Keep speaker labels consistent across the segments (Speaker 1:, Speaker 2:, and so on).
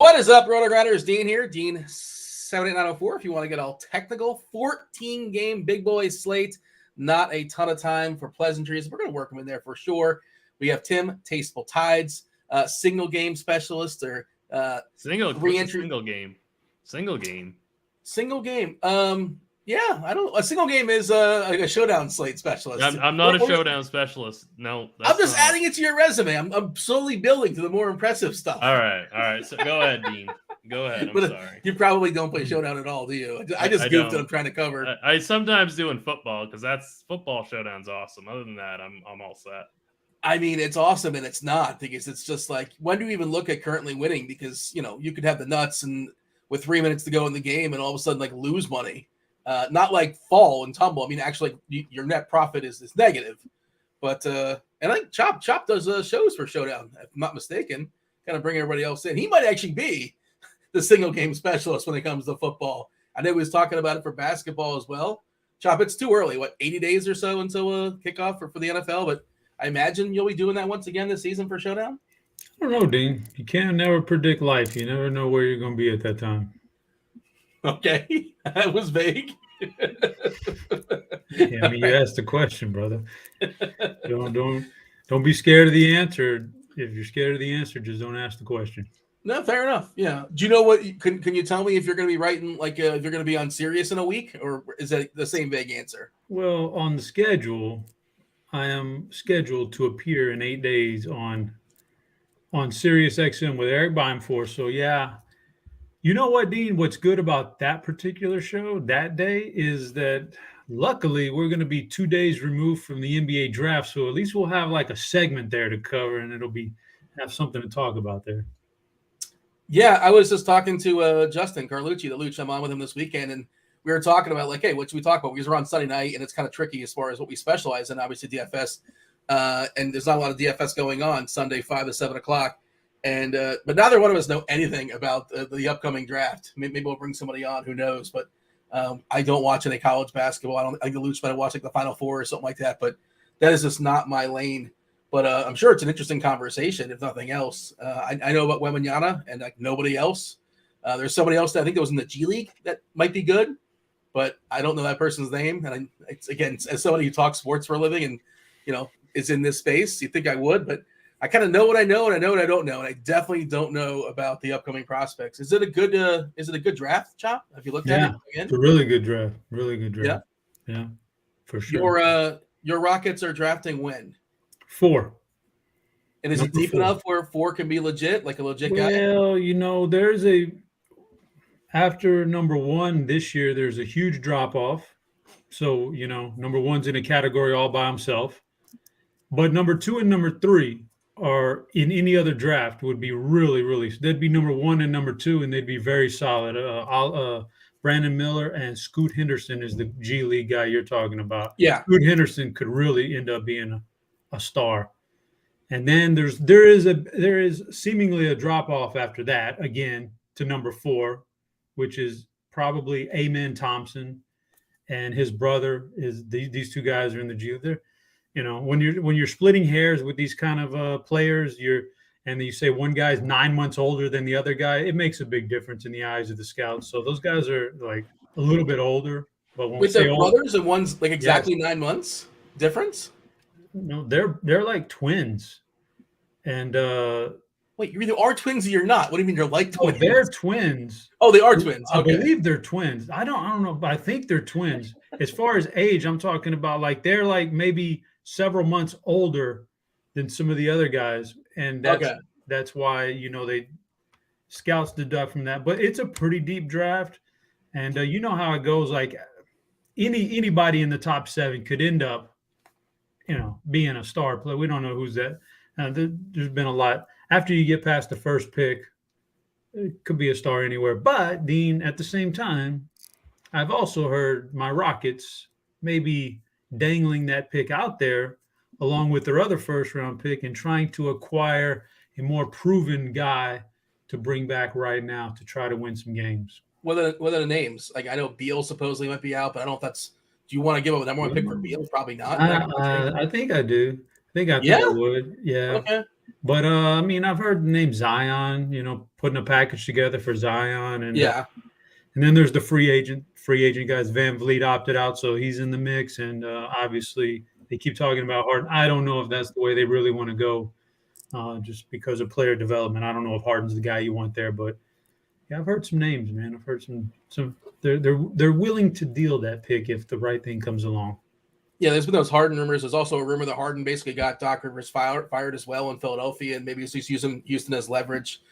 Speaker 1: What is up, RotoGrinders? Dean here, Dean78904. If you want to get all technical, 14-game big boy slate. Not a ton of time for pleasantries. We're going to work them in there for sure. We have Tim, Tasteful Tides, single game specialist, or
Speaker 2: single game.
Speaker 1: Yeah, I don't. A single game is a showdown slate specialist.
Speaker 2: I'm not a showdown specialist. No,
Speaker 1: I'm just adding it to your resume. I'm slowly building to the more impressive stuff.
Speaker 2: All right. So go ahead, Dean. Go ahead. I'm sorry.
Speaker 1: You probably don't play showdown at all, do you? I just goofed that I'm trying to cover.
Speaker 2: I sometimes do in football because that's football showdown's awesome. Other than that, I'm all set.
Speaker 1: I mean, it's awesome and it's not, because it's just like, when do you even look at currently winning? Because you could have the nuts and with 3 minutes to go in the game and all of a sudden like lose money. Not like fall and tumble. I mean, actually, your net profit is negative. But and I think Chop does shows for Showdown, if I'm not mistaken. Kind of bring everybody else in. He might actually be the single game specialist when it comes to football. I know he was talking about it for basketball as well. Chop, it's too early. 80 days or so until kickoff for the NFL? But I imagine you'll be doing that once again this season for Showdown?
Speaker 3: I don't know, Dean. You can't never predict life. You never know where you're going to be at that time.
Speaker 1: Okay, that was vague.
Speaker 3: Yeah, I mean, you asked the question, brother. Don't be scared of the answer. If you're scared of the answer, just don't ask the question.
Speaker 1: No, fair enough. Yeah. Do you know what? Can you tell me if you're going to be writing, like, if you're going to be on Sirius in a week, or is that the same vague answer?
Speaker 3: Well, on the schedule, I am scheduled to appear in 8 days on Sirius XM with Eric Beimforth. So yeah. You know what, Dean? What's good about that particular show that day is that luckily we're going to be 2 days removed from the NBA draft. So at least we'll have like a segment there to cover, and it'll have something to talk about there.
Speaker 1: Yeah, I was just talking to Justin Carlucci, the Luch. I'm on with him this weekend, and we were talking about, like, hey, what should we talk about? Because we're on Sunday night, and it's kind of tricky as far as what we specialize in, obviously DFS. And there's not a lot of DFS going on Sunday, 5 to 7 o'clock. And but neither one of us know anything about the upcoming draft. Maybe we'll bring somebody on, who knows? But I don't watch any college basketball. I think the Luch might watch like the Final Four or something like that. But that is just not my lane. But I'm sure it's an interesting conversation, if nothing else. I know about Wembanyama and like nobody else. There's somebody else that I think that was in the G League that might be good, but I don't know that person's name. And it's, again, as somebody who talks sports for a living and is in this space, you think I would, but I kind of know what I know, and I know what I don't know, and I definitely don't know about the upcoming prospects. Is it a good draft, Chop? Have you looked at it again?
Speaker 3: It's a really good draft. Really good draft. Yeah, for sure.
Speaker 1: Your Rockets are drafting when?
Speaker 3: 4.
Speaker 1: And is it deep enough where 4 can be legit, like a legit guy?
Speaker 3: Well, there's after number 1 this year, there's a huge drop off. So, number 1's in a category all by himself. But number 2 and number 3 are in any other draft would be really, really, they'd be number 1 and number 2, and they'd be very solid. Brandon Miller and Scoot Henderson is the G League guy you're talking about.
Speaker 1: Yeah.
Speaker 3: Scoot Henderson could really end up being a star. And then there is seemingly a drop off after that, again, to number 4, which is probably Amen Thompson and his brother. Is these two guys are in the G League. When you're splitting hairs with these kind of players, and you say one guy's 9 months older than the other guy, it makes a big difference in the eyes of the scouts. So those guys are like a little bit older, but when
Speaker 1: with their brothers and one's like exactly 9 months difference.
Speaker 3: No, they're like twins, and
Speaker 1: wait, you either are twins or you're not. What do you mean you're like twins?
Speaker 3: Oh, they're twins.
Speaker 1: Oh, they are twins. Okay.
Speaker 3: I believe they're twins. I don't know, but I think they're twins. As far as age, I'm talking about like they're like maybe several months older than some of the other guys, and that's why they scouts deduct from that. But it's a pretty deep draft, and you know how it goes. Like anybody in the top 7 could end up, being a star player. We don't know who's that. There's been a lot after you get past the first pick. It could be a star anywhere. But Dean, at the same time, I've also heard my Rockets maybe dangling that pick out there along with their other first-round pick and trying to acquire a more proven guy to bring back right now to try to win some games.
Speaker 1: What are the names? Like, I know Beal supposedly might be out, but I don't know if that's – do you want to give up that more pick for Beal? Probably not.
Speaker 3: I think I do. I think I would. Yeah.
Speaker 1: Okay.
Speaker 3: But I mean, I've heard the name Zion, putting a package together for Zion, and and then there's the free agent guys. Van Vliet opted out, so he's in the mix, and obviously they keep talking about Harden. I don't know if that's the way they really want to go, just because of player development. I don't know if Harden's the guy you want there, but yeah, I've heard some names, man. I've heard some. They're willing to deal that pick if the right thing comes along.
Speaker 1: Yeah, there's been those Harden rumors. There's also a rumor that Harden basically got Doc Rivers fired as well in Philadelphia, and maybe he's using Houston as leverage.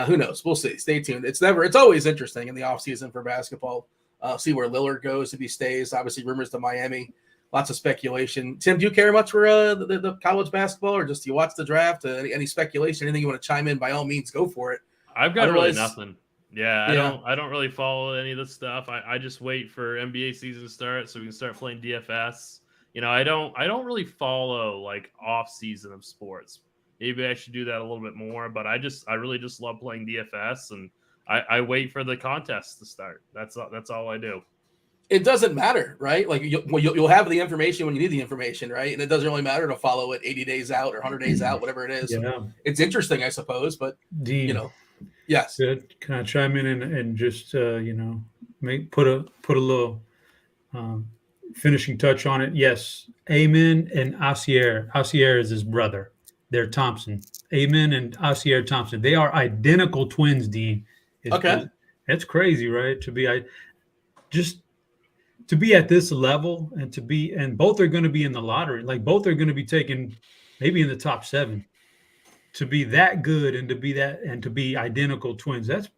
Speaker 1: Who knows? We'll see. Stay tuned. It's always interesting in the offseason for basketball. See where Lillard goes if he stays. Obviously, rumors to Miami. Lots of speculation. Tim, do you care much for the college basketball, or just do you watch the draft? Any speculation? Anything you want to chime in? By all means, go for it.
Speaker 2: I've got really nothing. Yeah, I don't really follow any of this stuff. I just wait for NBA season to start so we can start playing DFS. I don't really follow like off season of sports. Maybe I should do that a little bit more, but I really just love playing DFS, and I wait for the contest to start. That's all I do.
Speaker 1: It doesn't matter, right? Like you'll have the information when you need the information, right? And it doesn't really matter to follow it 80 days out or 100 days out, whatever it is.
Speaker 3: Yeah.
Speaker 1: It's interesting, I suppose, but
Speaker 3: Dean,
Speaker 1: yes.
Speaker 3: Can I chime in and just put a little finishing touch on it? Yes, Amen and Asier. Asier is his brother. They're Thompson. Amen and Asier Thompson. They are identical twins, Dean. That's crazy, right? To be at this level and both are going to be in the lottery. Like both are going to be taken maybe in the top 7. To be that good and to be identical twins, that's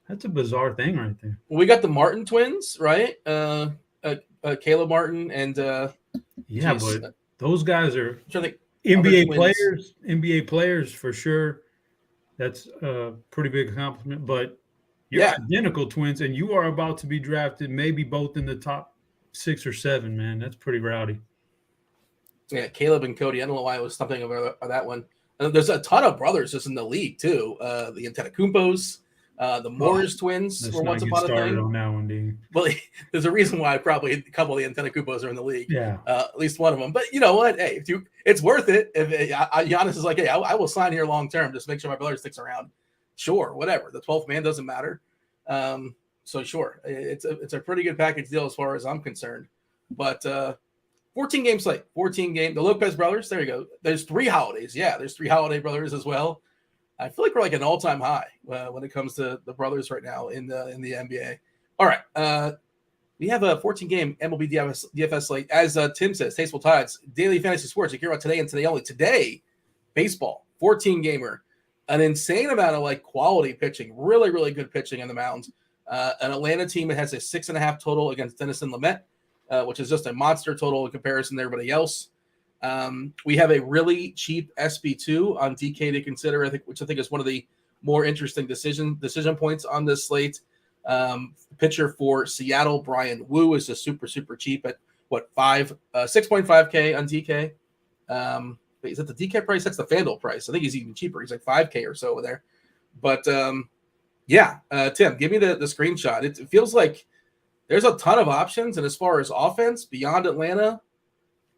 Speaker 3: a bizarre thing right there.
Speaker 1: Well, we got the Martin twins, right? Caleb Martin and
Speaker 3: but those guys are NBA players for sure. That's a pretty big accomplishment. But you're identical twins, and you are about to be drafted, maybe both in the top 6 or 7. Man, that's pretty rowdy.
Speaker 1: Yeah, Caleb and Cody. I don't know why I was something about that one. And there's a ton of brothers just in the league too. The Antetokounmpos, the Morris twins were once upon a thing.
Speaker 3: On that one, Dean.
Speaker 1: Well, there's a reason why probably a couple of the Antetokounmpos are in the league.
Speaker 3: Yeah,
Speaker 1: at least one of them. But you know what? Hey, it's worth it. If Giannis is like, hey, I will sign here long term, just make sure my brother sticks around. Sure, whatever. The 12th man doesn't matter. So sure, it's a pretty good package deal as far as I'm concerned. But 14 game slate, 14 game. The Lopez brothers, there you go. There's 3 holidays. Yeah, there's 3 holiday brothers as well. I feel like we're like an all-time high when it comes to the brothers right now in the NBA. All right, we have a 14 game MLB DFS slate. As Tim says, Tasteful Tides, daily fantasy sports. You care about today and today only. Today, baseball, 14 gamer, an insane amount of like quality pitching, really, really good pitching on the mound. An Atlanta team that has a 6.5 total against Denison Lamet. Which is just a monster total in comparison to everybody else. We have a really cheap SB2 on DK to consider, which I think is one of the more interesting decision points on this slate. Pitcher for Seattle, Brian Wu, is just super, super cheap at 6.5K on DK. Is that the DK price? That's the Fanduel price. I think he's even cheaper. He's like 5K or so over there. But Tim, give me the screenshot. It feels like there's a ton of options, and as far as offense beyond Atlanta,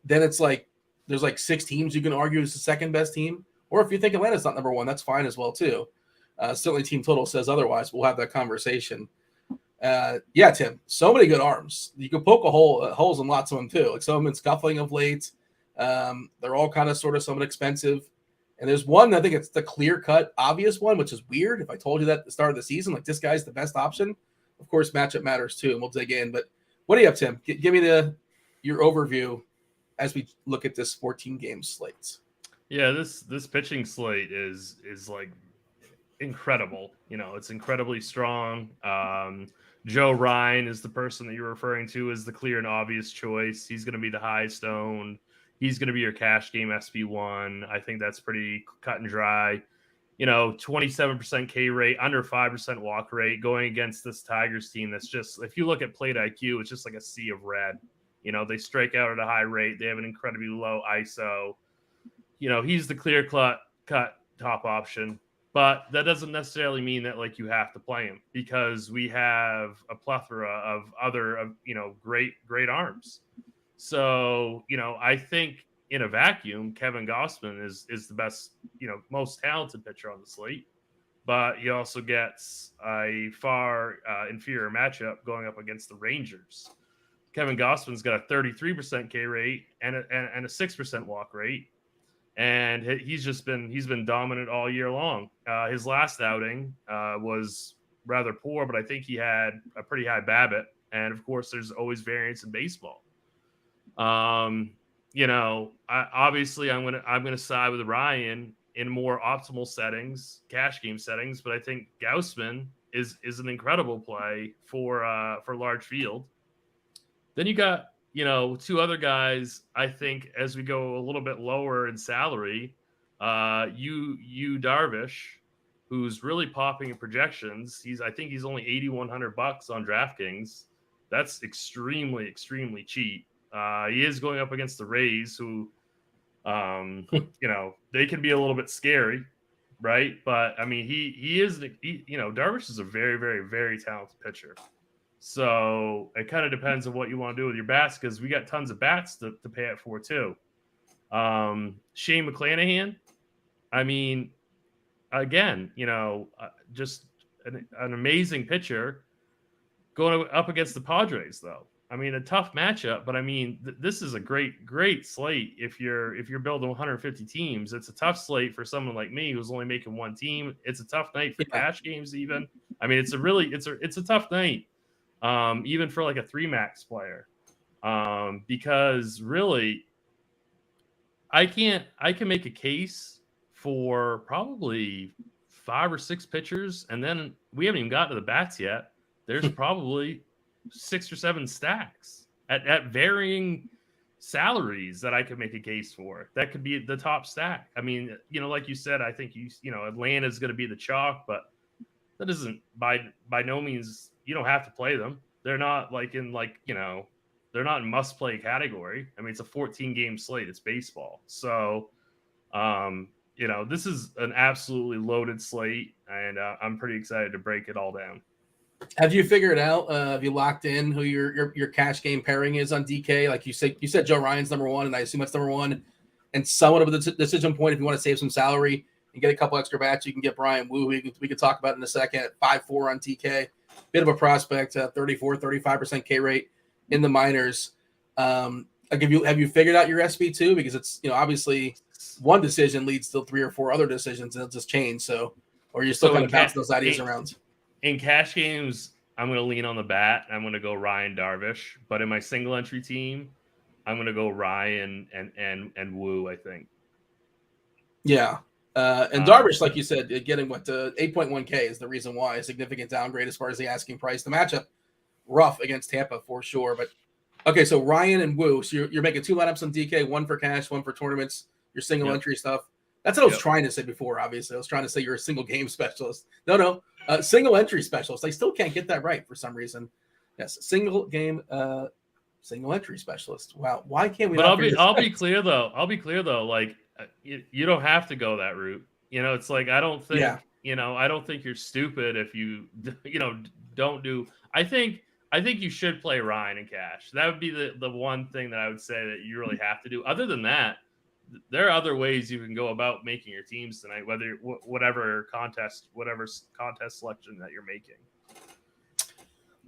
Speaker 1: then it's like there's like 6 teams you can argue is the second best team. Or if you think Atlanta's not number 1, that's fine as well too. Certainly, team total says otherwise. We'll have that conversation. Tim, so many good arms. You can poke holes in lots of them too. Like some of them been scuffling of late. They're all kind of sort of somewhat expensive. And there's one, I think it's the clear-cut obvious one, which is weird. If I told you that at the start of the season, like this guy's the best option. Of course, matchup matters too, and we'll dig in. But what do you have, Tim? Give me your overview as we look at this 14-game slate.
Speaker 2: Yeah, this pitching slate is like incredible. It's incredibly strong. Joe Ryan is the person that you're referring to as the clear and obvious choice. He's going to be the highest owned. He's going to be your cash game SB1. I think that's pretty cut and dry. 27% K rate, under 5% walk rate, going against this Tigers team that's just, if you look at plate IQ, it's just like a sea of red. They strike out at a high rate. They have an incredibly low ISO. He's the clear-cut top option. But that doesn't necessarily mean that like you have to play him, because we have a plethora of other great arms. So I think in a vacuum, Kevin Gausman is the best, most talented pitcher on the slate. But he also gets a far inferior matchup going up against the Rangers. Kevin Gausman's got a 33% K rate and a 6% walk rate, and he's been dominant all year long. His last outing was rather poor, but I think he had a pretty high BABIP, and of course, there's always variance in baseball. Obviously, I'm gonna side with Ryan in more optimal settings, cash game settings, but I think Gausman is an incredible play for large field. Then you got, two other guys. I think as we go a little bit lower in salary, Darvish, who's really popping in projections. I think he's only $8,100 on DraftKings. That's extremely, extremely cheap. He is going up against the Rays, who, they can be a little bit scary, right? But I mean, Darvish is a very, very, very talented pitcher. So it kind of depends on what you want to do with your bats, because we got tons of bats to pay it for too. Shane McClanahan, I mean, again, just an amazing pitcher going up against the Padres, though. I mean, a tough matchup, but I mean, this is a great, great slate. If you're building 150 teams, it's a tough slate for someone like me who's only making one team. It's a tough night for cash games, even. I mean, it's a tough night, even for like a 3-max player, because really, I can make a case for probably 5 or 6 pitchers, and then we haven't even gotten to the bats yet. There's probably 6 or 7 stacks at varying salaries that I could make a case for. That could be the top stack. I mean, like you said, I think Atlanta is going to be the chalk, but that isn't by no means. You don't have to play them. They're not they're not in must play category. I mean, it's a 14-game slate. It's baseball. So, this is an absolutely loaded slate, and I'm pretty excited to break it all down.
Speaker 1: Have you figured out? Have you locked in who your cash game pairing is on DK? Like you said Joe Ryan's number 1, and I assume that's number 1. And somewhat of a decision point if you want to save some salary and get a couple extra bats, you can get Brian Wu. We could talk about in a second at 5.4 on DK. Bit of a prospect, 35% K rate in the minors. Have you figured out your SB2? Because it's obviously one decision leads to 3 or 4 other decisions, and it'll just change. So, or you're still kind of bouncing those ideas around.
Speaker 2: In cash games, I'm going to lean on the bat. I'm going to go Ryan Darvish. But in my single entry team, I'm going to go Ryan and Wu, I think.
Speaker 1: Yeah. And Darvish, like you said, getting 8.1K is the reason why. A significant downgrade as far as the asking price. The matchup, rough against Tampa for sure. But okay, so Ryan and Wu. So you're making 2 lineups on DK, 1 for cash, 1 for tournaments, your single entry stuff. That's what I was trying to say before, obviously. I was trying to say you're a single game specialist. No. Single entry specialist. I still can't get that right for some reason. Yes, single game, single entry specialist. Wow, why can't we?
Speaker 2: But I'll be clear though. Like you don't have to go that route. It's like I don't think. I don't think you're stupid if you don't do. I think you should play Ryan and cash. That would be the one thing that I would say that you really have to do. Other than that, there are other ways you can go about making your teams tonight, whatever contest selection that you're making.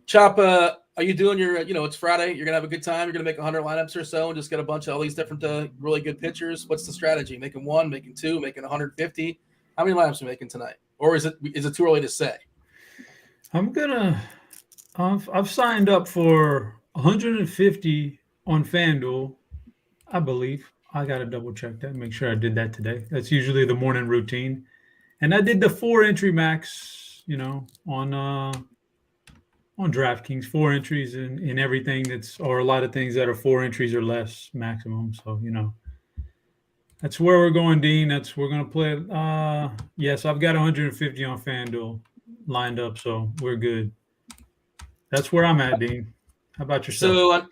Speaker 1: Chop, are you doing your, it's Friday, you're going to have a good time, you're going to make 100 lineups or so and just get a bunch of all these different really good pitchers? What's the strategy? Making 1, making 2, making 150? How many lineups are you making tonight? Or is it too early to say?
Speaker 3: I've signed up for 150 on FanDuel, I believe. I got to double check that, make sure I did that today. That's usually the morning routine. And I did the 4 entry max, on DraftKings, 4 entries in everything or a lot of things that are 4 entries or less maximum. So, that's where we're going, Dean. We're going to play. Yes, I've got 150 on FanDuel lined up, so we're good. That's where I'm at, Dean. How about yourself?
Speaker 1: So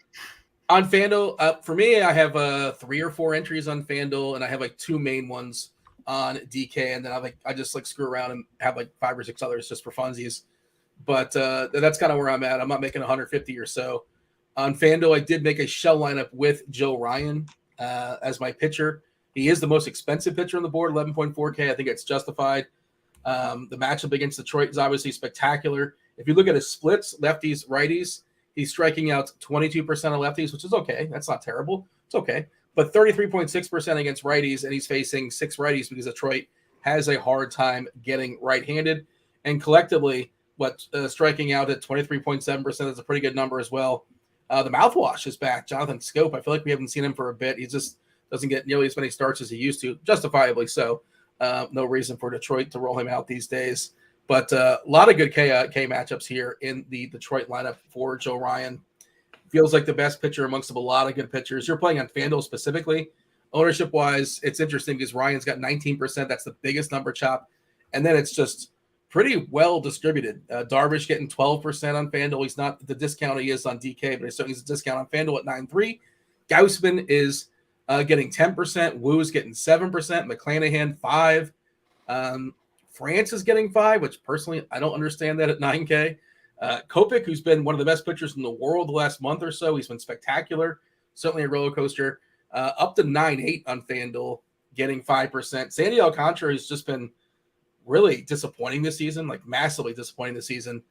Speaker 1: on FanDuel, for me, I have 3 or 4 entries on FanDuel, and I have 2 main ones on DK, and then I just screw around and have 5 or 6 others just for funsies. But that's kind of where I'm at. I'm not making 150 or so. On FanDuel, I did make a shell lineup with Joe Ryan as my pitcher. He is the most expensive pitcher on the board, 11.4K. I think it's justified. The matchup against Detroit is obviously spectacular. If you look at his splits, lefties, righties, he's striking out 22% of lefties, which is okay. That's not terrible. It's okay. But 33.6% against righties, and he's facing 6 righties because Detroit has a hard time getting right-handed. And collectively, striking out at 23.7% is a pretty good number as well. The mouthwash is back. Jonathan Scope, I feel like we haven't seen him for a bit. He just doesn't get nearly as many starts as he used to, justifiably so. No reason for Detroit to roll him out these days. But a lot of good K matchups here in the Detroit lineup for Joe Ryan. Feels like the best pitcher amongst a lot of good pitchers. You're playing on FanDuel specifically. Ownership-wise, it's interesting because Ryan's got 19%. That's the biggest number chop. And then it's just pretty well distributed. Darvish getting 12% on FanDuel. He's not the discount he is on DK, but he certainly has a discount on FanDuel at 9.3. Gausman is getting 10%. Woo's getting 7%. McClanahan 5%. France is getting 5%, which personally I don't understand that at 9K. Kopech, who's been one of the best pitchers in the world the last month or so, he's been spectacular. Certainly a roller coaster. Up to 9.8 on FanDuel, getting 5%. Sandy Alcantara has just been really disappointing this season, like massively disappointing this season.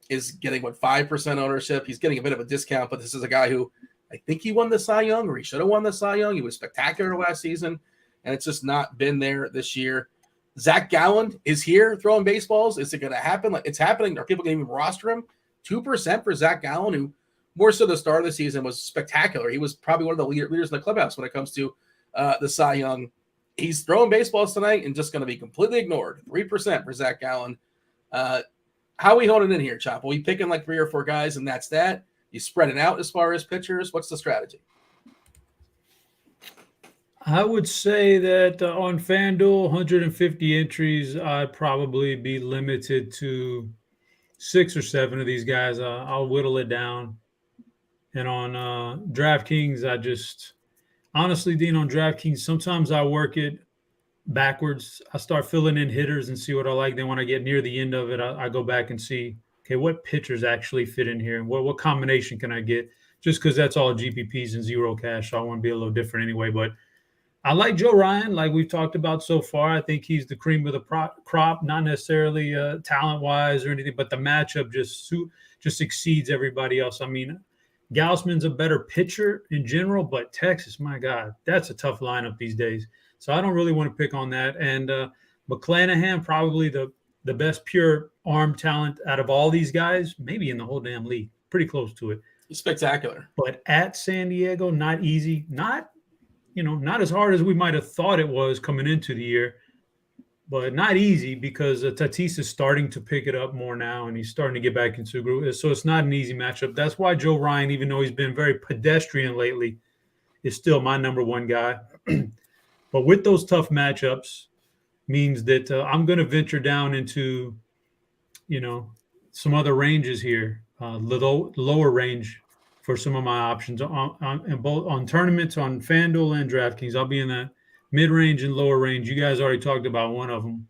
Speaker 1: Is getting 5% ownership. He's getting a bit of a discount, but this is a guy who I think he won the Cy Young, or he should have won the Cy Young. He was spectacular last season, and it's just not been there this year. Zach Gallen is here throwing baseballs. Is it going to happen? Like, it's happening. Are people going to even roster him? 2% for Zach Gallen, who more so the start of the season was spectacular. He was probably one of the leaders in the clubhouse when it comes to the Cy Young. He's throwing baseballs tonight and just going to be completely ignored. 3% for Zach Gallen. How are we holding in here, Chop? Are we picking like 3 or 4 guys and that's that? You spread it out as far as pitchers? What's the strategy?
Speaker 3: I would say that on FanDuel, 150 entries, I'd probably be limited to 6 or 7 of these guys. I'll whittle it down. And on DraftKings, honestly, Dean, on DraftKings, sometimes I work it backwards. I start filling in hitters and see what I like. Then when I get near the end of it, I go back and see, okay, what pitchers actually fit in here? What combination can I get? Just because that's all GPPs and zero cash, so I want to be a little different anyway. But I like Joe Ryan, like we've talked about so far. I think he's the cream of the crop, not necessarily talent-wise or anything, but the matchup just exceeds everybody else. I mean, Gausman's a better pitcher in general, but Texas, my God, that's a tough lineup these days. So I don't really want to pick on that. And McClanahan, probably the best pure arm talent out of all these guys, maybe in the whole damn league. Pretty close to it.
Speaker 1: He's spectacular.
Speaker 3: But at San Diego, not easy. Not as hard as we might have thought it was coming into the year, but not easy because Tatis is starting to pick it up more now, and he's starting to get back into the groove. So it's not an easy matchup. That's why Joe Ryan, even though he's been very pedestrian lately, is still my number 1 guy. But with those tough matchups means that I'm going to venture down into, some other ranges here, lower range for some of my options on tournaments on FanDuel and DraftKings. I'll be in that mid-range and lower range. You guys already talked about one of them,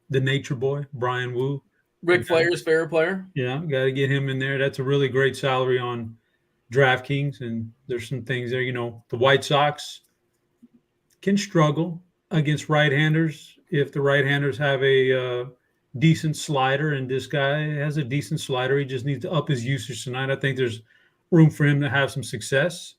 Speaker 3: the Nature Boy, Brian Wu.
Speaker 1: Rick Flair's favorite player.
Speaker 3: Yeah, got to get him in there. That's a really great salary on DraftKings, and there's some things there. The White Sox can struggle against right-handers if the right-handers have a decent slider, and this guy has a decent slider. He just needs to up his usage tonight. I think there's room for him to have some success.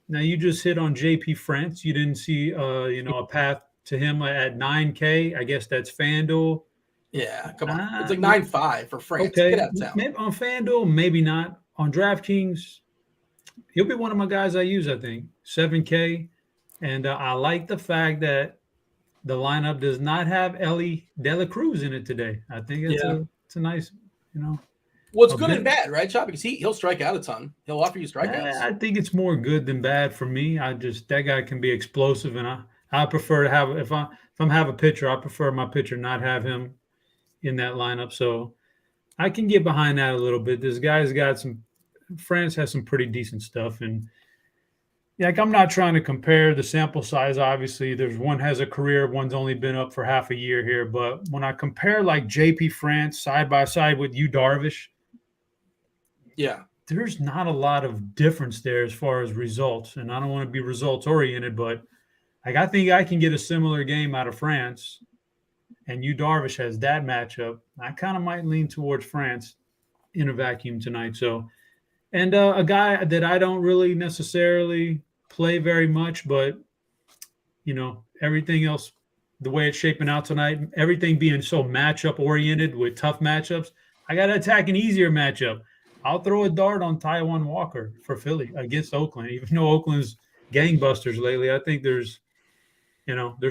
Speaker 3: Now, you just hit on JP France. You didn't see, a path to him at 9K. I guess that's FanDuel.
Speaker 1: Yeah, come on. It's like 9.5 for France.
Speaker 3: Okay.
Speaker 1: Get out of town.
Speaker 3: Maybe on FanDuel, maybe not. On DraftKings, he'll be one of my guys I use, I think. 7K. And I like the fact that the lineup does not have Ellie De La Cruz in it today. I think it's a nice,
Speaker 1: Well, it's good and bad, right, Chop? Because he'll strike out a ton. He'll offer you strikeouts.
Speaker 3: I think it's more good than bad for me. That guy can be explosive, and I prefer to have if I'm have a pitcher, I prefer my pitcher not have him in that lineup. So I can get behind that a little bit. This guy's got some. France has some pretty decent stuff, and I'm not trying to compare the sample size. Obviously, there's one has a career, one's only been up for half a year here. But when I compare like JP France side by side with Yu Darvish.
Speaker 1: Yeah.
Speaker 3: there's not a lot of difference there as far as results. And I don't want to be results oriented, but like I think I can get a similar game out of France. And Darvish has that matchup. I kind of might lean towards France in a vacuum tonight. So, and a guy that I don't really necessarily play very much, but everything else, the way it's shaping out tonight, everything being so matchup oriented with tough matchups, I got to attack an easier matchup. I'll throw a dart on Taijuan Walker for Philly against Oakland, even though Oakland's gangbusters lately. I think there's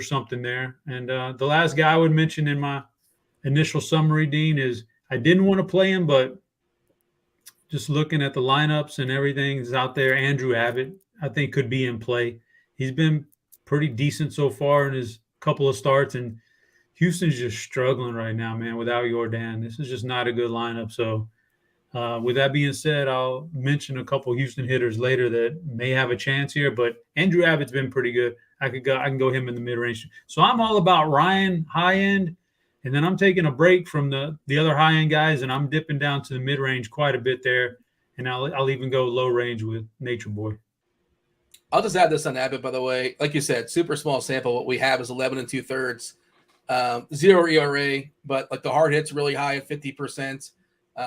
Speaker 3: something there. And the last guy I would mention in my initial summary, Dean, is I didn't want to play him, but just looking at the lineups and everything is out there, Andrew Abbott, I think could be in play. He's been pretty decent so far in his couple of starts, and Houston's just struggling right now, man, without Jordan. This is just not a good lineup. So with that being said, I'll mention a couple Houston hitters later that may have a chance here, but Andrew Abbott's been pretty good. I can go him in the mid-range. So I'm all about Ryan high end, and then I'm taking a break from the other high end guys, and I'm dipping down to the mid-range quite a bit there, and I'll even go low range with Nature Boy.
Speaker 1: I'll just add this on Abbott, by the way. Like you said, super small sample. What we have is 11 2/3, 0 ERA, but like the hard hits really high at 50%.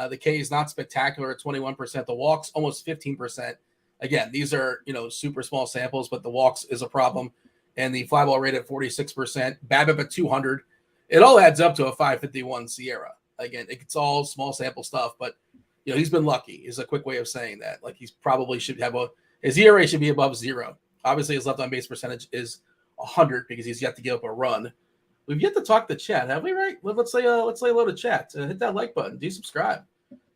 Speaker 1: The K is not spectacular at 21%. The walks almost 15%. Again, these are super small samples, but the walks is a problem. And the fly ball rate at 46%, BABIP at 200. It all adds up to a 551 Sierra. Again, it's all small sample stuff, but he's been lucky. Is a quick way of saying that. Like he's probably should have his ERA should be above 0. Obviously, his left on base percentage is 100 because he's yet to give up a run. We've yet to talk to chat, have we? Right? Let's say hello to chat. Hit that like button. Do subscribe.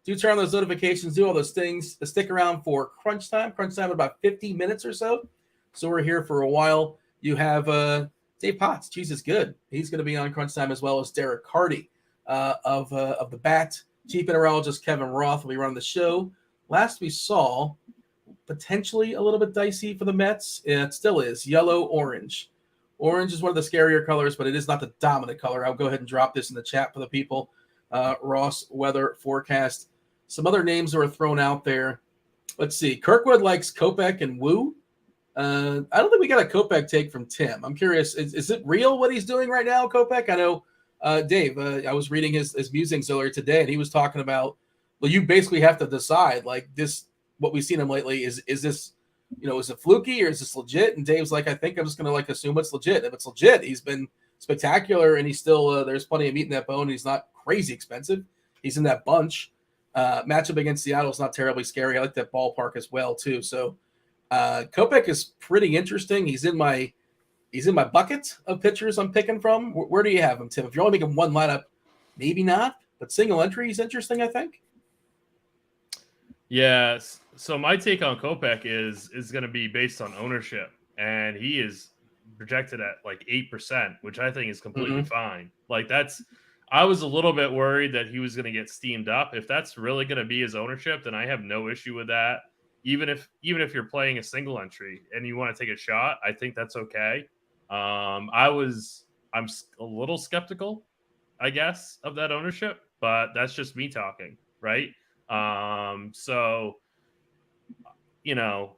Speaker 1: Do turn on those notifications. Do all those things. Stick around for crunch time. Crunch time in about 50 minutes or so. So we're here for a while. You have Dave Potts. Cheeseisgood. He's going to be on crunch time as well as DerekCarty of the Bat. Chief Mineralogist Kevin Roth will be running the show. Last we saw, potentially a little bit dicey for the Mets. It still is yellow-orange. Orange is one of the scarier colors, but it is not the dominant color. I'll go ahead and drop this in the chat for the people. Ross weather forecast. Some other names that were thrown out there. Let's see. Kirkwood likes Kopech and Wu. I don't think we got a Kopech take from Tim. I'm curious. Is it real what he's doing right now, Kopech? I know, Dave, I was reading his musings earlier today, and he was talking about, well, you basically have to decide, like, this, what we've seen him lately, is this, is it fluky or is this legit? And Dave's like, I think I'm just going to assume it's legit. If it's legit, he's been spectacular, and he's still, there's plenty of meat in that bone. He's not crazy expensive. He's in that bunch. Matchup against Seattle is not terribly scary. I like that ballpark as well too. So Kopech is pretty interesting. He's in my bucket of pitchers I'm picking from. Where do you have him, Tim? If you're only making one lineup, maybe not, but single entry is interesting, I think.
Speaker 2: Yes. So my take on Kopech is going to be based on ownership, and he is projected at like 8%, which I think is completely fine. Like I was a little bit worried that he was going to get steamed up. If that's really going to be his ownership, then I have no issue with that. Even if you're playing a single entry and you want to take a shot, I think that's okay. I'm a little skeptical, I guess, of that ownership, but that's just me talking, right? So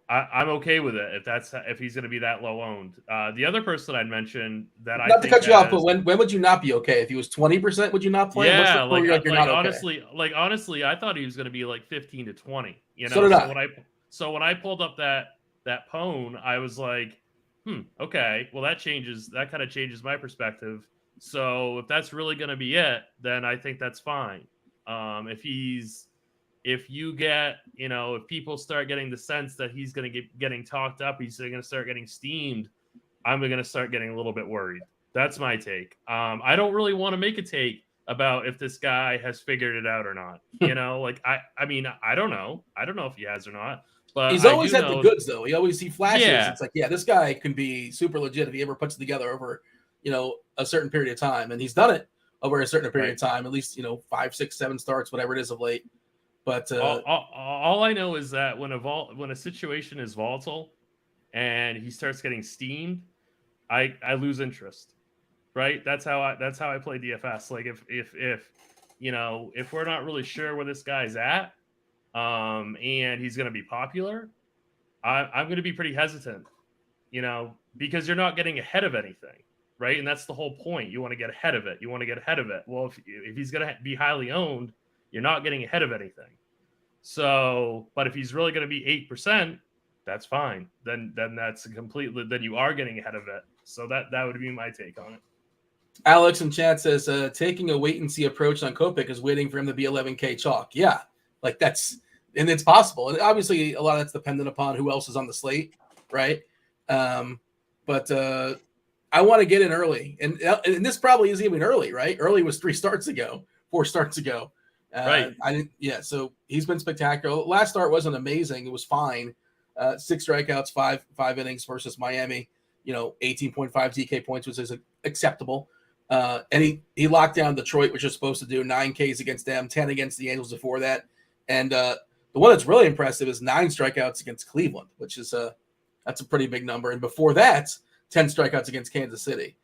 Speaker 2: I'm okay with it if he's going to be that low owned. The other person I'd mentioned that
Speaker 1: not to cut you off, but when would you not be okay? If he was 20%, would you not play?
Speaker 2: Yeah,
Speaker 1: honestly,
Speaker 2: honestly, I thought he was going to be like 15 to 20.
Speaker 1: So did I.
Speaker 2: So when I pulled up that pone, I was like, okay, well that kind of changes my perspective. So if that's really going to be it, then I think that's fine. If you get, if people start getting the sense that he's going to getting talked up, he's going to start getting steamed, I'm going to start getting a little bit worried. That's my take. I don't really want to make a take about if this guy has figured it out or not. I mean, I don't know. I don't know if he has or not. But
Speaker 1: he's always had the goods, though. He flashes. Yeah. It's like, yeah, this guy can be super legit if he ever puts it together over, a certain period of time. And he's done it over a certain period of time, at least, 5, 6, 7 starts, whatever it is of late. But
Speaker 2: all I know is that when a situation is volatile and he starts getting steamed, I lose interest. Right? That's how I play DFS. Like if we're not really sure where this guy's at, and he's going to be popular, I'm going to be pretty hesitant, because you're not getting ahead of anything, right? And that's the whole point. You want to get ahead of it. Well, if he's going to be highly owned, you're not getting ahead of anything. So, but if he's really going to be 8%, that's fine. Then that's then you are getting ahead of it. So that would be my take on it.
Speaker 1: Alex in chat says, taking a wait and see approach on Kopech is waiting for him to be 11K chalk. Yeah, like and it's possible. And obviously a lot of that's dependent upon who else is on the slate, right? But I want to get in early. And this probably isn't even early, right? Early was 4 starts ago.
Speaker 2: Right.
Speaker 1: So he's been spectacular. Last start wasn't amazing. It was fine. 6 strikeouts, five innings versus Miami. 18.5 DK points, which is acceptable. And he locked down Detroit, which is supposed to do 9 Ks against them, 10 against the Angels before that. And the one that's really impressive is 9 strikeouts against Cleveland, which is that's a pretty big number. And before that, 10 strikeouts against Kansas City.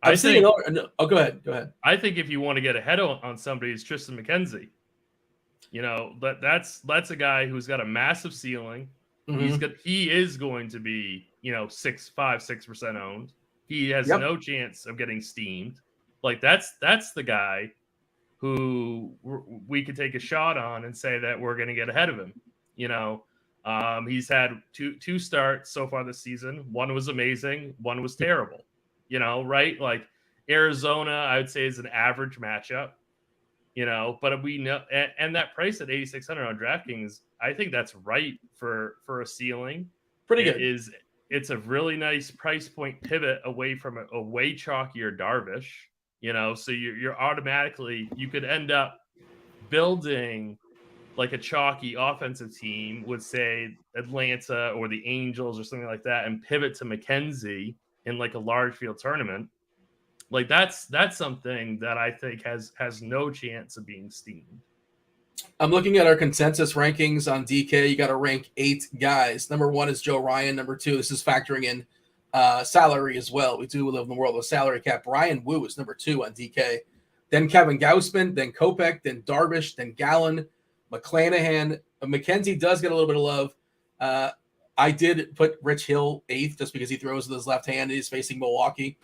Speaker 1: Go ahead.
Speaker 2: I think if you want to get ahead on somebody, it's Tristan McKenzie. That's a guy who's got a massive ceiling. Mm-hmm. He is going to be 6% owned. He has no chance of getting steamed. Like that's the guy who we could take a shot on and say that we're going to get ahead of him. He's had two starts so far this season. One was amazing. One was terrible. Right? Like Arizona, I would say is an average matchup. But we know, and that price at 8,600 on DraftKings, I think that's right for a ceiling.
Speaker 1: Pretty good.
Speaker 2: It's a really nice price point pivot away from a way chalkier Darvish. So you're automatically, you could end up building like a chalky offensive team with, say, Atlanta or the Angels or something like that, and pivot to McKenzie in like a large field tournament. Like that's something that I think has no chance of being steamed.
Speaker 1: I'm looking at our consensus rankings on DK. You got to rank 8 guys. Number 1 is Joe Ryan. Number 2, this is factoring in salary as well. We do live in the world of salary cap. Ryan Wu is number 2 on DK. Then Kevin Gausman, then Kopech, then Darvish, then Gallen, McClanahan. McKenzie does get a little bit of love. I did put Rich Hill 8th just because he throws with his left hand. He's facing Milwaukee.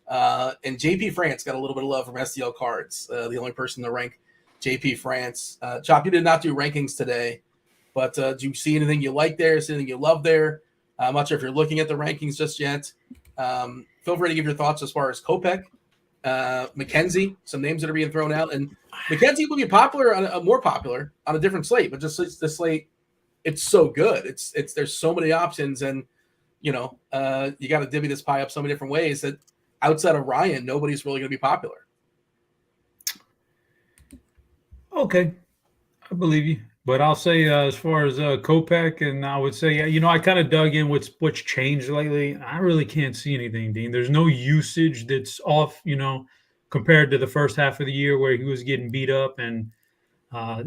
Speaker 1: And JP France got a little bit of love from STL Cards, the only person to rank JP France. Chop, you did not do rankings today, but do you see anything you like there? See anything you love there? I'm not sure if you're looking at the rankings just yet. Feel free to give your thoughts as far as Kopech, McKenzie, some names that are being thrown out. And McKenzie will be more popular on a different slate, but just this slate, it's so good. It's there's so many options, and you got to divvy this pie up so many different ways that outside of Ryan, nobody's really going to be popular.
Speaker 3: Okay, I believe you. But I'll say as far as Kopech, and I would say, I kind of dug in what's changed lately. I really can't see anything, Dean. There's no usage that's off, compared to the first half of the year where he was getting beat up, and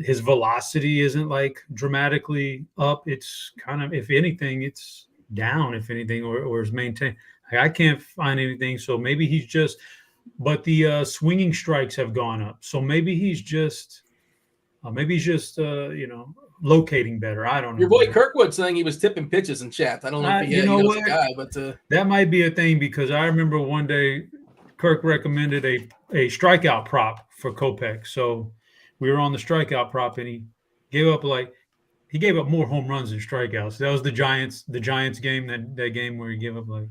Speaker 3: his velocity isn't like dramatically up. It's kind of, if anything, it's down, if anything, or is maintained. I can't find anything. So maybe he's just, but the swinging strikes have gone up. So maybe he's just, locating better. I don't know.
Speaker 1: Your boy Kirkwood saying he was tipping pitches in chat. I don't know if he knows the guy, but
Speaker 3: that might be a thing, because I remember one day Kirk recommended a strikeout prop for Kopech. So we were on the strikeout prop, and he gave up more home runs than strikeouts. That was the Giants game, that game where he gave up like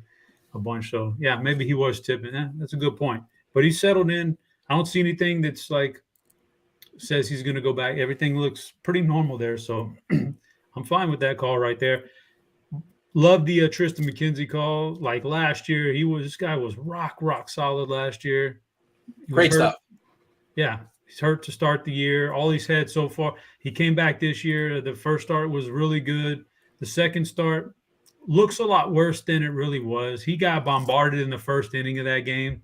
Speaker 3: a bunch. So yeah, maybe he was tipping. That's a good point. But he's settled in. I don't see anything that's like says he's going to go back. Everything looks pretty normal there. So I'm fine with that call right there. Love the Tristan McKenzie call. Like last year, this guy was rock solid last year.
Speaker 1: Great stuff.
Speaker 3: Yeah. He's hurt to start the year. All he's had so far. He came back this year. The first start was really good. The second start looks a lot worse than it really was. He got bombarded in the first inning of that game.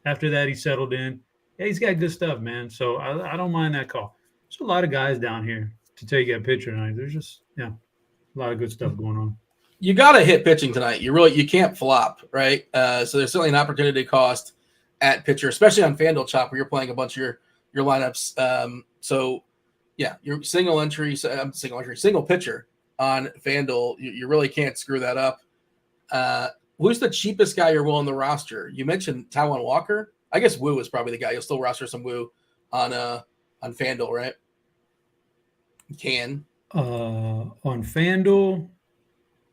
Speaker 3: After that, he settled in. Yeah, he's got good stuff, man. So I don't mind that call. There's a lot of guys down here to take that pitcher tonight. There's just, a lot of good stuff going on.
Speaker 1: You got to hit pitching tonight. You can't flop, right? So there's certainly an opportunity cost at pitcher, especially on FanDuel Chop, where you're playing a bunch of your lineups. So Yeah, your single pitcher on FanDuel. You really can't screw that up. Who's the cheapest guy you're willing to roster? You mentioned Taijuan Walker. I guess Wu is probably the guy. You'll still roster some Wu on FanDuel, right? You can.
Speaker 3: On FanDuel,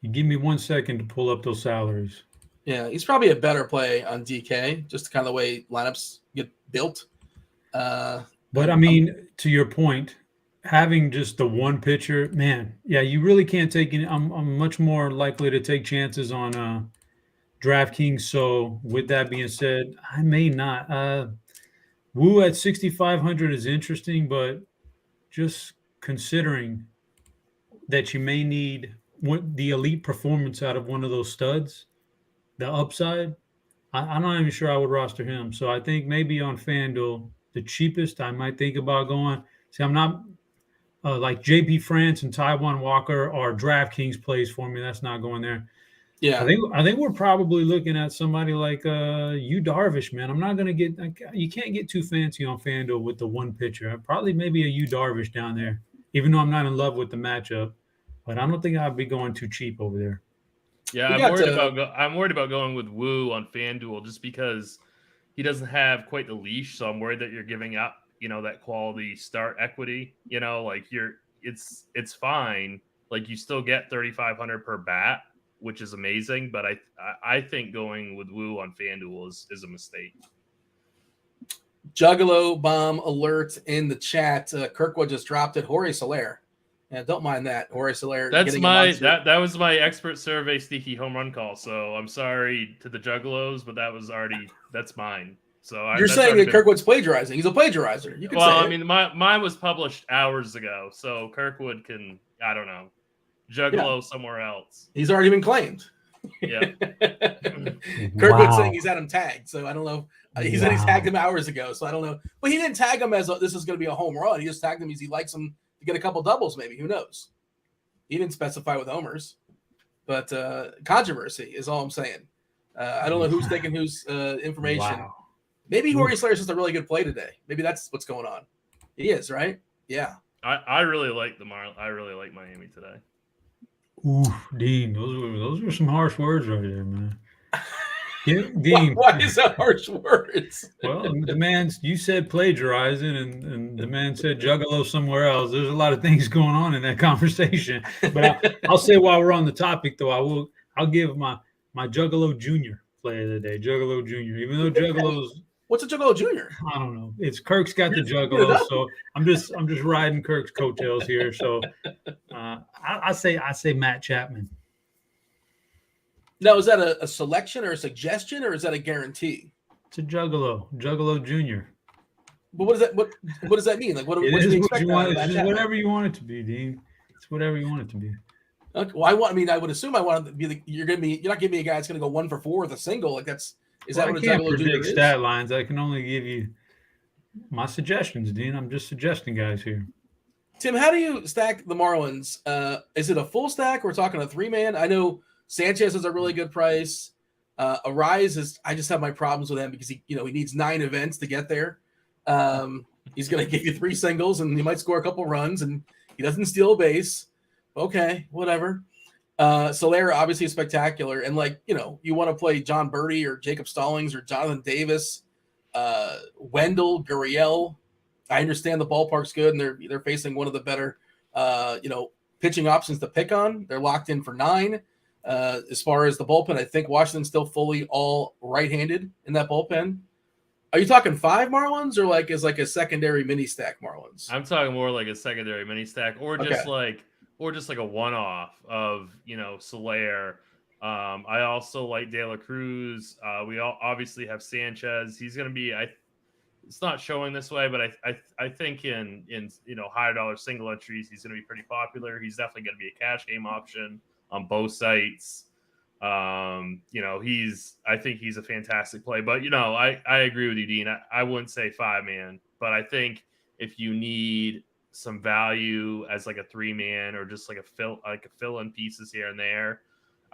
Speaker 3: you give me 1 second to pull up those salaries.
Speaker 1: Yeah, he's probably a better play on DK, just kind of the way lineups get built.
Speaker 3: But I mean, to your point, having just the one pitcher, man, yeah, you really can't take any. I'm much more likely to take chances on DraftKings. So with that being said, I may not. Wu at 6,500 is interesting, but just considering that you may need the elite performance out of one of those studs, the upside, I'm not even sure I would roster him. So I think maybe on FanDuel, the cheapest I might think about going. See, I'm not like JP France and Taijuan Walker are DraftKings plays for me. That's not going there.
Speaker 1: Yeah,
Speaker 3: I think we're probably looking at somebody like Yu Darvish, man. I'm not going to get you can't get too fancy on FanDuel with the one pitcher. Probably maybe a Yu Darvish down there, even though I'm not in love with the matchup. But I don't think I'd be going too cheap over there.
Speaker 2: Yeah, I'm worried about going with Wu on FanDuel just because he doesn't have quite the leash. So I'm worried that you're giving up, that quality start equity. Like it's fine. Like you still get 3,500 per bat, which is amazing. But I think going with Wu on FanDuel is a mistake.
Speaker 1: Juggalo bomb alert in the chat. Kirkwood just dropped it. Jorge Soler. Yeah, don't mind that. Jorge Soler.
Speaker 2: That was my expert survey sneaky home run call. So I'm sorry to the Juggalos, but that's mine. So
Speaker 1: you're saying that Kirkwood's plagiarizing. He's a plagiarizer. You can say
Speaker 2: I mean, mine was published hours ago, so Kirkwood can, I don't know, Juggalo somewhere else.
Speaker 1: He's already been claimed.
Speaker 2: Yeah.
Speaker 1: Kirkwood's saying he's had him tagged, so I don't know. He said he's tagged him hours ago, so I don't know. But he didn't tag him as this is going to be a home run. He just tagged him as he likes him to get a couple doubles, maybe. Who knows? He didn't specify with homers. But controversy is all I'm saying. I don't know who's taking whose information.
Speaker 3: Wow.
Speaker 1: Maybe Jorge Soler is just a really good play today. Maybe that's what's going on. He is, right? Yeah.
Speaker 2: I really like I really like Miami today.
Speaker 3: Ooh, Dean, those were some harsh words right there, man. Yeah, Dean.
Speaker 1: Why is that harsh words?
Speaker 3: Well, you said plagiarizing, and the man said Juggalo somewhere else. There's a lot of things going on in that conversation. But I'll say while we're on the topic, though, I'll give my Juggalo Junior play of the day. Juggalo Junior, even though Juggalo's.
Speaker 1: What's a Juggalo Junior?
Speaker 3: I don't know. It's Kirk's got the Juggalo, so I'm just riding Kirk's coattails here. So I say Matt Chapman.
Speaker 1: Now, is that a selection or a suggestion, or is that a guarantee?
Speaker 3: It's a Juggalo Junior.
Speaker 1: But what does that mean? Like, what do you expect?
Speaker 3: It's just whatever you want it to be, Dean. It's whatever you want it to be.
Speaker 1: Okay. Well, I would assume I want it to be. You're not giving me a guy that's going to go 1 for 4 with a single. Like that what a Juggalo Junior is?
Speaker 3: Stat lines. I can only give you my suggestions, Dean. I'm just suggesting guys here.
Speaker 1: Tim, how do you stack the Marlins? Is it a full stack? We're talking a 3-man. I know Sanchez is a really good price. Arise is. I just have my problems with him because he needs 9 events to get there. He's going to give you 3 singles and he might score a couple runs and he doesn't steal a base. Okay, whatever. Soler obviously is spectacular, and you want to play John Birdie or Jacob Stallings or Jonathan Davis, Wendell, Gurriel. I understand the ballpark's good, and they're facing one of the better, pitching options to pick on. They're locked in for 9. As far as the bullpen, I think Washington's still fully all right-handed in that bullpen. Are you talking 5 Marlins or as a secondary mini stack Marlins?
Speaker 2: I'm talking more like a secondary mini stack, or just like a one-off of Soler. I also like De La Cruz. We obviously have Sanchez. He's going to be. It's not showing this way, but I think in higher dollar single entries, he's going to be pretty popular. He's definitely going to be a cash game option on both sites. I think he's a fantastic play. But I agree with you, Dean. I wouldn't say 5-man, but I think if you need some value as like a 3-man or just like a fill-in pieces here and there,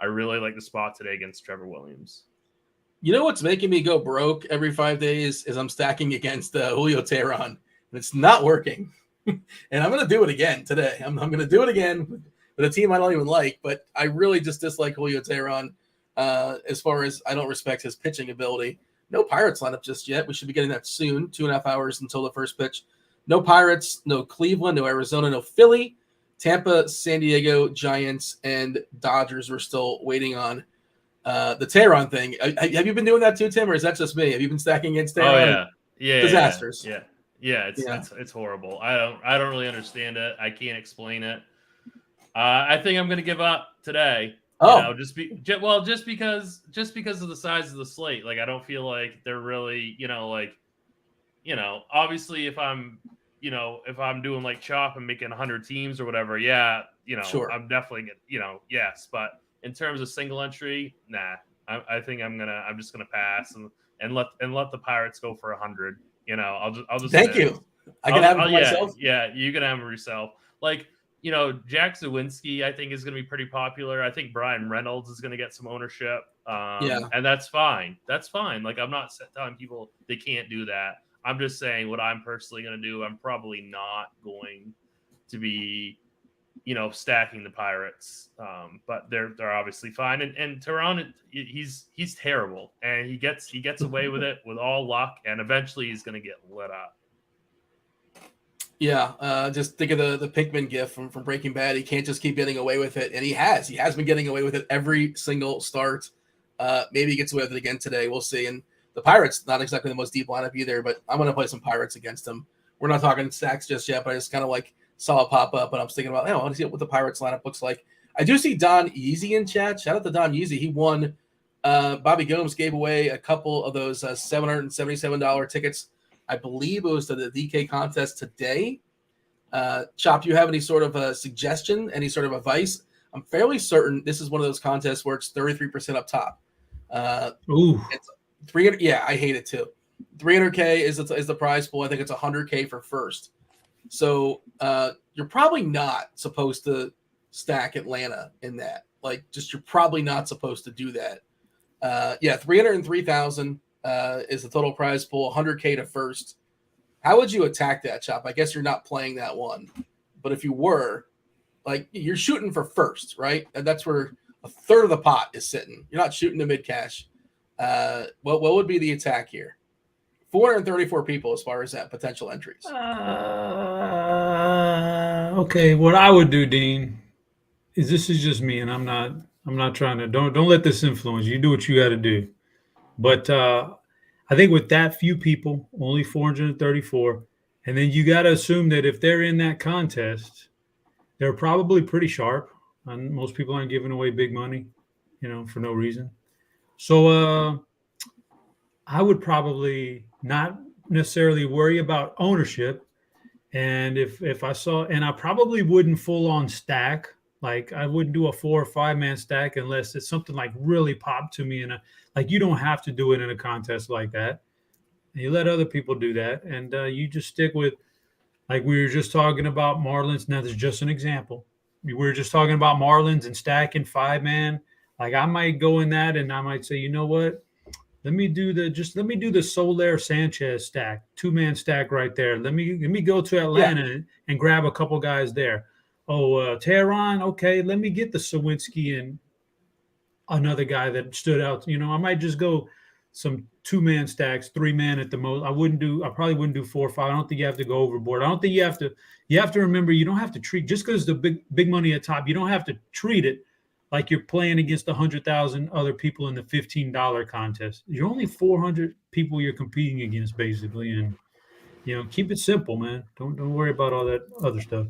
Speaker 2: I really like the spot today against Trevor Williams.
Speaker 1: You know what's making me go broke every 5 days is I'm stacking against Julio Teheran, and it's not working. And I'm going to do it again today. I'm going to do it again with a team I don't even like, but I really just dislike Julio Teheran as far as I don't respect his pitching ability. No Pirates lineup just yet. We should be getting that soon, 2.5 hours until the first pitch. No Pirates, no Cleveland, no Arizona, no Philly. Tampa, San Diego, Giants, and Dodgers we're still waiting on. The Teheran thing. Have you been doing that too, Tim, or is that just me? Have you been stacking against Teheran?
Speaker 2: Oh yeah.
Speaker 1: Disasters.
Speaker 2: Yeah. It's horrible. I don't really understand it. I can't explain it. I think I'm gonna give up today. Just because of the size of the slate. Like I don't feel like they're really, obviously if I'm doing like chop and making 100 teams or whatever, sure. I'm definitely yes, but in terms of single entry, nah. I think I'm just gonna pass and let the Pirates go for 100. I'll just
Speaker 1: thank you. I can have it myself.
Speaker 2: Yeah, you can have it yourself. Like Jack Zawinski, I think is going to be pretty popular. I think Brian Reynolds is going to get some ownership. And that's fine. That's fine. Like I'm not telling people they can't do that. I'm just saying what I'm personally going to do. I'm probably not going to be, stacking the Pirates. But they're obviously fine. And Teheran, he's terrible, and he gets away with it with all luck, and eventually he's going to get lit up.
Speaker 1: Yeah, just think of the Pinkman gif from Breaking Bad. He can't just keep getting away with it, and he has been getting away with it every single start. Maybe he gets away with it again today. We'll see. And the Pirates, not exactly the most deep lineup either, but I'm going to play some Pirates against them. We're not talking stacks just yet, but I just kind of like saw it pop up, and I was thinking about, I want to see what the Pirates lineup looks like. I do see Don Yeezy in chat. Shout out to Don Yeezy. He won. Bobby Gomes gave away a couple of those $777 tickets. I believe it was to the DK contest today. Chop, do you have any sort of a suggestion, any sort of advice? I'm fairly certain this is one of those contests where it's 33% up top. It's 300. Yeah, I hate it too. 300K is the prize pool. I think it's 100K for first. So you're probably not supposed to stack Atlanta in that. Like, just you're probably not supposed to do that. 303,000 is the total prize pool. 100K to first. How would you attack that, Chop? I guess you're not playing that one, but if you were, like, you're shooting for first, right? And that's where a third of the pot is sitting. You're not shooting to mid cash. What would be the attack here? 434 people as far as that potential entries.
Speaker 3: Okay, what I would do, Dean, is this is just me, and I'm not trying to don't let this influence you. Do what you got to do, but I think with that few people, only 434, and then you got to assume that if they're in that contest, they're probably pretty sharp. And most people aren't giving away big money, for no reason. So I would probably not necessarily worry about ownership. And if I saw, and I probably wouldn't full on stack, like I wouldn't do a 4 or 5 man stack unless it's something like really popped to me. Like you don't have to do it in a contest like that. And you let other people do that. And you just stick with, like we were just talking about Marlins. Now, that's just an example. We were just talking about Marlins and stacking 5 man. Like I might go in that and I might say, you know what? Let me do the Soler Sanchez stack, 2 man stack right there. Let me go to Atlanta and grab a couple guys there. Teheran, okay, let me get the Sawinski and another guy that stood out. I might just go some 2 man stacks, 3 man at the most. I probably wouldn't do 4 or 5. I don't think you have to go overboard. I don't think you have to remember, you don't have to treat, just because the big money at top, you don't have to treat it like you're playing against 100,000 other people in the $15 contest. You're only 400 people you're competing against, basically. And, keep it simple, man. Don't worry about all that other stuff.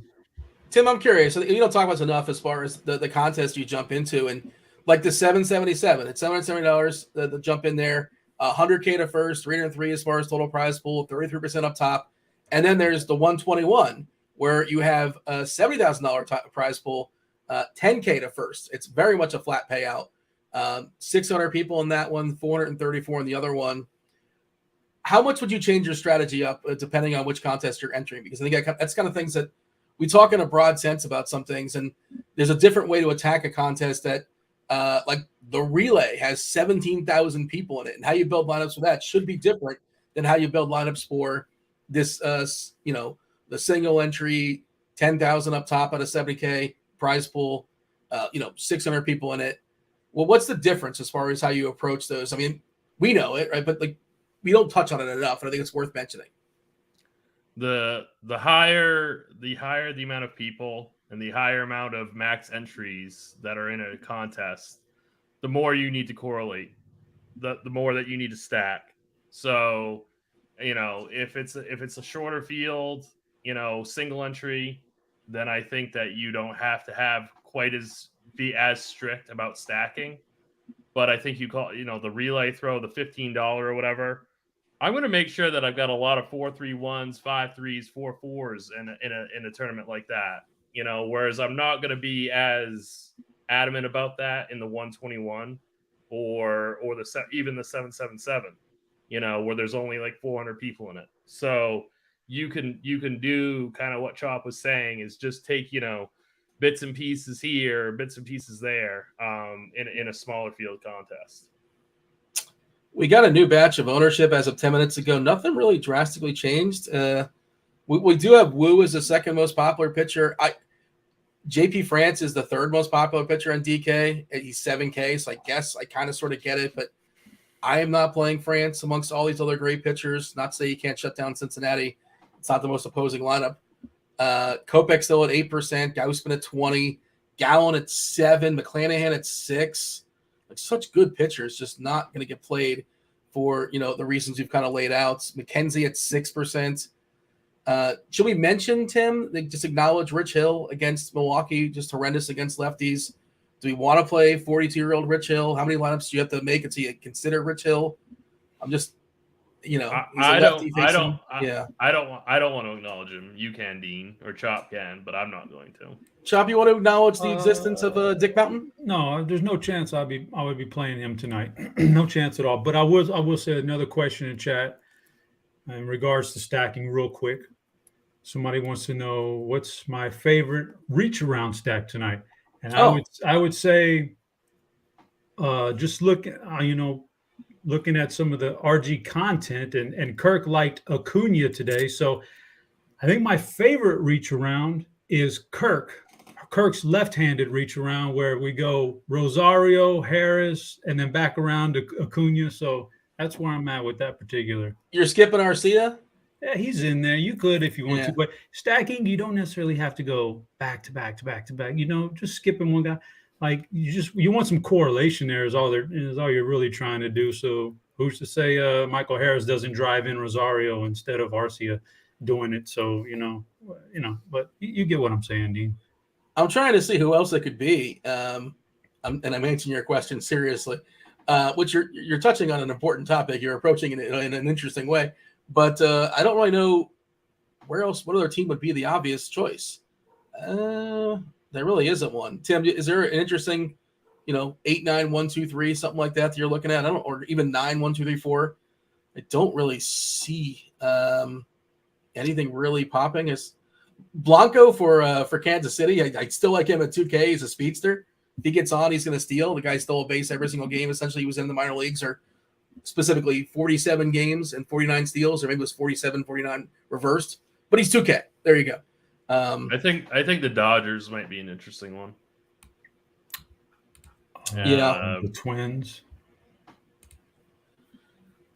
Speaker 1: Tim, I'm curious. So you don't talk about this enough as far as the contest you jump into, and like the 777, it's $770 the jump in there, 100K to first, 303 as far as total prize pool, 33% up top, and then there's the 121 where you have a $70,000 prize pool, 10K to first. It's very much a flat payout. 600 people in that one, 434 in the other one. How much would you change your strategy up depending on which contest you're entering? Because I think that's kind of things that we talk in a broad sense about some things, and there's a different way to attack a contest that like the relay has 17,000 people in it, and how you build lineups for that should be different than how you build lineups for this the single entry, 10,000 up top at a 70K prize pool, 600 people in it. Well, what's the difference as far as how you approach those? I mean, we know it, right? But we don't touch on it enough, and I think it's worth mentioning.
Speaker 2: The higher the amount of people and the higher amount of max entries that are in a contest, the more you need to correlate, the more that you need to stack. So, if it's a shorter field, single entry, then I think that you don't have to be as strict about stacking. But I think you call, the relay throw, the $15 or whatever. I'm going to make sure that I've got a lot of 4-3-1s, 5-3s, 4-4s in a tournament like that. Whereas I'm not going to be as adamant about that in the 121 or even the 777. Where there's only like 400 people in it. So you can do kind of what Chop was saying, is just take, bits and pieces here, bits and pieces there, in a smaller field contest.
Speaker 1: We got a new batch of ownership as of 10 minutes ago. Nothing really drastically changed. We do have Wu as the second most popular pitcher. JP France is the third most popular pitcher on DK. He's 7K, so I guess I kind of sort of get it, but I am not playing France amongst all these other great pitchers. Not to say you can't shut down Cincinnati. It's not the most opposing lineup. Kopech still at 8%, Gausman at 20%, Gallen at 7%, McClanahan at 6%. Like, such good pitchers, just not going to get played for, the reasons you've kind of laid out. McKenzie at 6%. Should we mention, Tim, just acknowledge Rich Hill against Milwaukee, just horrendous against lefties? Do we want to play 42-year-old Rich Hill? How many lineups do you have to make until you consider Rich Hill? I'm just,
Speaker 2: I don't want to acknowledge him. You can, Dean, or Chop can, but I'm not going to.
Speaker 1: Chop, you want to acknowledge the existence of Dick Mountain?
Speaker 3: No, there's no chance I would be playing him tonight. No chance at all. But I will say another question in chat in regards to stacking real quick. Somebody wants to know what's my favorite reach around stack tonight. And I would say just looking at some of the RG content, and Kirk liked Acuna today. So I think my favorite reach around is Kirk's left-handed reach around, where we go Rosario, Harris, and then back around to Acuna. So that's where I'm at with that particular.
Speaker 1: You're skipping Arcia?
Speaker 3: Yeah, he's in there. You could if you want to, but stacking, you don't necessarily have to go back to back to back to back. Just skipping one guy. Like, you want some correlation there is all you're really trying to do. So who's to say Michael Harris doesn't drive in Rosario instead of Arcia doing it? So but you get what I'm saying, Dean. I'm
Speaker 1: trying to see who else it could be. And I'm answering your question seriously, which you're touching on an important topic. You're approaching it in an interesting way. But I don't really know what other team would be the obvious choice. There really isn't one. Tim, is there an interesting, 8, 9, 1, 2, 3, something like that you're looking at? Or even 9, 1, 2, 3, 4. I don't really see anything really popping. Is Blanco for Kansas City? I still like him at 2K. He's a speedster. If he gets on, he's going to steal. The guy stole a base every single game. Essentially, he was in the minor leagues, or specifically 47 games and 49 steals, or maybe it was 47, 49 reversed. But he's 2K. There you go.
Speaker 2: I think the Dodgers might be an interesting one.
Speaker 3: The Twins.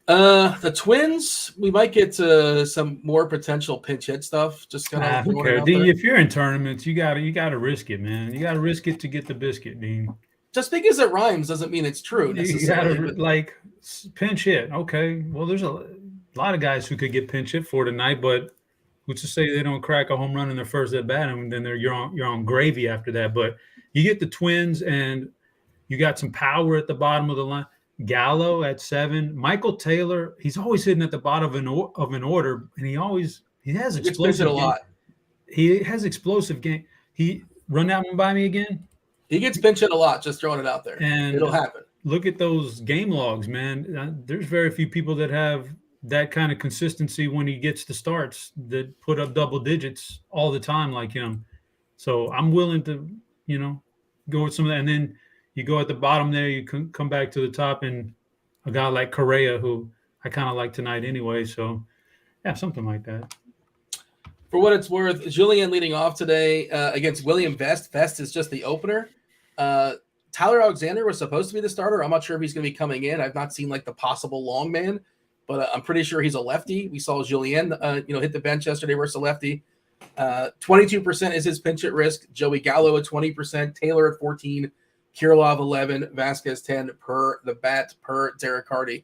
Speaker 1: The Twins, we might get some more potential pinch hit stuff. Just kind of.
Speaker 3: Who cares, Dean? If you're in tournaments, you gotta risk it, man. You gotta risk it to get the biscuit, Dean.
Speaker 1: Just because it rhymes doesn't mean it's true.
Speaker 3: You gotta pinch hit. Okay, well, there's a lot of guys who could get pinch hit for tonight, but who's to say they don't crack a home run in their first at bat, and then you're on gravy after that. But you get the Twins, and you got some power at the bottom of the line. Gallo at 7. Michael Taylor, he's always hitting at the bottom of an order, and he has explosive.
Speaker 1: A lot.
Speaker 3: He has explosive game. He run that one by me again.
Speaker 1: He gets pinch hit a lot. Just throwing it out there, and it'll happen.
Speaker 3: Look at those game logs, man. There's very few people that have that kind of consistency when he gets the starts that put up double digits all the time like him. So I'm willing to, go with some of that. And then you go at the bottom there, you can come back to the top, and a guy like Correa, who I kind of like tonight anyway. So, yeah, something like that.
Speaker 1: For what it's worth, Julian leading off today against William Vest. Vest is just the opener. Tyler Alexander was supposed to be the starter. I'm not sure if he's going to be coming in. I've not seen like the possible long man, but I'm pretty sure he's a lefty. We saw Julian, hit the bench yesterday versus a lefty. 22% is his pinch at risk. Joey Gallo at 20%, Taylor at 14, Kirilov 11, Vasquez 10 per the bat per DerekCarty.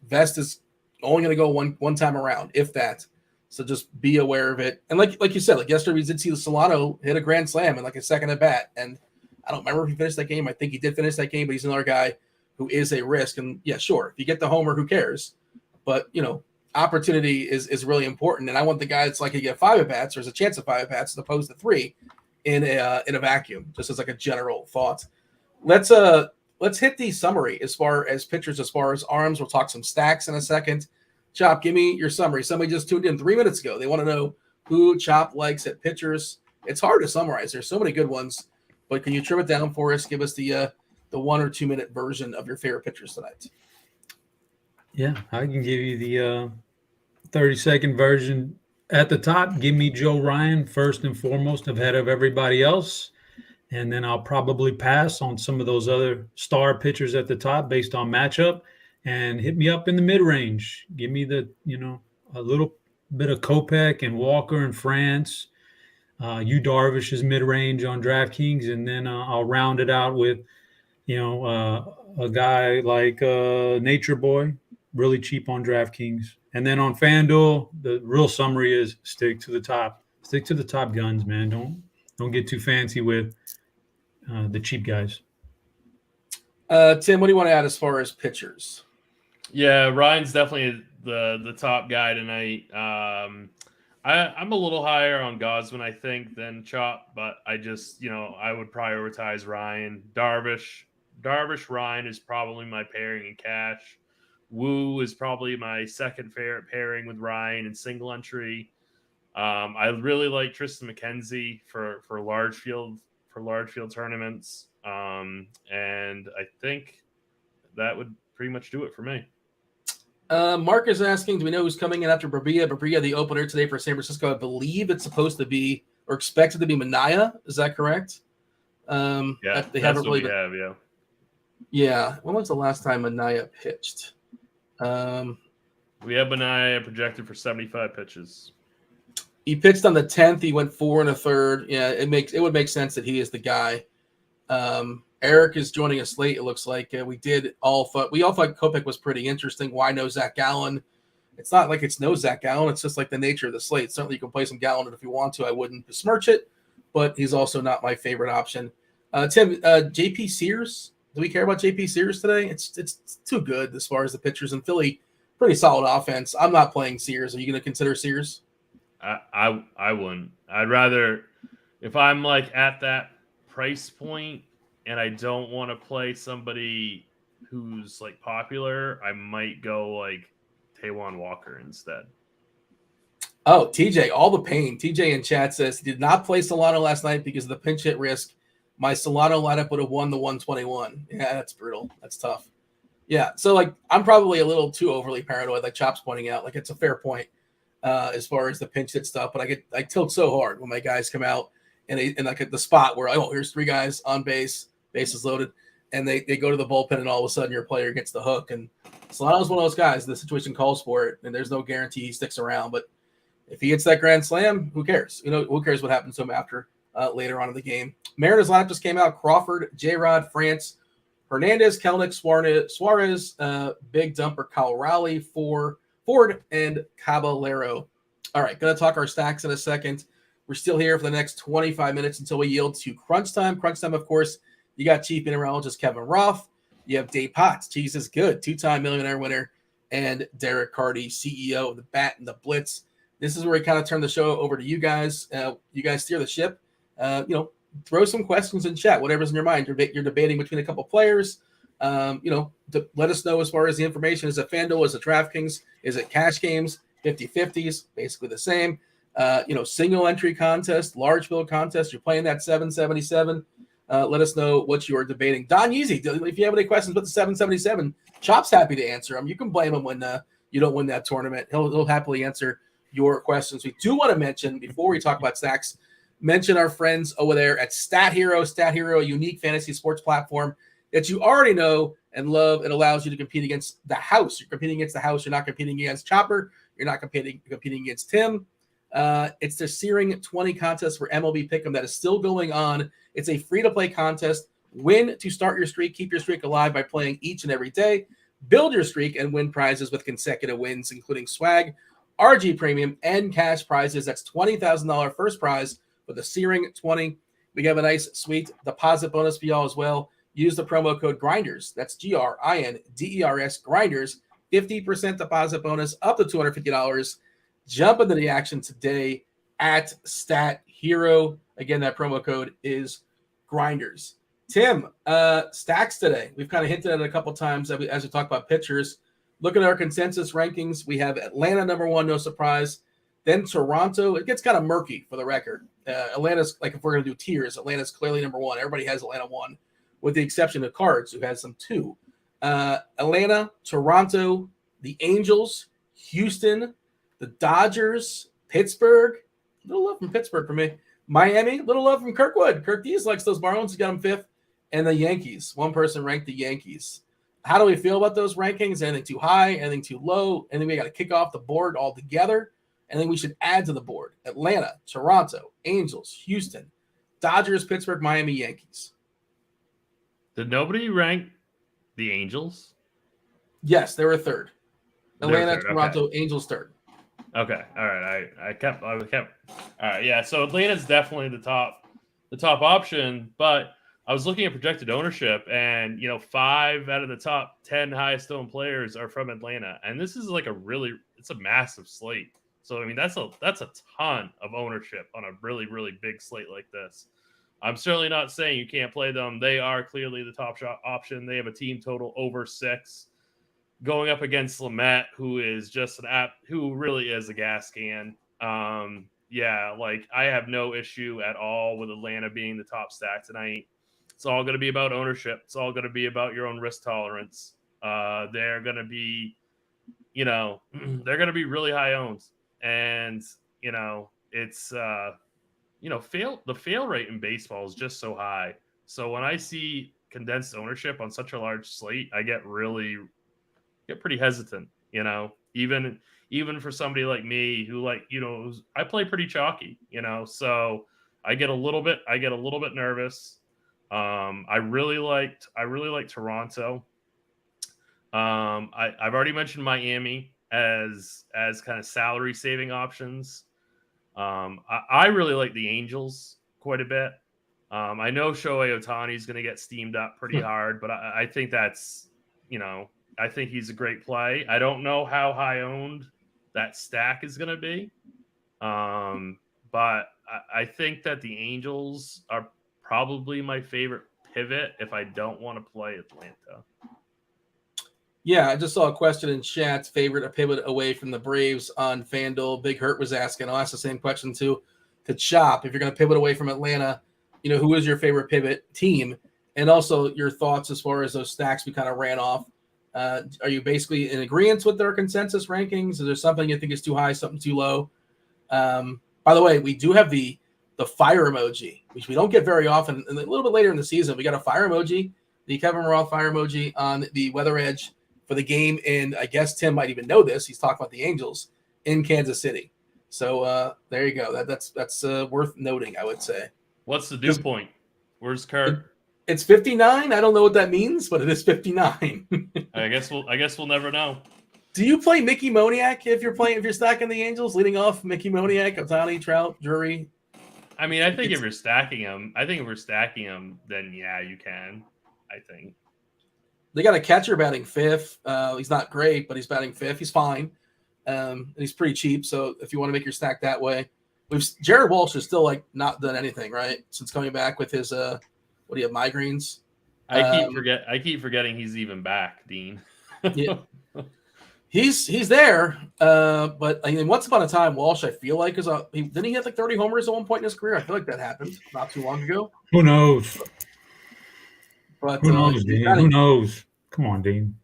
Speaker 1: Vest is only going to go one time around, if that. So just be aware of it. And like you said, like yesterday we did see Solano hit a grand slam in like a second at bat. And I don't remember if he finished that game. I think he did finish that game, but he's another guy who is a risk. And yeah, sure, if you get the homer, who cares? But, opportunity is really important. And I want the guy that's like, you get 5 at bats, there's a chance of 5 at bats as opposed to 3 in a vacuum, just as like a general thought. Let's hit the summary as far as pitchers, as far as arms. We'll talk some stacks in a second. Chop, give me your summary. Somebody just tuned in 3 minutes ago. They want to know who Chop likes at pitchers. It's hard to summarize. There's so many good ones, but can you trim it down for us? Give us the 1 or 2 minute version of your favorite pitchers tonight.
Speaker 3: Yeah, I can give you the 30-second version. At the top, give me Joe Ryan first and foremost ahead of everybody else. And then I'll probably pass on some of those other star pitchers at the top based on matchup. And hit me up in the mid-range. Give me a little bit of Kopech and Walker and France. Darvish's mid-range on DraftKings, and then I'll round it out with, a guy like Nature Boy, really cheap on DraftKings. And then on FanDuel, the real summary is stick to the top. Stick to the top guns, man. Don't get too fancy with the cheap guys.
Speaker 1: Tim, what do you want to add as far as pitchers?
Speaker 2: Yeah, Ryan's definitely the top guy tonight. I'm a little higher on Gosman, I think, than Chop, but I just, I would prioritize Ryan. Darvish, Ryan is probably my pairing in cash. Woo is probably my second favorite pairing with Ryan in single entry. I really like Tristan McKenzie for large field tournaments. And I think that would pretty much do it for me.
Speaker 1: Mark is asking, do we know who's coming in after Barbilla? Barbilla, the opener today for San Francisco. I believe it's supposed to be or expected to be Minaya. Is that correct?
Speaker 2: Yeah,
Speaker 1: they haven't really
Speaker 2: have, yeah.
Speaker 1: Yeah. When was the last time Minaya pitched?
Speaker 2: We have Minaya projected for 75 pitches.
Speaker 1: He pitched on the 10th. He went 4 1/3. Yeah, it would make sense that he is the guy. Eric is joining us late. It looks like we all thought Kopech was pretty interesting. Why no Zach Gallen? It's not like it's no Zach Gallen. It's just like the nature of the slate. Certainly you can play some Gallen if you want to. I wouldn't besmirch it, but he's also not my favorite option. Tim, JP Sears. Do we care about JP Sears today? It's too good as far as the pitchers in Philly. Pretty solid offense. I'm not playing Sears. Are you going to consider Sears?
Speaker 2: I wouldn't. I'd rather, if I'm like at that price point and I don't want to play somebody who's like popular, I might go like Taijuan Walker instead.
Speaker 1: Oh, TJ, all the pain. TJ in chat says he did not play Solano last night because of the pinch hit risk. My Solano lineup would have won the 121. Yeah, that's brutal. That's tough. Yeah, so like I'm probably a little too overly paranoid, like Chop's pointing out. Like it's a fair point as far as the pinch hit stuff, but I tilt so hard when my guys come out and like at the spot where here's 3 guys on base, bases loaded, and they go to the bullpen and all of a sudden your player gets the hook. And Solano's one of those guys. The situation calls for it, and there's no guarantee he sticks around. But if he gets that grand slam, who cares? Who cares what happens to him after later on in the game? Mariners lineup just came out. Crawford, J-Rod, France, Hernandez, Kelnick, Suarez, Big Dumper, Kyle Rowley, Ford, and Caballero. All right, going to talk our stacks in a second. We're still here for the next 25 minutes until we yield to crunch time. Crunch time, of course, you got chief mineralogist Kevin Roth. You have Dave Potts, Cheeseisgood, 2-time millionaire winner, and DerekCarty, CEO of the Bat and the Blitz. This is where we kind of turn the show over to you guys. You guys steer the ship. Throw some questions in chat, whatever's in your mind. You're debating between a couple players. Let us know as far as the information. Is it FanDuel? Is it DraftKings? Is it cash games? 50-50s, basically the same. Single entry contest, large field contest. You're playing that 777. Let us know what you are debating. Don Yeezy, if you have any questions about the 777, Chop's happy to answer them. You can blame him when you don't win that tournament. He'll happily answer your questions. We do want to mention, before we talk about stacks, mention our friends over there at Stat Hero. Stat Hero, a unique fantasy sports platform that you already know and love. It allows you to compete against the house. You're competing against the house. You're not competing against Chopper. You're not competing against Tim. It's the Searing 20 contest for MLB Pick'em that is still going on. It's a free-to-play contest. Win to start your streak. Keep your streak alive by playing each and every day. Build your streak and win prizes with consecutive wins, including swag, RG premium, and cash prizes. That's $20,000 first prize for the Searing 20. We have a nice, sweet deposit bonus for y'all as well. Use the promo code GRINDERS. That's GRINDERS, GRINDERS. 50% deposit bonus up to $250. Jump into the action today at Stat Hero. Again, that promo code is GRINDERS. Tim, stacks today. We've kind of hinted at it a couple times as we talk about pitchers. Look at our consensus rankings. We have Atlanta number 1, no surprise. Then Toronto. It gets kind of murky for the record. Atlanta's, like, if we're going to do tiers, Atlanta's clearly number 1. Everybody has Atlanta 1, with the exception of Cards, who has them 2. Atlanta, Toronto, the Angels, Houston, the Dodgers, Pittsburgh. A little love from Pittsburgh for me. Miami, little love from Kirkwood. Kirk Dees likes those Marlins. He got them 5th. And the Yankees. One person ranked the Yankees. How do we feel about those rankings? Anything too high? Anything too low? Anything we got to kick off the board altogether? Anything we should add to the board? Atlanta, Toronto, Angels, Houston, Dodgers, Pittsburgh, Miami, Yankees.
Speaker 2: Did nobody rank the Angels?
Speaker 1: Yes, they were 3rd. Atlanta,
Speaker 2: Third,
Speaker 1: Toronto,
Speaker 2: okay.
Speaker 1: Angels 3rd.
Speaker 2: Okay, all right. I kept. All right, yeah. So Atlanta's definitely the top option, but I was looking at projected ownership, and 5 out of the top 10 highest owned players are from Atlanta, and this is like it's a massive slate. So I mean, that's a ton of ownership on a really, really big slate like this. I'm certainly not saying you can't play them. They are clearly the top option. They have a team total over 6, going up against Lamet, who is just who really is a gas can. Yeah, like, I have no issue at all with Atlanta being the top stack tonight. It's all going to be about ownership. It's all going to be about your own risk tolerance. They're going to be, they're going to be really high owned, and it's the fail rate in baseball is just so high. So when I see condensed ownership on such a large slate, I get pretty hesitant. Even for somebody like me who, I play pretty chalky. So I get a little bit nervous. I really liked Toronto. I've already mentioned Miami as kind of salary saving options. I really like the Angels quite a bit. I know Shohei Ohtani is going to get steamed up pretty hard, but I think that's, I think he's a great play. I don't know how high owned that stack is going to be. But I think that the Angels are probably my favorite pivot if I don't want to play Atlanta.
Speaker 1: Yeah, I just saw a question in chat. Favorite a pivot away from the Braves on FanDuel. Big Hurt was asking. I'll ask the same question to Chop. If you're going to pivot away from Atlanta, who is your favorite pivot team? And also your thoughts as far as those stacks we kind of ran off. Are you basically in agreement with their consensus rankings? Is there something you think is too high, something too low? By the way, we do have the fire emoji, which we don't get very often. And a little bit later in the season, we got a fire emoji, the Kevin Roth fire emoji on the Weather Edge for the game. And I guess Tim might even know this. He's talking about the Angels in Kansas City. So there you go. That's worth noting, I would say.
Speaker 2: What's the dew point? Where's Kurt?
Speaker 1: It's 59. I don't know what that means, but it is 59.
Speaker 2: I guess we'll never know.
Speaker 1: Do you play Mickey Moniak if you're stacking the Angels, leading off Mickey Moniak, Ohtani, Trout, Drury?
Speaker 2: I mean, I think if we're stacking them, then yeah, you can. I think
Speaker 1: they got a catcher batting 5th. He's not great, but he's batting 5th. He's fine, and he's pretty cheap. So if you want to make your stack that way, Jared Walsh is still not done anything right since coming back with his what do you have, migraines?
Speaker 2: I keep forgetting he's even back, Dean.
Speaker 1: Yeah. He's there, but I mean, once upon a time, Walsh, I feel like, didn't he have 30 homers at one point in his career? I feel like that happened not too long ago.
Speaker 3: Who knows?
Speaker 1: But
Speaker 3: who knows, Dean? Who knows? Come on, Dean.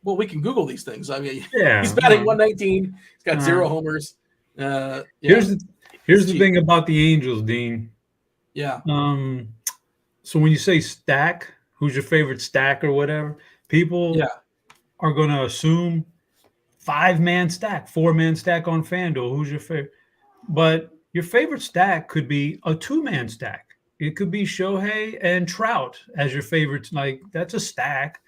Speaker 1: Well, we can Google these things. I mean,
Speaker 3: yeah,
Speaker 1: he's batting 119. He's got 0 homers. Yeah.
Speaker 3: Here's the thing about the Angels, Dean.
Speaker 1: Yeah.
Speaker 3: So when you say stack, who's your favorite stack or whatever, people are going to assume 5-man stack, 4-man stack on FanDuel. Who's your favorite? But your favorite stack could be a 2-man stack. It could be Shohei and Trout as your favorites. Like, that's a stack.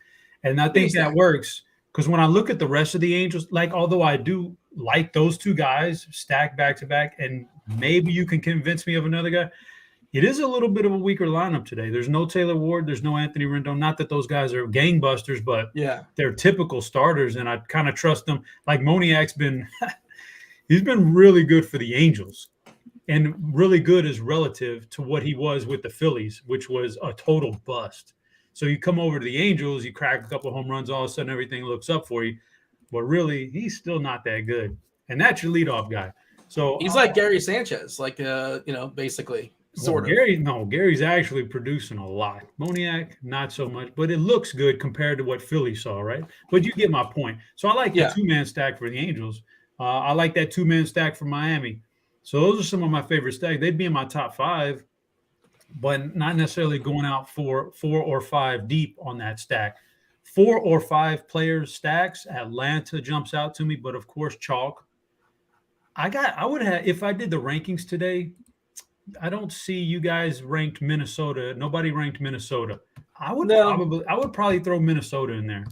Speaker 3: And I think that works because when I look at the rest of the Angels, like, although I do like those two guys stacked back to back, and maybe you can convince me of another guy, it is a little bit of a weaker lineup today. There's no Taylor Ward. There's no Anthony Rendon. Not that those guys are gangbusters, but they're typical starters, and I kind of trust them. Like, Moniak's been – he's been really good for the Angels, and really good is relative to what he was with the Phillies, which was a total bust. So you come over to the Angels, you crack a couple of home runs, all of a sudden everything looks up for you. But really, he's still not that good. And that's your leadoff guy. So
Speaker 1: he's like Gary Sanchez, like, basically – sort of.
Speaker 3: Gary's actually producing a lot. Moniak, not so much, but it looks good compared to what Philly saw, right? But you get my point. So I like the 2-man stack for the Angels. I like that 2-man stack for Miami. So those are some of my favorite stacks. They'd be in my top 5, but not necessarily going out for 4 or 5 deep on that stack. 4 or 5 players stacks, Atlanta jumps out to me, but of course chalk. I would have, if I did the rankings today, I don't see you guys ranked Minnesota. Nobody ranked Minnesota. I would probably throw Minnesota in there.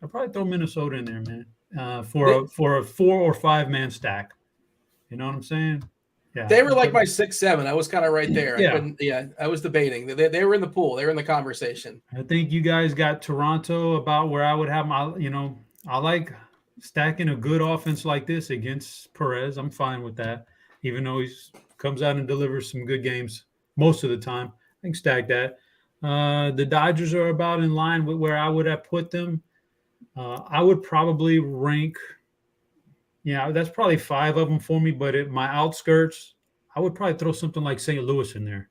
Speaker 3: I'd probably throw Minnesota in there, man, for a 4 or 5-man stack. You know what I'm saying? Yeah.
Speaker 1: They were like my 6-7. I was kind of right there. I was debating. They were in the pool. They were in the conversation.
Speaker 3: I think you guys got Toronto about where I would have my, I like stacking a good offense like this against Perez. I'm fine with that, even though he's comes out and delivers some good games most of the time. I think stack that. The Dodgers are about in line with where I would have put them. I would probably rank, that's probably 5 of them for me, but at my outskirts, I would probably throw something like St. Louis in there,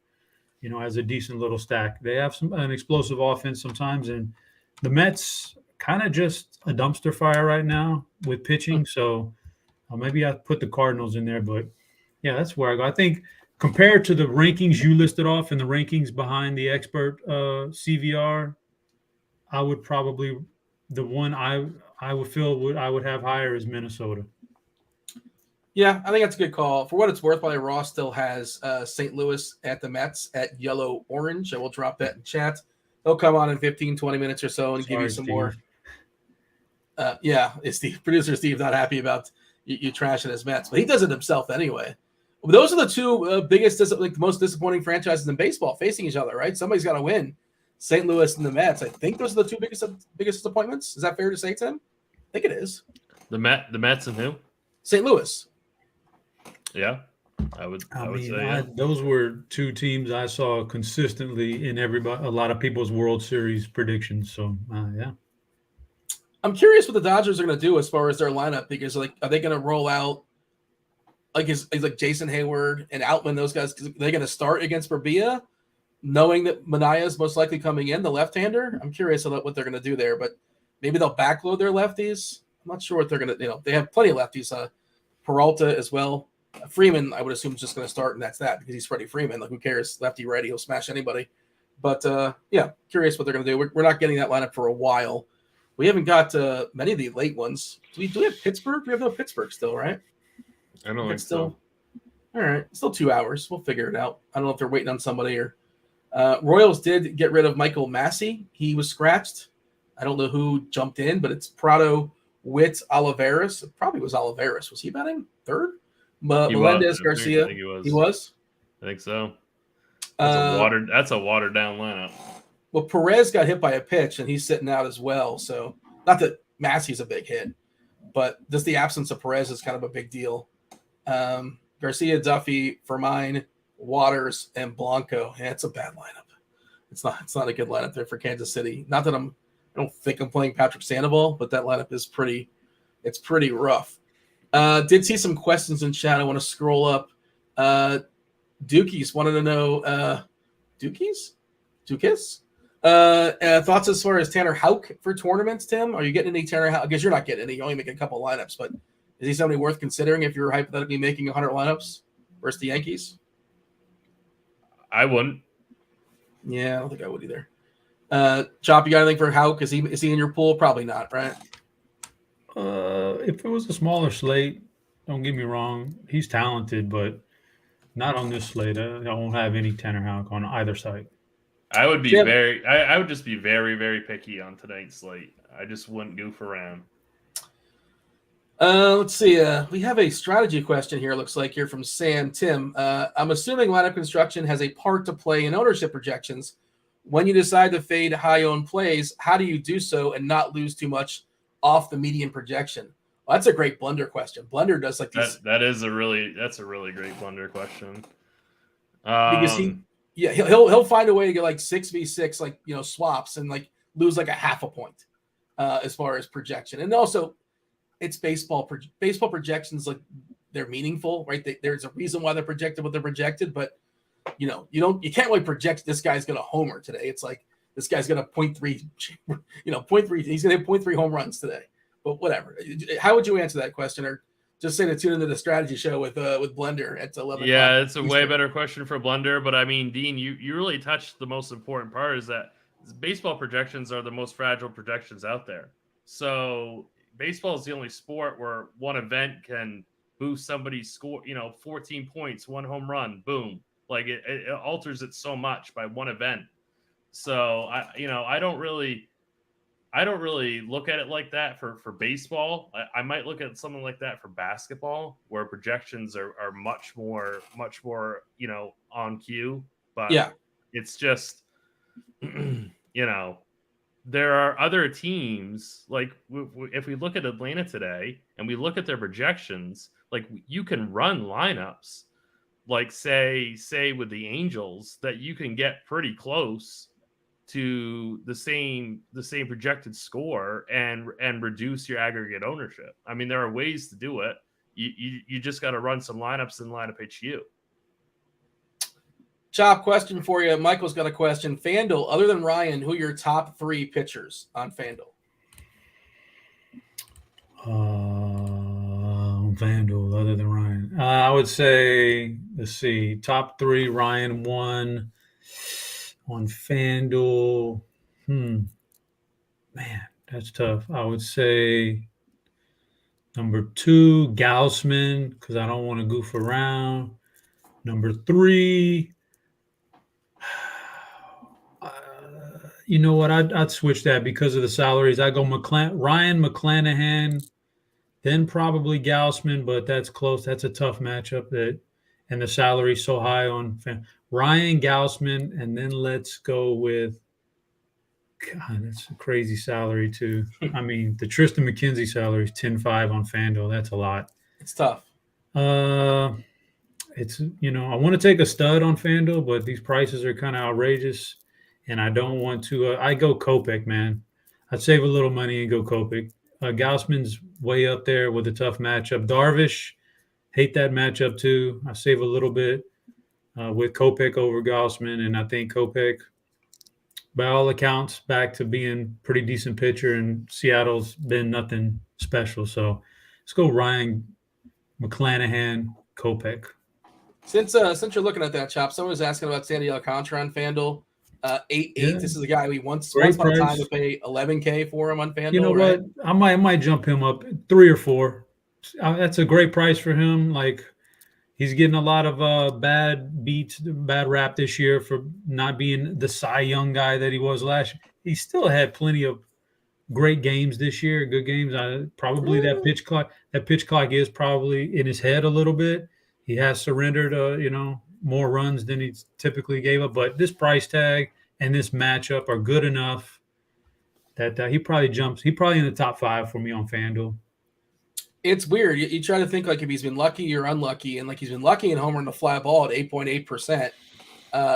Speaker 3: as a decent little stack. They have an explosive offense sometimes, and the Mets kind of just a dumpster fire right now with pitching. So maybe I put the Cardinals in there, but that's where I go. I think compared to the rankings you listed off and the rankings behind the expert CVR, I would probably the one I would feel I would have higher is Minnesota.
Speaker 1: Yeah, I think that's a good call. For what it's worth, probably Ross still has St. Louis at the Mets at yellow-orange. I will drop that in chat. He'll come on in 15, 20 minutes or so and give you some more. Is the producer Steve not happy about you trashing his Mets? But he does it himself anyway. Those are the two biggest, most disappointing franchises in baseball facing each other, right? Somebody's got to win. St. Louis and the Mets. I think those are the two biggest disappointments. Is that fair to say, Tim? I think it is.
Speaker 2: The Mets and who?
Speaker 1: St. Louis.
Speaker 2: Yeah, I would say
Speaker 3: those were two teams I saw consistently in a lot of people's World Series predictions. So,
Speaker 1: I'm curious what the Dodgers are going to do as far as their lineup, because are they going to roll out is like Jason Hayward and Outman, those guys? Are they going to start against Berbia, knowing that Manaea is most likely coming in, the left-hander? I'm curious about what they're going to do there, but maybe they'll backload their lefties. I'm not sure what they're going to. They have plenty of lefties. Peralta as well. Freeman, I would assume, is just going to start, and that's that, because he's Freddie Freeman. Like, who cares? Lefty, righty, he'll smash anybody. But curious what they're going to do. We're not getting that lineup for a while. We haven't got many of the late ones. Do we have Pittsburgh? We have no Pittsburgh still, right?
Speaker 2: I don't think so.
Speaker 1: All right. Still 2 hours. We'll figure it out. I don't know if they're waiting on somebody or Royals did get rid of Michael Massey. He was scratched. I don't know who jumped in, but it's Prado, Witt, Olivares. It probably was Olivares. Was he batting third? Melendez, Garcia.
Speaker 2: He was.
Speaker 1: He was?
Speaker 2: I think so. That's a watered down lineup.
Speaker 1: Well, Perez got hit by a pitch, and he's sitting out as well. So, not that Massey's a big hit, but just the absence of Perez is kind of a big deal. Garcia, Duffy, Fermine, Waters, and Blanco. Yeah, it's a bad lineup. It's not a good lineup there for Kansas City. Not that I don't think I'm playing Patrick Sandoval, but that lineup is pretty rough. Did see some questions in chat. I want to scroll up. Dookies wanted to know Dookies? Thoughts as far as Tanner Houck for tournaments, Tim? Are you getting any Tanner Houck? Because you're not getting any. You only make a couple lineups, but Is he somebody worth considering if you're hypothetically making 100 lineups versus the Yankees?
Speaker 2: I wouldn't.
Speaker 1: Yeah, I don't think I would either. Chop, you got anything for Houck? Is he in your pool? Probably not, right?
Speaker 3: If it was a smaller slate, don't get me wrong, he's talented, but not on this slate. I won't have any Tanner Houck on either side.
Speaker 2: I would be I would just be very, very picky on tonight's slate. I just wouldn't goof around.
Speaker 1: Let's see. We have a strategy question here. Looks like here from Sam Tim. I'm assuming lineup construction has a part to play in ownership projections. When you decide to fade high-owned plays, how do you do so and not lose too much off the median projection? Well, that's a great Blender question. Blender does like these.
Speaker 2: That's a really great Blender question.
Speaker 1: Because he'll find a way to get like 6v6 like swaps and like lose like a half a point as far as projection. And also it's baseball projections, like they're meaningful, right? There's a reason why they're projected what they're projected, but you can't really project this guy's going to homer today. It's like this guy's going to 0.3, 0.3. He's going to have 0.3 home runs today. But whatever. How would you answer that question, or just say to tune into the strategy show with Blender at 11?
Speaker 2: Yeah, it's a way better question for Blender. But I mean, Dean, you really touched the most important part, is that baseball projections are the most fragile projections out there. So baseball is the only sport where one event can boost somebody's score. 14 points, 1 home run, boom. Like it alters it so much by one event. So I don't really look at it like that for baseball. I might look at something like that for basketball, where projections are much more on cue. But
Speaker 1: yeah,
Speaker 2: it's just there are other teams, like if we look at Atlanta today and we look at their projections, like you can run lineups. Like say with the Angels, that you can get pretty close to the same projected score and reduce your aggregate ownership. I mean, there are ways to do it. You just got to run some lineups and line up HU.
Speaker 1: Chop, question for you. Michael's got a question. Fanduel, other than Ryan, who are your top 3 pitchers on Fanduel?
Speaker 3: Fanduel, other than Ryan, I would say, let's see, top 3, Ryan 1 on Fanduel. Man, that's tough. I would say number 2, Gaussman, because I don't want to goof around. Number 3, you know what? I'd switch that because of the salaries. I go Ryan McClanahan, then probably Gaussman, but that's close. That's a tough matchup, and the salary's so high on Ryan, Gaussman, and then let's go with, God, that's a crazy salary too. I mean, the Tristan McKenzie salary is 10.5 on FanDuel. That's a lot.
Speaker 1: It's tough.
Speaker 3: It's I want to take a stud on FanDuel, but these prices are kind of outrageous, and I don't want to. I go Kopech, man. I'd save a little money and go Kopech. Gaussman's way up there with a tough matchup. Darvish, hate that matchup too. I save a little bit with Kopech over Gaussman, and I think Kopech, by all accounts, back to being pretty decent pitcher, and Seattle's been nothing special. So let's go Ryan McClanahan, Kopech.
Speaker 1: Since you're looking at that, Chop, someone was asking about Sandy Alcantara on FanDuel. 8.8. Yeah. This is a guy we once upon a time to pay $11K for him on FanDuel.
Speaker 3: You know what? I might jump him up 3 or 4. That's a great price for him. Like, he's getting a lot of bad rap this year for not being the Cy Young guy that he was last year. He still had plenty of great games this year, good games. Probably that pitch clock is probably in his head a little bit. He has surrendered, more runs than he typically gave up. But this price tag and this matchup are good enough that he probably jumps. He probably in the top 5 for me on FanDuel.
Speaker 1: It's weird. You try to think like if he's been lucky or unlucky, and like he's been lucky in homering the fly ball at 8.8%.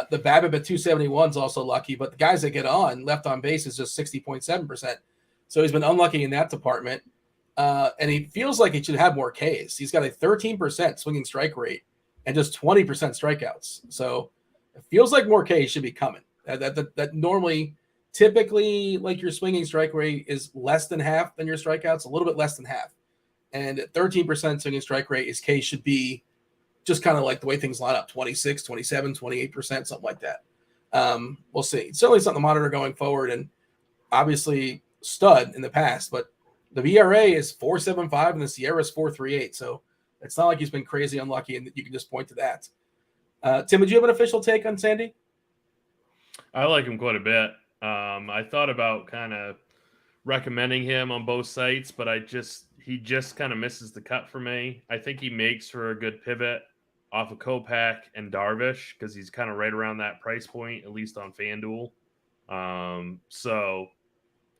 Speaker 1: The BABIP at 271 is also lucky, but the guys that get on left on base is just 60.7%. So he's been unlucky in that department. And he feels like he should have more Ks. He's got a 13% swinging strike rate and just 20% strikeouts. So it feels like more Ks should be coming. That normally, typically, like your swinging strike rate is less than half than your strikeouts, a little bit less than half. And at 13% swinging strike rate, his case should be just kind of like the way things line up, 26, 27, 28%, something like that. We'll see. It's certainly something to monitor going forward, and obviously stud in the past, but the VRA is 4.75 and the Sierra is 4.38. So it's not like he's been crazy unlucky, and you can just point to that. Tim, would you have an official take on Sandy?
Speaker 2: I like him quite a bit. I thought about kind of recommending him on both sites, but he just kind of misses the cut for me. I think he makes for a good pivot off of Kopech and Darvish because he's kind of right around that price point, at least on FanDuel. So,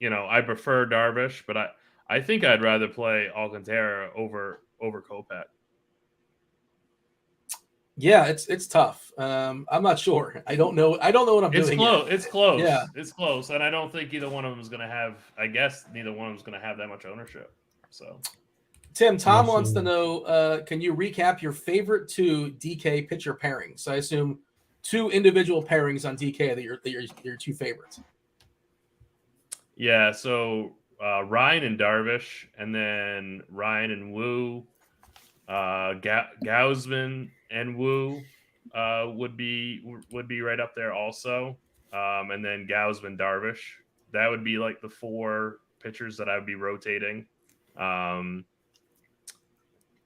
Speaker 2: I prefer Darvish, but I think I'd rather play Alcantara over Kopech.
Speaker 1: Yeah, it's tough. I'm not sure. I don't know what I'm doing.
Speaker 2: It's close.
Speaker 1: Yeah.
Speaker 2: It's close. And I don't think either one of them is going to have, neither one of them is going to have that much ownership. So,
Speaker 1: Tim, Tom wants to know, can you recap your favorite 2 DK pitcher pairings? So I assume 2 individual pairings on DK that your 2 favorites.
Speaker 2: Yeah, so Ryan and Darvish, and then Ryan and Wu, Gausman and Wu would be right up there also, and then Gausman, Darvish. That would be like the 4 pitchers that I would be rotating.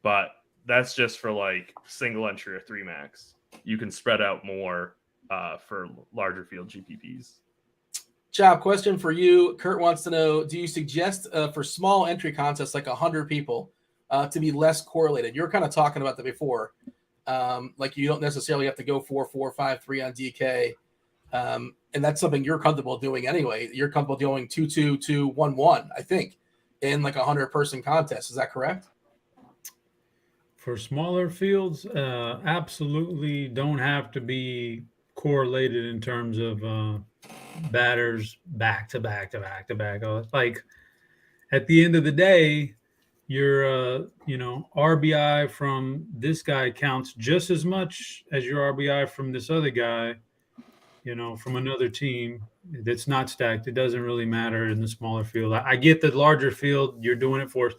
Speaker 2: But that's just for like single entry or 3 max. You can spread out more for larger field GPPs.
Speaker 1: Chop, question for you. Kurt wants to know, do you suggest for small entry contests like 100 people to be less correlated? You're kind of talking about that before. Like you don't necessarily have to go 4, 4, 5, 3 on DK. And that's something you're comfortable doing anyway. You're comfortable doing 2, 2, 2, 1, 1, I think, in like 100-person contest. Is that correct?
Speaker 3: For smaller fields, absolutely don't have to be correlated in terms of batters back to back. Like at the end of the day, your RBI from this guy counts just as much as your RBI from this other guy, from another team that's not stacked. It doesn't really matter in the smaller field. I get the larger field, you're doing it for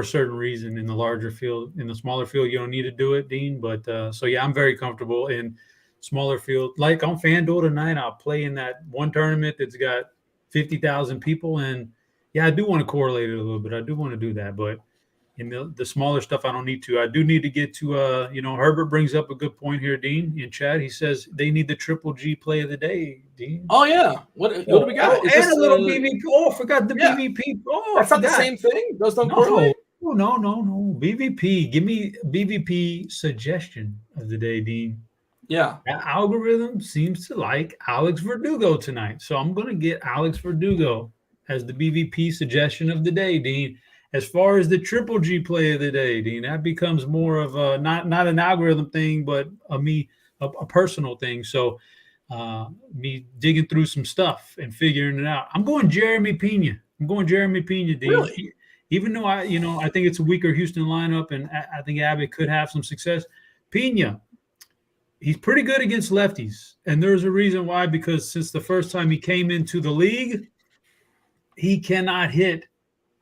Speaker 3: a certain reason. In the larger field, in the smaller field, you don't need to do it, Dean. But so yeah, I'm very comfortable in smaller field. Like on FanDuel tonight, I'll play in that one tournament that's got 50,000 people, and yeah, I do want to correlate it a little bit. I do want to do that, but in the smaller stuff, I don't need to. I do need to get to Herbert brings up a good point here, Dean, in chat. He says they need the triple G play of the day, Dean.
Speaker 1: Oh yeah, what do we got?
Speaker 3: And a little BVP. Oh, I forgot the BVP. Oh,
Speaker 1: that's not the same thing. Those don't correlate.
Speaker 3: No. BVP. Give me BVP suggestion of the day, Dean.
Speaker 1: Yeah.
Speaker 3: That algorithm seems to like Alex Verdugo tonight. So I'm going to get Alex Verdugo as the BVP suggestion of the day, Dean. As far as the triple G play of the day, Dean, that becomes more of a not an algorithm thing, but a personal thing. So me digging through some stuff and figuring it out. I'm going Jeremy Pena. Dean.
Speaker 1: Really?
Speaker 3: Even though I think it's a weaker Houston lineup, and I think Abbott could have some success. Pena, he's pretty good against lefties, and there's a reason why. Because since the first time he came into the league, he cannot hit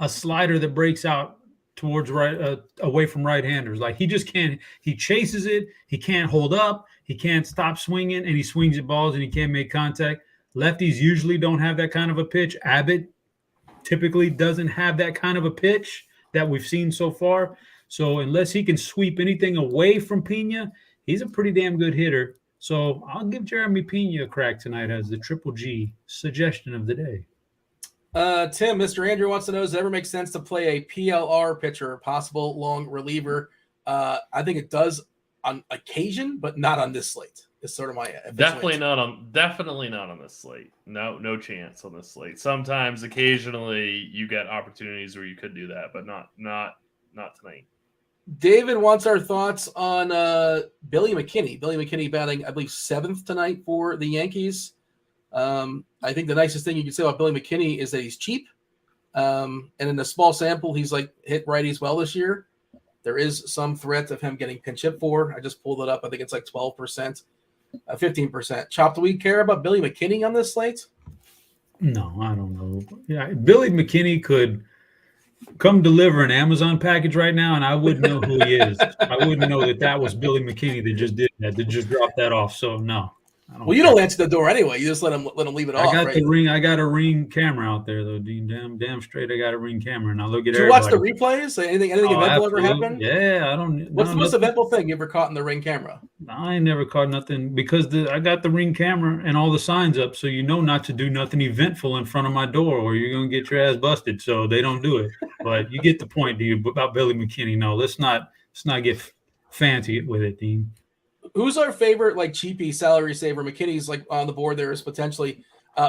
Speaker 3: a slider that breaks out towards right, away from right-handers. Like he just can't. He chases it. He can't hold up. He can't stop swinging, and he swings at balls, and he can't make contact. Lefties usually don't have that kind of a pitch. Abbott typically doesn't have that kind of a pitch that we've seen so far. So unless he can sweep anything away from Pena, he's a pretty damn good hitter. So I'll give Jeremy Pena a crack tonight as the triple G suggestion of the day.
Speaker 1: Tim, Mr. Andrew wants to know, does it ever make sense to play a PLR pitcher, possible long reliever? I think it does on occasion, but not on this slate. It's sort of my
Speaker 2: definitely not on this slate. No chance on this slate. Sometimes, occasionally, you get opportunities where you could do that, but not tonight.
Speaker 1: David wants our thoughts on Billy McKinney. Billy McKinney batting, I believe, 7th tonight for the Yankees. I think the nicest thing you can say about Billy McKinney is that he's cheap. And in a small sample, he's like hit righties well this year. There is some threat of him getting pinch hit for. I just pulled it up. I think it's like 12%, 15%. Chop, do we care about Billy McKinney on this slate?
Speaker 3: No, I don't know. Yeah, Billy McKinney could come deliver an Amazon package right now, and I wouldn't know who he is. I wouldn't know that was Billy McKinney that just did that, that just dropped that off. So no.
Speaker 1: Well, you don't answer the door anyway. You just let him leave it off.
Speaker 3: I got
Speaker 1: right?
Speaker 3: the ring. I got a Ring camera out there though, Dean. Damn straight. I got a Ring camera, and I look at
Speaker 1: Did you watch the replays? Anything eventful ever happen?
Speaker 3: Yeah, I don't.
Speaker 1: What's the most eventful thing you ever caught in the Ring camera?
Speaker 3: I ain't never caught nothing because I got the Ring camera and all the signs up, so you know not to do nothing eventful in front of my door, or you're gonna get your ass busted. So they don't do it. But you get the point, Dean, about Billy McKinney. No, let's not get fancy with it, Dean.
Speaker 1: Who's our favorite like cheapie salary saver? McKinney's like on the board there is potentially.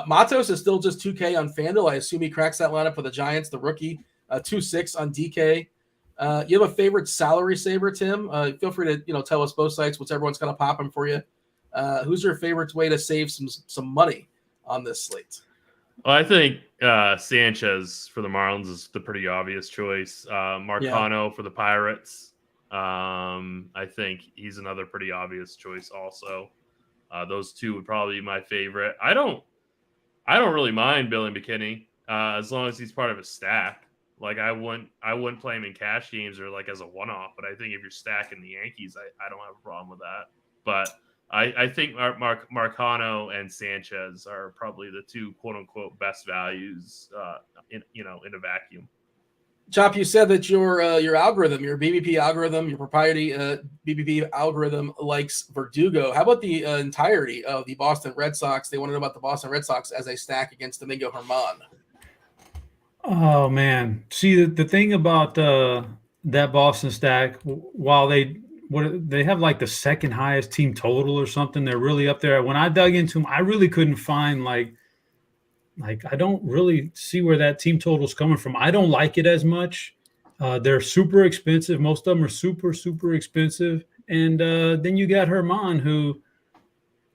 Speaker 1: Matos is still just 2K on Fanduel. I assume he cracks that lineup for the Giants, the rookie. 2.6 on DK. You have a favorite salary saver, Tim? Feel free to tell us both sites, whichever one's kind of popping for you. Who's your favorite way to save some money on this slate?
Speaker 2: Well, I think Sanchez for the Marlins is the pretty obvious choice. Marcano for the Pirates. I think he's another pretty obvious choice also. Those two would probably be my favorite. I don't really mind Billy McKinney as long as he's part of a stack. Like I wouldn't play him in cash games or like as a one-off, but I think if you're stacking the Yankees, I don't have a problem with that. But I think Marcano and Sanchez are probably the two quote unquote best values in a vacuum.
Speaker 1: Chop, you said that your algorithm, your BBP algorithm, your proprietary BBP algorithm likes Verdugo. How about the entirety of the Boston Red Sox? They want to know about the Boston Red Sox as a stack against Domingo Germán.
Speaker 3: Oh man, see the thing about that Boston stack, while they have like the second highest team total or something, they're really up there. When I dug into them, I really couldn't find like I don't really see where that team total is coming from. I don't like it as much. They're super expensive. Most of them are super, super expensive. And then you got Germán, who,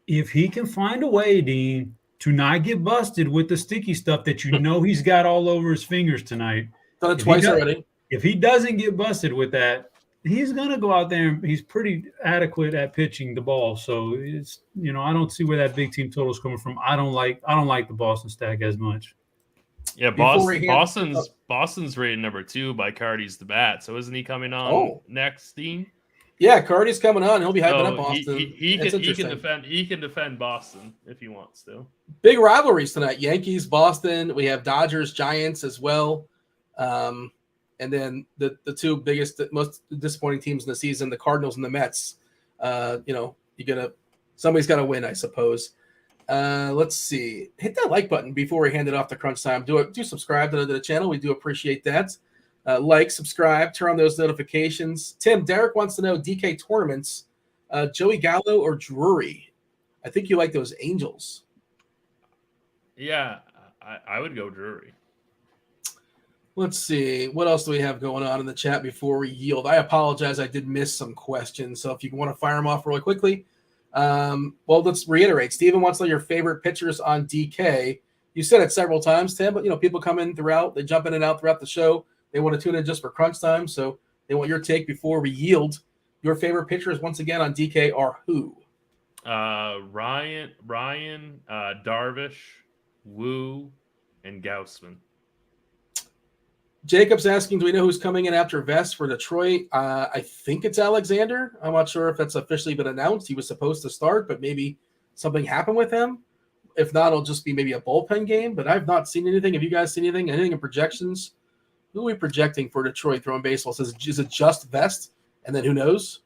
Speaker 3: if he can find a way, Dean, to not get busted with the sticky stuff that he's got all over his fingers tonight.
Speaker 1: Done it twice already.
Speaker 3: If he doesn't get busted with that, he's going to go out there and he's pretty adequate at pitching the ball. So it's, I don't see where that big team total is coming from. I don't like the Boston stack as much.
Speaker 2: Yeah. Boston's rated number 2 by Carty's the bat. So isn't he coming on next, Dean?
Speaker 1: Yeah. Carty's coming on. He'll be hyping up Boston.
Speaker 2: He can defend Boston if he wants to.
Speaker 1: Big rivalries tonight. Yankees, Boston. We have Dodgers, Giants as well. And then the two biggest, most disappointing teams in the season, the Cardinals and the Mets. Somebody's got to win, I suppose. Let's see. Hit that like button before we hand it off to Crunch Time. Do subscribe to the channel. We do appreciate that. Like, subscribe, turn on those notifications. Tim, Derek wants to know DK tournaments, Joey Gallo or Drury? I think you like those Angels.
Speaker 2: Yeah, I would go Drury.
Speaker 1: Let's see. What else do we have going on in the chat before we yield? I apologize. I did miss some questions. So if you want to fire them off really quickly. Well, let's reiterate. Steven wants to know your favorite pitchers on DK. You said it several times, Tim, but people come in throughout. They jump in and out throughout the show. They want to tune in just for Crunch Time. So they want your take before we yield. Your favorite pitchers, once again, on DK are who?
Speaker 2: Ryan, Darvish, Wu, and Gaussman.
Speaker 1: Jacob's asking, do we know who's coming in after Vest for Detroit? I think it's Alexander. I'm not sure if that's officially been announced. He was supposed to start, but maybe something happened with him. If not, it'll just be maybe a bullpen game, but I've not seen anything. Have you guys seen anything? Anything in projections? Who are we projecting for Detroit throwing baseball? Is it just Vest? And then who knows?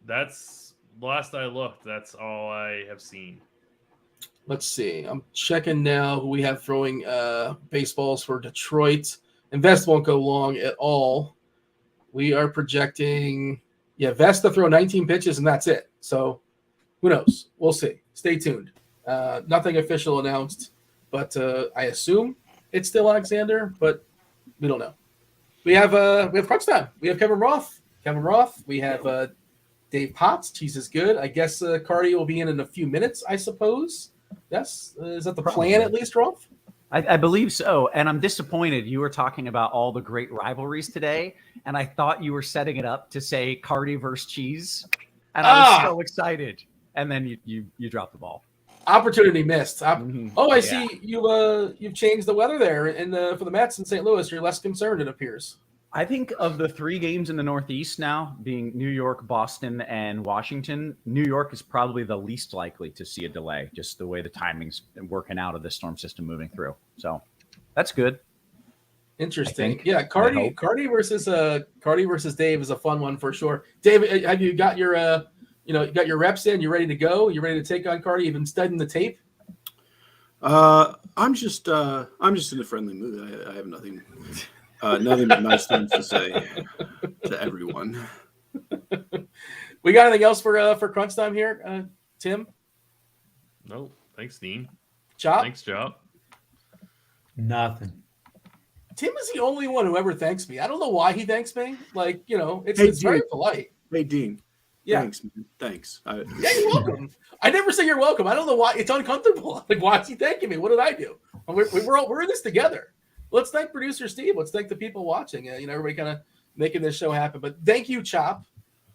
Speaker 2: That's last I looked. That's all I have seen.
Speaker 1: Let's see. I'm checking now who we have throwing baseballs for Detroit. Vest won't go long at all. We are projecting, Vest to throw 19 pitches, and that's it. So who knows? We'll see. Stay tuned. Nothing official announced, but I assume it's still Alexander, but we don't know. We have Crunch Time. We have Kevin Roth. We have Dave Potts. Cheeseisgood. I guess Carty will be in a few minutes, I suppose. Yes? Is that the plan at least, Roth?
Speaker 4: I believe so. And I'm disappointed. You were talking about all the great rivalries today, and I thought you were setting it up to say Carty versus Cheese. And I was so excited. And then you dropped the ball.
Speaker 1: Opportunity missed. Oh, I
Speaker 4: Yeah.
Speaker 1: see you've changed the weather there, and for the Mets in St. Louis, you're less concerned, it appears.
Speaker 4: I think of the 3 games in the Northeast now, being New York, Boston, and Washington, New York is probably the least likely to see a delay, just the way the timing's working out of the storm system moving through. So that's good.
Speaker 1: Interesting. Yeah, Carty versus Dave is a fun one for sure. Dave, have you got your you got your reps in? You ready to go? You ready to take on Carty? You've been studying the tape?
Speaker 5: I'm just in a friendly mood. I have nothing but nice things to say to everyone.
Speaker 1: We got anything else for crunch time here, Tim?
Speaker 2: No, thanks, Dean.
Speaker 1: Chop?
Speaker 2: Thanks, Chop.
Speaker 3: Nothing.
Speaker 1: Tim is the only one who ever thanks me. I don't know why he thanks me. Like, it's very polite.
Speaker 5: Hey, Dean.
Speaker 1: Yeah.
Speaker 5: Thanks, man. Thanks.
Speaker 1: Yeah, you're welcome. I never say you're welcome. I don't know why. It's uncomfortable. Like, why is he thanking me? What did I do? We're in this together. Let's thank producer Steve. Let's thank the people watching. Everybody kind of making this show happen. But thank you, Chop.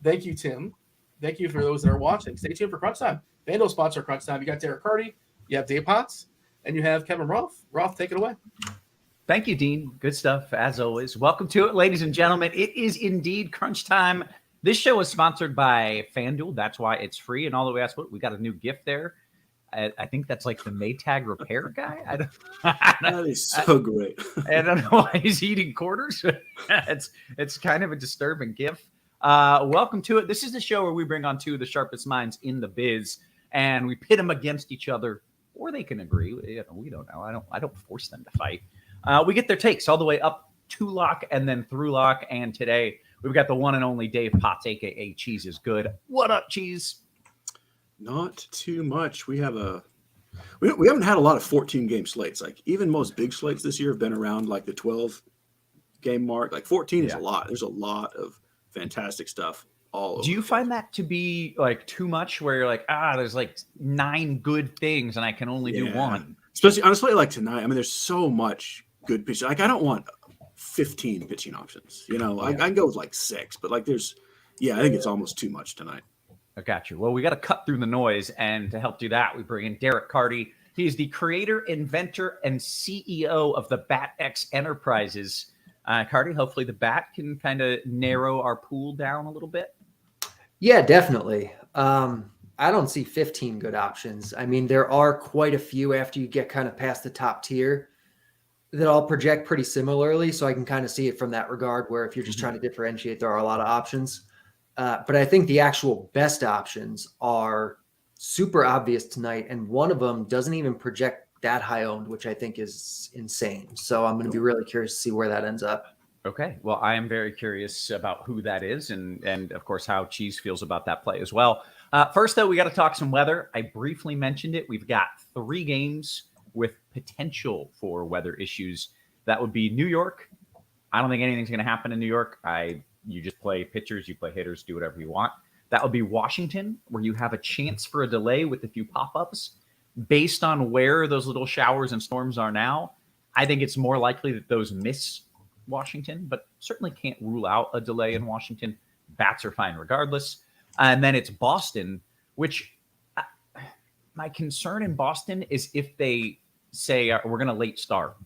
Speaker 1: Thank you, Tim. Thank you for those that are watching. Stay tuned for Crunch Time. Fanduel sponsor Crunch Time. You got DerekCarty, you have Dave Potts, and you have Kevin Roth. Roth, take it away.
Speaker 4: Thank you, Dean. Good stuff, as always. Welcome to it, ladies and gentlemen. It is indeed crunch time. This show is sponsored by FanDuel. That's why it's free. And all the way asked, we got a new gift there. I think that's like the Maytag repair guy.
Speaker 5: That is so great.
Speaker 4: I don't know why he's eating quarters. It's kind of a disturbing gift. Welcome to it. This is the show where we bring on 2 of the sharpest minds in the biz, and we pit them against each other, or they can agree. We don't know. I don't force them to fight. We get their takes all the way up to lock and then through lock. And today we've got the one and only Dave Potts, a.k.a. Cheeseisgood. What up, Cheese?
Speaker 5: Not too much. We haven't had a lot of 14-game slates. Like, even most big slates this year have been around like the 12-game mark. Like, 14 is a lot. There's a lot of fantastic stuff all over.
Speaker 4: Do you find that to be like too much, where you're like, there's like 9 good things and I can only do 1?
Speaker 5: Especially honestly, like tonight. I mean, there's so much good pitching. Like, I don't want 15 pitching options. I can go with like 6, but like I think it's almost too much tonight.
Speaker 4: I got you. Well, we got to cut through the noise, and to help do that, we bring in DerekCarty. He is the creator, inventor, and CEO of the BatX Enterprises. Carty, hopefully the bat can kind of narrow our pool down a little bit.
Speaker 6: Yeah, definitely. I don't see 15 good options. I mean, there are quite a few after you get kind of past the top tier that all project pretty similarly. So I can kind of see it from that regard, where if you're just trying to differentiate, there are a lot of options. But I think the actual best options are super obvious tonight. And one of them doesn't even project that high owned, which I think is insane. So I'm going to be really curious to see where that ends up.
Speaker 4: Okay. Well, I am very curious about who that is, and of course, how Cheese feels about that play as well. First, though, we got to talk some weather. I briefly mentioned it. We've got 3 games with potential for weather issues. That would be New York. I don't think anything's going to happen in New York. You just play pitchers, you play hitters, do whatever you want. That would be Washington, where you have a chance for a delay with a few pop-ups. Based on where those little showers and storms are now, I think it's more likely that those miss Washington, but certainly can't rule out a delay in Washington. Bats are fine regardless. And then it's Boston, which my concern in Boston is if they say we're going to late start.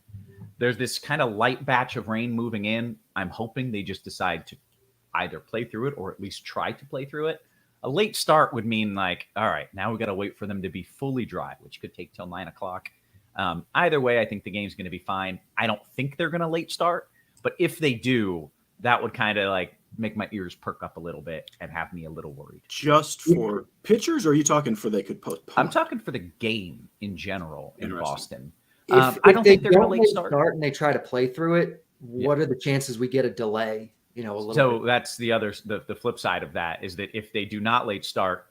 Speaker 4: There's this kind of light batch of rain moving in. I'm hoping they just decide to either play through it or at least try to play through it. A late start would mean like, all right, now we got to wait for them to be fully dry, which could take till 9 o'clock. Either way, I think the game's going to be fine. I don't think they're going to late start, but if they do, that would kind of like make my ears perk up a little bit and have me a little worried.
Speaker 5: Just for pitchers, or are you talking for they could postpone?
Speaker 4: I'm talking for the game in general in Boston.
Speaker 6: If
Speaker 4: I don't think they're going to late start
Speaker 6: and they try to play through it, what are the chances we get a delay? A little bit.
Speaker 4: That's the flip side of that is that if they do not late start,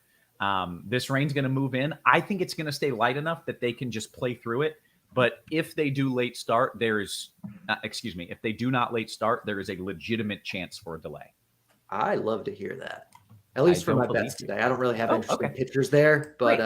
Speaker 4: this rain's going to move in. I think it's going to stay light enough that they can just play through it. But if they do late start, if they do not late start, there is a legitimate chance for a delay.
Speaker 6: I love to hear that. At least for my bets today. I don't really have interesting pitchers there, but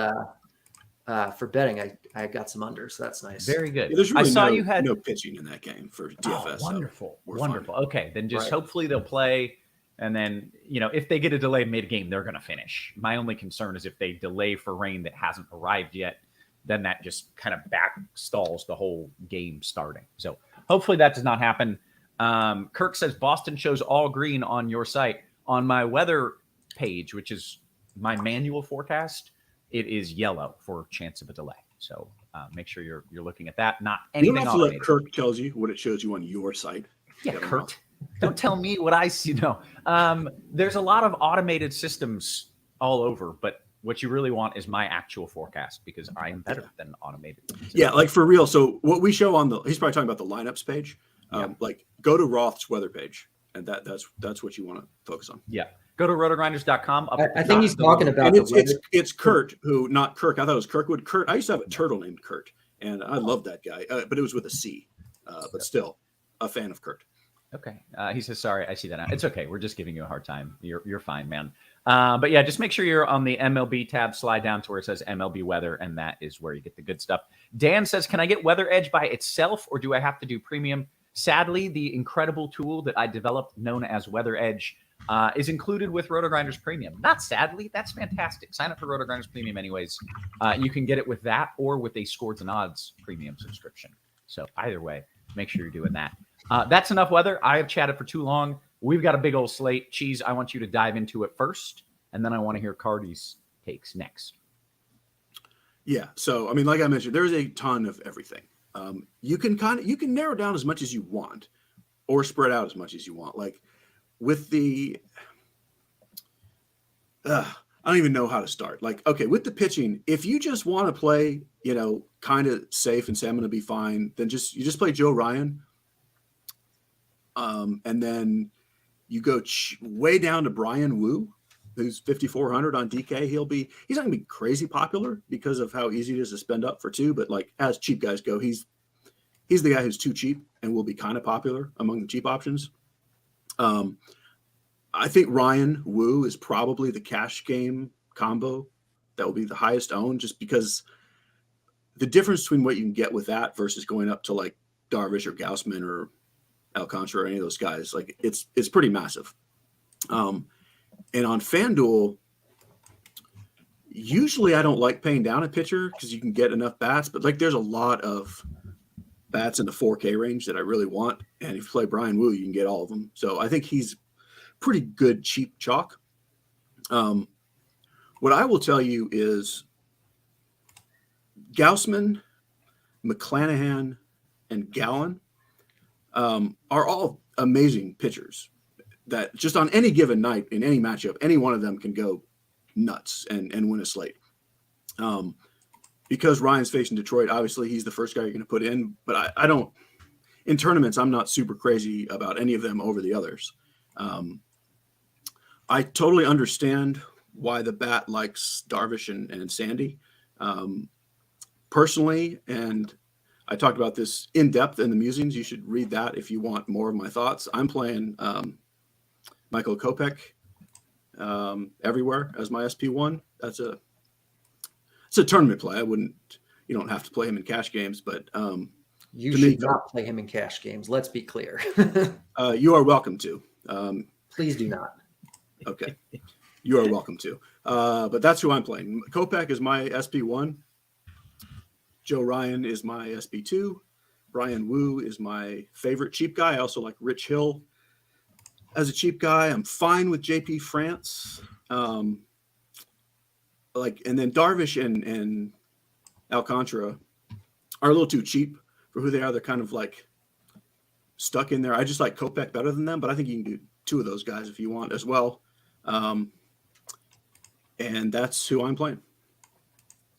Speaker 6: for betting, I got some unders, so that's nice.
Speaker 4: Very good.
Speaker 5: Yeah, there's really
Speaker 4: I saw you had
Speaker 5: no pitching in that game for DFS.
Speaker 4: Wonderful,
Speaker 5: so
Speaker 4: wonderful. Fine. Okay, then just hopefully they'll play, and then if they get a delay mid-game, they're going to finish. My only concern is if they delay for rain that hasn't arrived yet. then that just kind of back stalls the whole game starting. So hopefully that does not happen. Kirk says Boston shows all green on your site. On my weather page, which is my manual forecast, it is yellow for chance of a delay. So make sure you're looking at that. Not anything.
Speaker 5: You don't have to let Kirk tells you what it shows you on your site.
Speaker 4: Yeah, Kurt. Don't tell me what I see. No, there's a lot of automated systems all over, but what you really want is my actual forecast because I am better than automated.
Speaker 5: Yeah, like for real. So what we show on he's probably talking about the lineups page. Like go to Roth's weather page, and that's what you want to focus on.
Speaker 4: Yeah, go to RotoGrinders.com.
Speaker 6: I think he's talking about.
Speaker 5: And it's Kurt, who not Kirk. I thought it was Kirkwood. Kurt. I used to have a turtle named Kurt, and I loved that guy, but it was with a C. But still, a fan of Kurt.
Speaker 4: Okay. He says, sorry, I see that now. It's okay. We're just giving you a hard time. You're fine, man. But yeah, just make sure you're on the MLB tab, slide down to where it says MLB weather, and that is where you get the good stuff. Dan says, can I get Weather Edge by itself, or do I have to do premium? Sadly, the incredible tool that I developed known as Weather Edge is included with RotoGrinders Premium. Not sadly, that's fantastic. Sign up for RotoGrinders Premium anyways. You can get it with that or with a Scores and Odds Premium subscription. So either way, make sure you're doing that. That's enough weather. I have chatted for too long. We've got a big old slate. Cheese, I want you to dive into it first, and then I want to hear Carty's takes next.
Speaker 5: Yeah. So, I mean, like I mentioned, there's a ton of everything. You can narrow down as much as you want or spread out as much as you want. Like with the, I don't even know how to start. Like, okay, with the pitching, if you just want to play, kind of safe and say, I'm going to be fine, then you just play Joe Ryan. And then you go way down to Brian Wu, who's 5,400 on DK. He's not gonna be crazy popular because of how easy it is to spend up for two, but like as cheap guys go, he's the guy who's too cheap and will be kind of popular among the cheap options. I think Ryan Wu is probably the cash game combo that will be the highest owned, just because the difference between what you can get with that versus going up to like Darvish or Gausman or Alcantara or any of those guys, like it's pretty massive. And on FanDuel, usually I don't like paying down a pitcher because you can get enough bats, but like there's a lot of bats in the 4K range that I really want. And if you play Brian Wu, you can get all of them. So I think he's pretty good cheap chalk. What I will tell you is Gausman, McClanahan, and Gallen are all amazing pitchers that just on any given night in any matchup, any one of them can go nuts and win a slate. Because Ryan's facing Detroit, obviously he's the first guy you're going to put in, but I don't, in tournaments, I'm not super crazy about any of them over the others. I totally understand why the bat likes Darvish and Sandy. Personally, and I talked about this in depth in the musings. You should read that if you want more of my thoughts. I'm playing Michael Kopech everywhere as my SP1. It's a tournament play. You don't have to play him in cash games, but
Speaker 6: you should not play him in cash games. Let's be clear.
Speaker 5: You are welcome to.
Speaker 6: Please do not.
Speaker 5: Okay. You are welcome to. But that's who I'm playing. Kopech is my SP1. Joe Ryan is my SB2. Brian Wu is my favorite cheap guy. I also like Rich Hill as a cheap guy. I'm fine with JP France. And then Darvish and Alcantara are a little too cheap for who they are. They're kind of like stuck in there. I just like Kopech better than them, but I think you can do two of those guys if you want as well. And that's who I'm playing.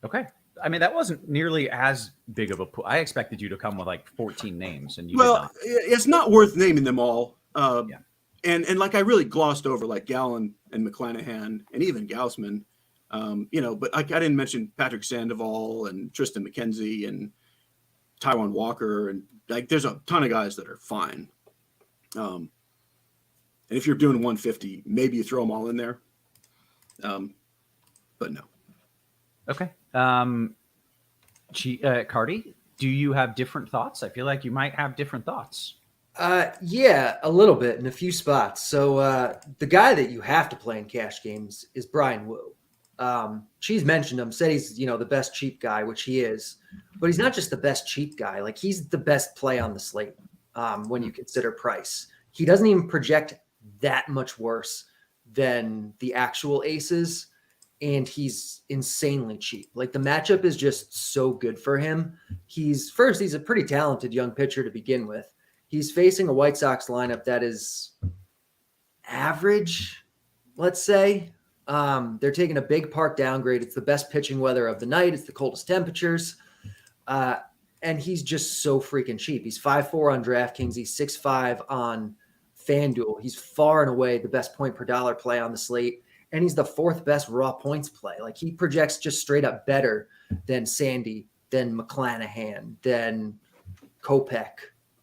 Speaker 4: Okay. I mean, that wasn't nearly as big of a pool. I expected you to come with like 14 names, and
Speaker 5: it's not worth naming them all. And like I really glossed over like Gallen and McClanahan and even Gausman, but I didn't mention Patrick Sandoval and Tristan McKenzie and Taijuan Walker, and like there's a ton of guys that are fine. And if you're doing 150, maybe you throw them all in there. But no.
Speaker 4: Okay. Carty, do you have different thoughts? I feel like you might have different thoughts.
Speaker 6: Yeah, a little bit in a few spots. So the guy that you have to play in cash games is Brian Wu. Cheese mentioned him, said he's, the best cheap guy, which he is, but he's not just the best cheap guy. Like, he's the best play on the slate when you consider price. He doesn't even project that much worse than the actual aces, and he's insanely cheap. Like, the matchup is just so good for him. He's a pretty talented young pitcher to begin with. He's facing a White Sox lineup that is average, let's say. They're taking a big park downgrade. It's the best pitching weather of the night. It's the coldest temperatures. And he's just so freaking cheap. He's 5'4" on DraftKings. He's 6'5" on FanDuel. He's far and away the best point per dollar play on the slate. And he's the fourth best raw points play. Like, he projects just straight up better than Sandy, than McClanahan, than Kopech,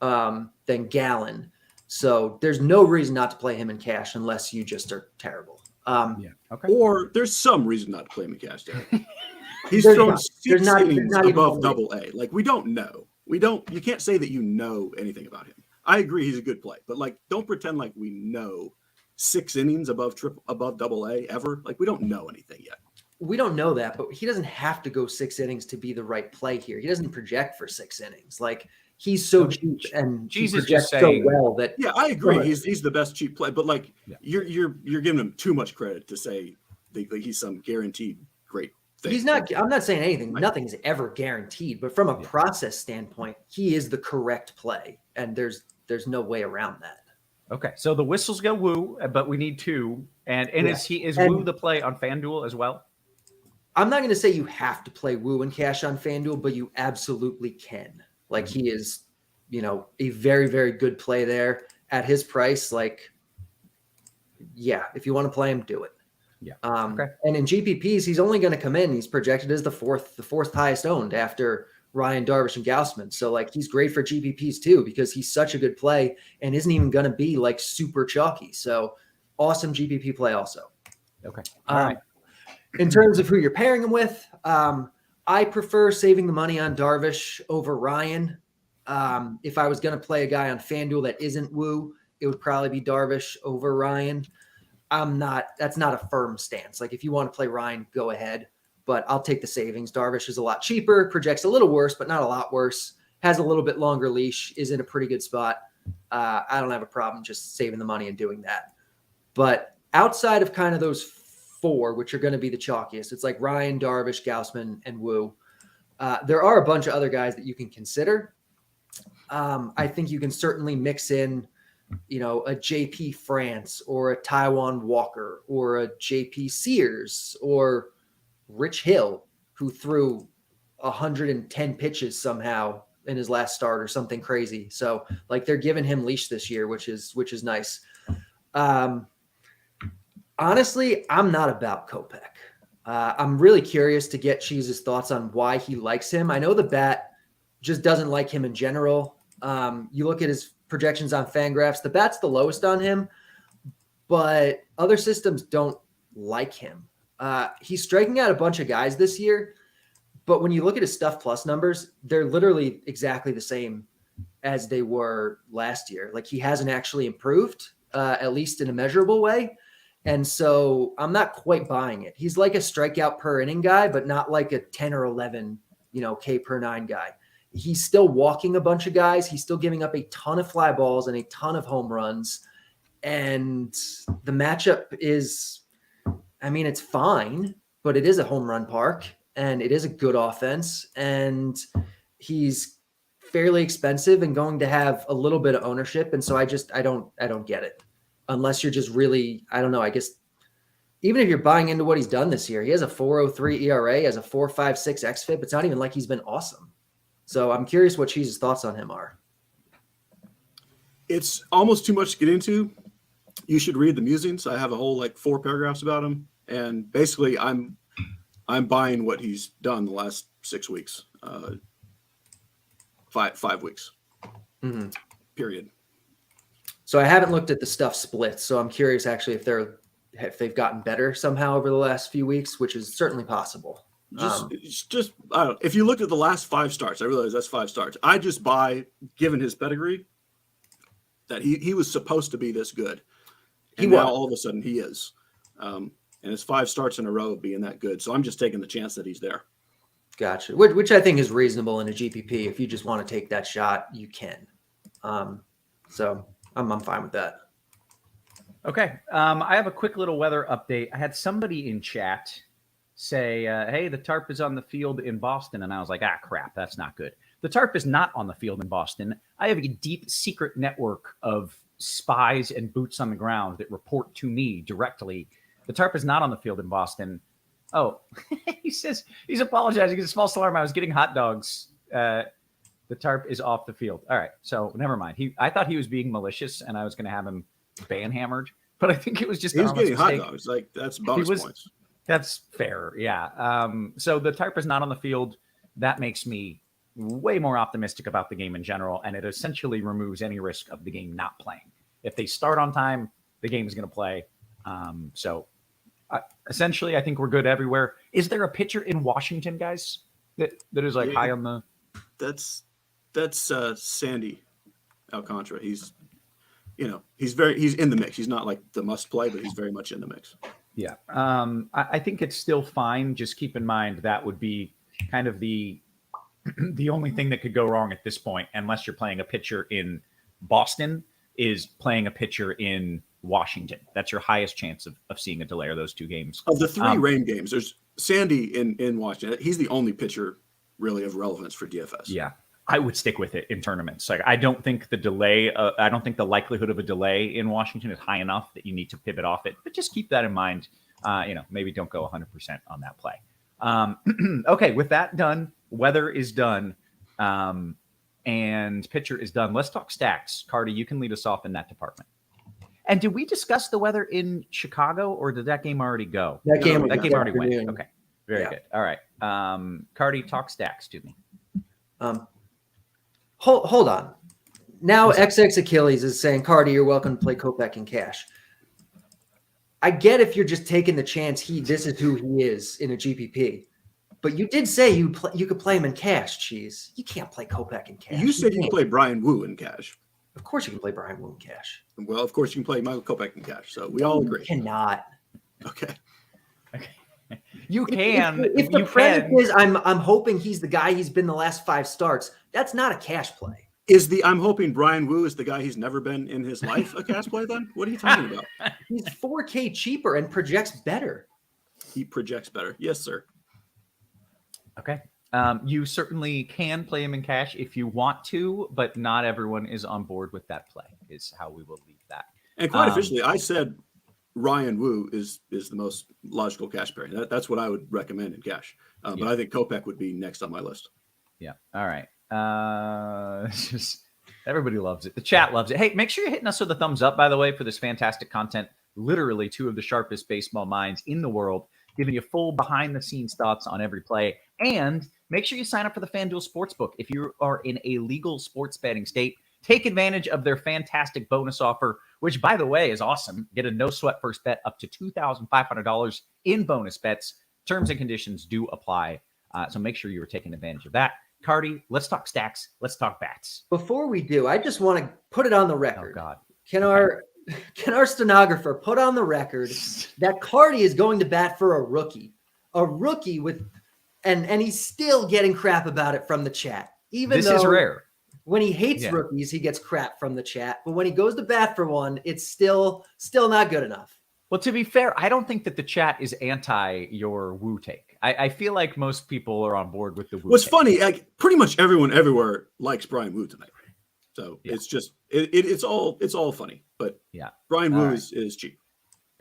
Speaker 6: than Gallon. So there's no reason not to play him in cash unless you just are terrible.
Speaker 5: Okay. Or there's some reason not to play him in cash, Derek. He's thrown 6 innings above double A. Like, we don't know. You can't say that you know anything about him. I agree he's a good play, but like, don't pretend like we know 6 innings above double A ever. Like, we don't know anything yet.
Speaker 6: We don't know that, but he doesn't have to go 6 innings to be the right play here. He doesn't project for 6 innings. Like, he's so cheap and he projects so well that.
Speaker 5: Yeah, I agree. He's the best cheap play, but like, you're giving him too much credit to say that he's some guaranteed great thing.
Speaker 6: He's not. I'm not saying anything. Nothing is ever guaranteed, but from a process standpoint, he is the correct play, and there's no way around that.
Speaker 4: Okay, so the whistles go Woo, but we need 2, and is Woo the play on FanDuel as well?
Speaker 6: I'm not going to say you have to play Woo and cash on FanDuel, but you absolutely can. Like, he is, a very, very good play there at his price. Like, yeah, if you want to play him, do it.
Speaker 4: Yeah.
Speaker 6: Okay. And in GPPs, he's only going to come in. He's projected as the fourth highest owned after Ryan, Darvish, and Gausman. So, like, he's great for GPPs too, because he's such a good play and isn't even going to be like super chalky. So, awesome GPP play also.
Speaker 4: Okay. All right.
Speaker 6: In terms of who you're pairing him with, I prefer saving the money on Darvish over Ryan. If I was going to play a guy on FanDuel that isn't Woo, it would probably be Darvish over Ryan. That's not a firm stance. Like, if you want to play Ryan, go ahead, but I'll take the savings. Darvish is a lot cheaper, projects a little worse, but not a lot worse, has a little bit longer leash, is in a pretty good spot. I don't have a problem just saving the money and doing that. But outside of kind of those 4, which are going to be the chalkiest, it's like Ryan, Darvish, Gausman, and Woo. There are a bunch of other guys that you can consider. I think you can certainly mix in, a JP France or a Taiwan Walker or a JP Sears or Rich Hill, who threw 110 pitches somehow in his last start or something crazy. So, like, they're giving him leash this year, which is nice. Honestly, I'm not about Kopech. I'm really curious to get Cheese's thoughts on why he likes him. I know the bat just doesn't like him in general. You look at his projections on Fangraphs, the bat's the lowest on him, but other systems don't like him. He's striking out a bunch of guys this year, but when you look at his Stuff Plus numbers, they're literally exactly the same as they were last year. Like, he hasn't actually improved, at least in a measurable way. And so I'm not quite buying it. He's like a strikeout per inning guy, but not like a 10 or 11, K per 9 guy. He's still walking a bunch of guys. He's still giving up a ton of fly balls and a ton of home runs. And the matchup is, it's fine, but it is a home run park and it is a good offense. And he's fairly expensive and going to have a little bit of ownership. And so I don't get it. Unless you're just really, I don't know, I guess even if you're buying into what he's done this year, he has a 4.03 ERA, has a 4.56 xFIP. It's not even like he's been awesome. So I'm curious what Cheese's thoughts on him are.
Speaker 5: It's almost too much to get into. You should read the musings. I have a whole 4 paragraphs about him. And basically I'm buying what he's done the last 6 weeks, 5 weeks, period.
Speaker 6: So I haven't looked at the stuff splits, so I'm curious actually if they've gotten better somehow over the last few weeks, which is certainly possible.
Speaker 5: Just I don't know. If you looked at the last 5 starts, I realize that's 5 starts. I just buy, given his pedigree, that he was supposed to be this good, and now all of a sudden he is. And and his 5 starts in a row being that good. So I'm just taking the chance that he's there.
Speaker 6: Gotcha. Which I think is reasonable in a GPP. If you just want to take that shot, you can. So I'm fine with that.
Speaker 4: Okay. I have a quick little weather update. I had somebody in chat say, hey, the tarp is on the field in Boston. And I was like, crap, that's not good. The tarp is not on the field in Boston. I have a deep secret network of spies and boots on the ground that report to me directly. The tarp is not on the field in Boston. Oh, he says he's apologizing. It's a false alarm. I was getting hot dogs. The tarp is off the field. All right. So never mind. I thought he was being malicious and I was going to have him banhammered, but I think it was just
Speaker 5: he was getting hot dogs. Like that's bonus points.
Speaker 4: That's fair. Yeah. So the tarp is not on the field. That makes me way more optimistic about the game in general. And it essentially removes any risk of the game not playing. If they start on time, the game is going to play. Essentially, I think we're good everywhere. Is there a pitcher in Washington, guys, that is like high on the?
Speaker 5: That's Sandy Alcantara. He's in the mix. He's not like the must play, but he's very much in the mix.
Speaker 4: Yeah. I think it's still fine. Just keep in mind that would be kind of the only thing that could go wrong at this point, unless you're playing a pitcher in Boston, is playing a pitcher in Washington. That's your highest chance of seeing a delay of those 2 games.
Speaker 5: Of the 3 rain games, there's Sandy in Washington. He's the only pitcher really of relevance for DFS.
Speaker 4: Yeah. I would stick with it in tournaments. Like, I don't think the delay, I don't think the likelihood of a delay in Washington is high enough that you need to pivot off it, but just keep that in mind. Maybe don't go 100% on that play. Okay. With that done, weather is done. And pitcher is done. Let's talk stacks. Carty, you can lead us off in that department. And did we discuss the weather in Chicago, or did that game already go?
Speaker 6: That game
Speaker 4: already went. Okay. Very good. All right. Carty, talk stacks to me.
Speaker 6: Hold on. Now XX Achilles is saying, Carty, you're welcome to play Kopech in cash. I get if you're just taking the chance this is who he is in a GPP. But you did say you could play him in cash, Cheese. You can't play Kopech in cash.
Speaker 5: You said you can play Brian Wu in cash.
Speaker 6: Of course you can play Brian Wu in cash.
Speaker 5: Well, of course you can play Michael Kopech in cash. So we all agree.
Speaker 6: You cannot.
Speaker 5: Okay.
Speaker 4: You can.
Speaker 6: If the premise is I'm hoping he's the guy he's been the last 5 starts, that's not a cash play.
Speaker 5: I'm hoping Brian Wu is the guy he's never been in his life a cash play then? What are you talking about?
Speaker 6: He's $4K cheaper and projects better.
Speaker 5: He projects better. Yes, sir.
Speaker 4: Okay. You certainly can play him in cash if you want to, but not everyone is on board with that play, is how we will leave that.
Speaker 5: And quite officially, I said Ryan Wu is the most logical cash pairing. That's what I would recommend in cash. But I think Kopech would be next on my list.
Speaker 4: Yeah. All right. Everybody loves it. The chat loves it. Hey, make sure you're hitting us with a thumbs up, by the way, for this fantastic content. Literally 2 of the sharpest baseball minds in the world, giving you full behind-the-scenes thoughts on every play. And make sure you sign up for the Fanduel Sportsbook. If you are in a legal sports betting state, take advantage of their fantastic bonus offer, which, by the way, is awesome. Get a no-sweat first bet up to $2,500 in bonus bets. Terms and conditions do apply. So make sure you're taking advantage of that. Carty, let's talk stacks. Let's talk bats.
Speaker 6: Before we do, I just want to put it on the record.
Speaker 4: Oh, God.
Speaker 6: Can our stenographer put on the record that Carty is going to bat for a rookie with, and he's still getting crap about it from the chat.
Speaker 4: This is rare.
Speaker 6: When he hates rookies, he gets crap from the chat. But when he goes to bat for one, it's still not good enough.
Speaker 4: Well, to be fair, I don't think that the chat is anti your Wu take. I feel like most people are on board with the Wu.
Speaker 5: What's
Speaker 4: take.
Speaker 5: funny, like pretty much everyone everywhere likes Brian Wu tonight. So it's just it's all funny. But Brian Wu is cheap.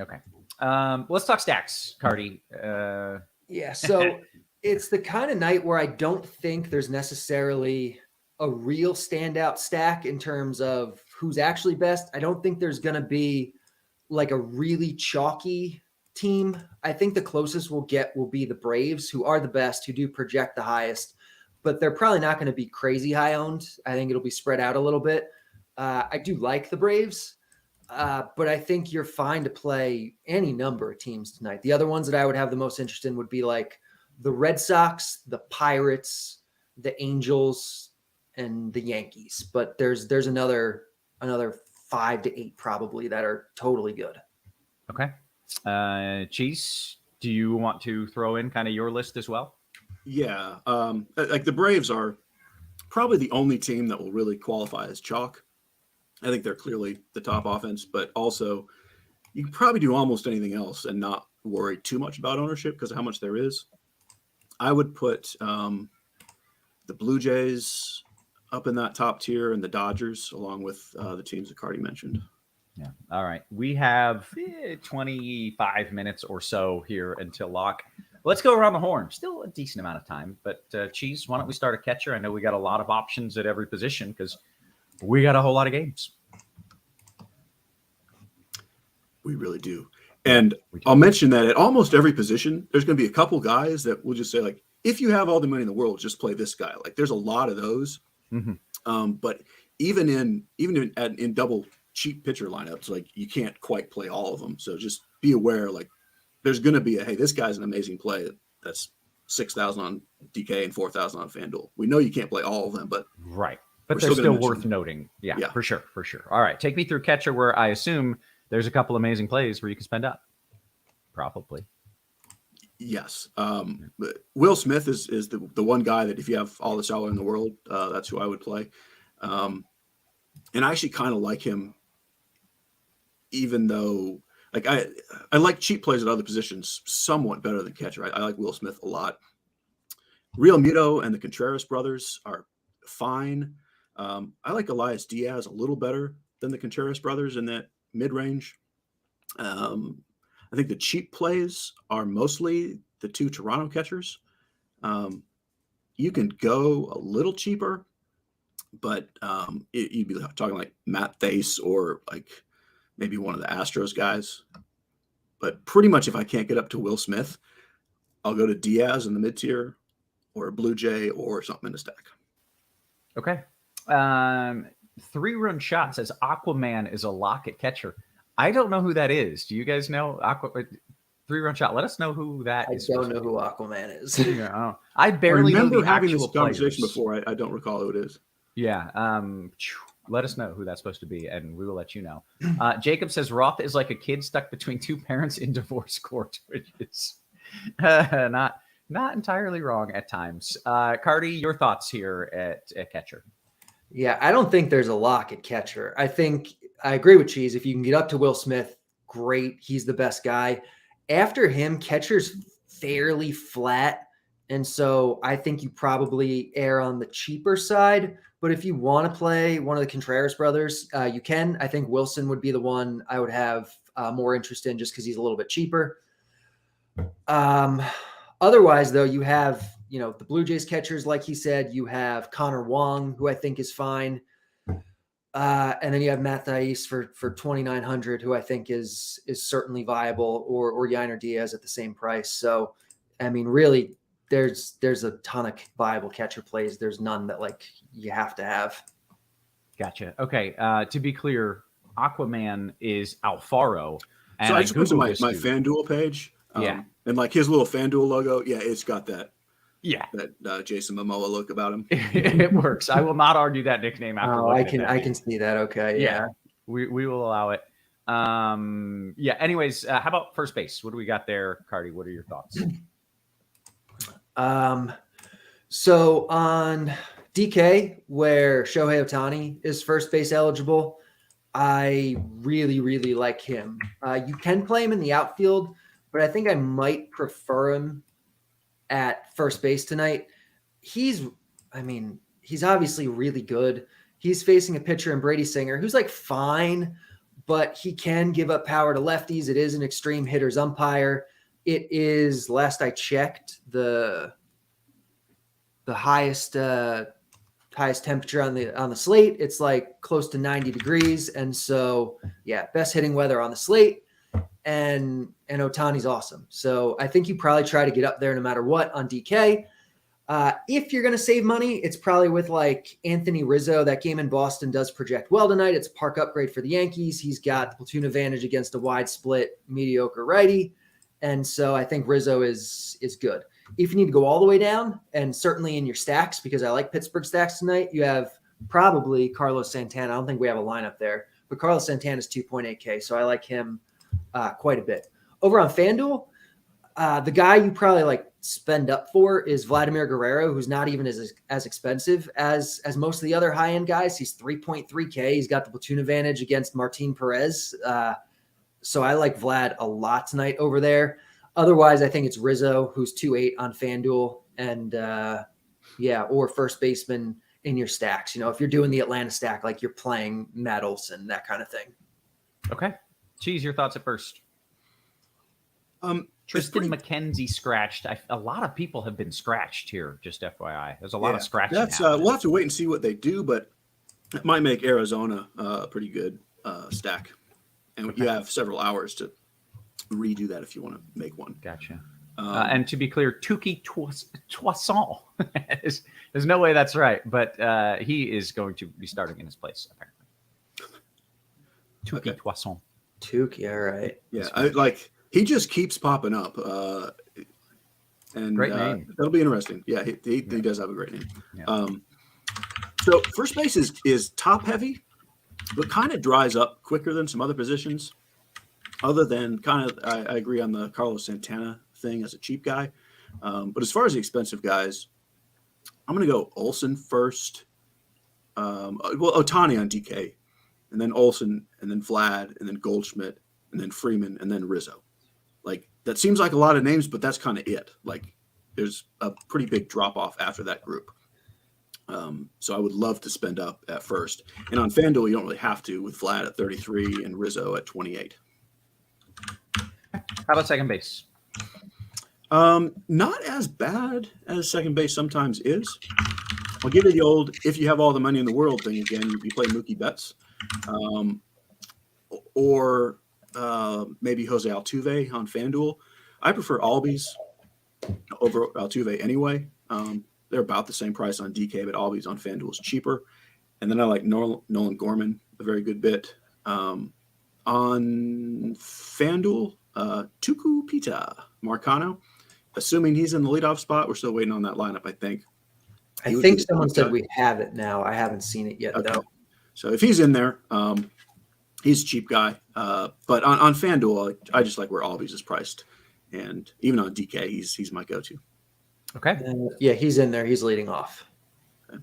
Speaker 4: Okay. Let's talk stacks, Carty.
Speaker 6: So it's the kind of night where I don't think there's necessarily a real standout stack in terms of who's actually best. I don't think there's going to be like a really chalky team. I think the closest we'll get will be the Braves, who are the best, who do project the highest, but they're probably not going to be crazy high owned. I think it'll be spread out a little bit. I do like the Braves, but I think you're fine to play any number of teams tonight. The other ones that I would have the most interest in would be like the Red Sox, the Pirates, the Angels, and the Yankees. But there's another 5 to 8 probably that are totally good.
Speaker 4: Okay. Cheese, do you want to throw in kind of your list as well?
Speaker 5: Yeah. Like the Braves are probably the only team that will really qualify as chalk. I think they're clearly the top offense, but also you can probably do almost anything else and not worry too much about ownership because of how much there is. I would put the Blue Jays up in that top tier and the Dodgers along with the teams that Carty mentioned.
Speaker 4: Yeah. All right. We have 25 minutes or so here until lock. Let's go around the horn. Still a decent amount of time, but Cheese, why don't we start a catcher? I know we got a lot of options at every position because we got a whole lot of games.
Speaker 5: We really do. And I'll mention that at almost every position, there's going to be a couple guys that will just say, like, if you have all the money in the world, just play this guy. Like, there's a lot of those. Mm-hmm. But even in double cheap pitcher lineups, like, you can't quite play all of them. So just be aware, like, there's going to be hey, this guy's an amazing play. That's 6,000 on DK and 4,000 on FanDuel. We know you can't play all of them, but
Speaker 4: right. But they're still worth noting. Yeah, for sure. All right. Take me through catcher where I assume there's a couple amazing plays where you can spend up. Probably.
Speaker 5: Yes. Will Smith is the one guy that if you have all the dollar in the world, that's who I would play. And I actually kind of like him, even though like I like cheap plays at other positions somewhat better than catcher. I like Will Smith a lot. Real Muto and the Contreras brothers are fine. I like Elias Diaz a little better than the Contreras brothers in that mid-range. I think the cheap plays are mostly the two Toronto catchers. You can go a little cheaper, but you'd be talking like Matt Thaiss or like maybe one of the Astros guys. But pretty much if I can't get up to Will Smith, I'll go to Diaz in the mid-tier or a Blue Jay or something in the stack.
Speaker 4: Okay. 3-run shot says Aquaman is a lock at catcher. I don't know who that is. Do you guys know? 3-run shot. Let us know who that is.
Speaker 6: I don't know who Aquaman is.
Speaker 4: Yeah, I barely
Speaker 5: remember
Speaker 4: know
Speaker 5: having
Speaker 4: this
Speaker 5: conversation before. I don't recall who it is.
Speaker 4: Yeah. Let us know who that's supposed to be, and we will let you know. Jacob says Roth is like a kid stuck between two parents in divorce court, which is not entirely wrong at times. Carty, your thoughts here at catcher?
Speaker 6: Yeah, I don't think there's a lock at catcher. I agree with Cheese. If you can get up to Will Smith, great. He's the best guy. After him, catcher's fairly flat. And so I think you probably err on the cheaper side. But if you want to play one of the Contreras brothers, you can. I think Wilson would be the one I would have more interest in just because he's a little bit cheaper. Otherwise, though, you have, the Blue Jays catchers, like he said, you have Connor Wong, who I think is fine. And then you have Matt Thaiss for 2,900, who I think is certainly viable, or Yainer Diaz at the same price. So, I mean, really, there's a ton of viable catcher plays. There's none that like you have to have.
Speaker 4: Gotcha. Okay. To be clear, Aquaman is Alfaro.
Speaker 5: And so I just went to my FanDuel page. And like his little FanDuel logo. Yeah, it's got that.
Speaker 4: Yeah,
Speaker 5: that Jason Momoa look about him.
Speaker 4: It works. I will not argue that nickname after.
Speaker 6: Oh, I can see that. Okay, yeah.
Speaker 4: We will allow it. Anyways, how about first base? What do we got there, Carty? What are your thoughts?
Speaker 6: So on DK, where Shohei Ohtani is first base eligible, I really, really like him. You can play him in the outfield, but I think I might prefer him at first base tonight. He's obviously really good. He's facing a pitcher in Brady Singer who's like fine, but he can give up power to lefties. It is an extreme hitter's umpire. It is, last I checked, the highest temperature on the slate. It's like close to 90 degrees. And so, best hitting weather on the slate. And Ohtani's awesome. So I think you probably try to get up there no matter what on DK. If you're going to save money, it's probably with like Anthony Rizzo. That game in Boston does project well tonight. It's a park upgrade for the Yankees. He's got the platoon advantage against a wide split mediocre righty. And so I think Rizzo is good. If you need to go all the way down, and certainly in your stacks, because I like Pittsburgh stacks tonight, you have probably Carlos Santana. I don't think we have a lineup there, but Carlos Santana is 2.8K. So I like him quite a bit. Over on FanDuel, the guy you probably like spend up for is Vladimir Guerrero, who's not even as expensive as most of the other high end guys. He's 3.3K. He's got the platoon advantage against Martin Perez. So I like Vlad a lot tonight over there. Otherwise, I think it's Rizzo, who's 2.8 on FanDuel, and or first baseman in your stacks. If you're doing the Atlanta stack, like you're playing Matt Olson, that kind of thing.
Speaker 4: Okay. Cheese, your thoughts at first. Tristan McKenzie scratched. A lot of people have been scratched here, just FYI. There's a lot of scratching.
Speaker 5: We'll have to wait and see what they do, but it might make Arizona a pretty good stack. And you have several hours to redo that if you want to make one.
Speaker 4: Gotcha. And to be clear, Tuki Toussaint. There's no way that's right, but he is going to be starting in his place, apparently. Tuki Toussaint.
Speaker 6: Tuki, all right.
Speaker 5: Yeah, he just keeps popping up. And
Speaker 4: great name.
Speaker 5: That'll be interesting. Yeah, he does have a great name.
Speaker 4: Yeah.
Speaker 5: So first base is top heavy, but kind of dries up quicker than some other positions. Other than I agree on the Carlos Santana thing as a cheap guy. But as far as the expensive guys, I'm going to go Olsen first. Ohtani on DK, and then Olsen, and then Vlad, and then Goldschmidt, and then Freeman, and then Rizzo. That seems like a lot of names, but that's kind of it. There's a pretty big drop off after that group. So I would love to spend up at first. And on FanDuel, you don't really have to, with Vlad at 33 and Rizzo at 28.
Speaker 4: How about second base?
Speaker 5: Not as bad as second base sometimes is. I'll give you the old, if you have all the money in the world thing again, you play Mookie Betts. Or maybe Jose Altuve on FanDuel. I prefer Albies over Altuve anyway. They're about the same price on DK, but Albies on FanDuel is cheaper. And then I like Nolan Gorman a very good bit. On FanDuel, Tuku Pita Marcano, assuming he's in the leadoff spot. We're still waiting on that lineup, I think.
Speaker 6: I think someone said we have it now. I haven't seen it yet, though.
Speaker 5: So if he's in there, he's a cheap guy. But on FanDuel, I just like where Albies is priced. And even on DK, he's my go-to.
Speaker 4: Okay.
Speaker 6: He's in there. He's leading off.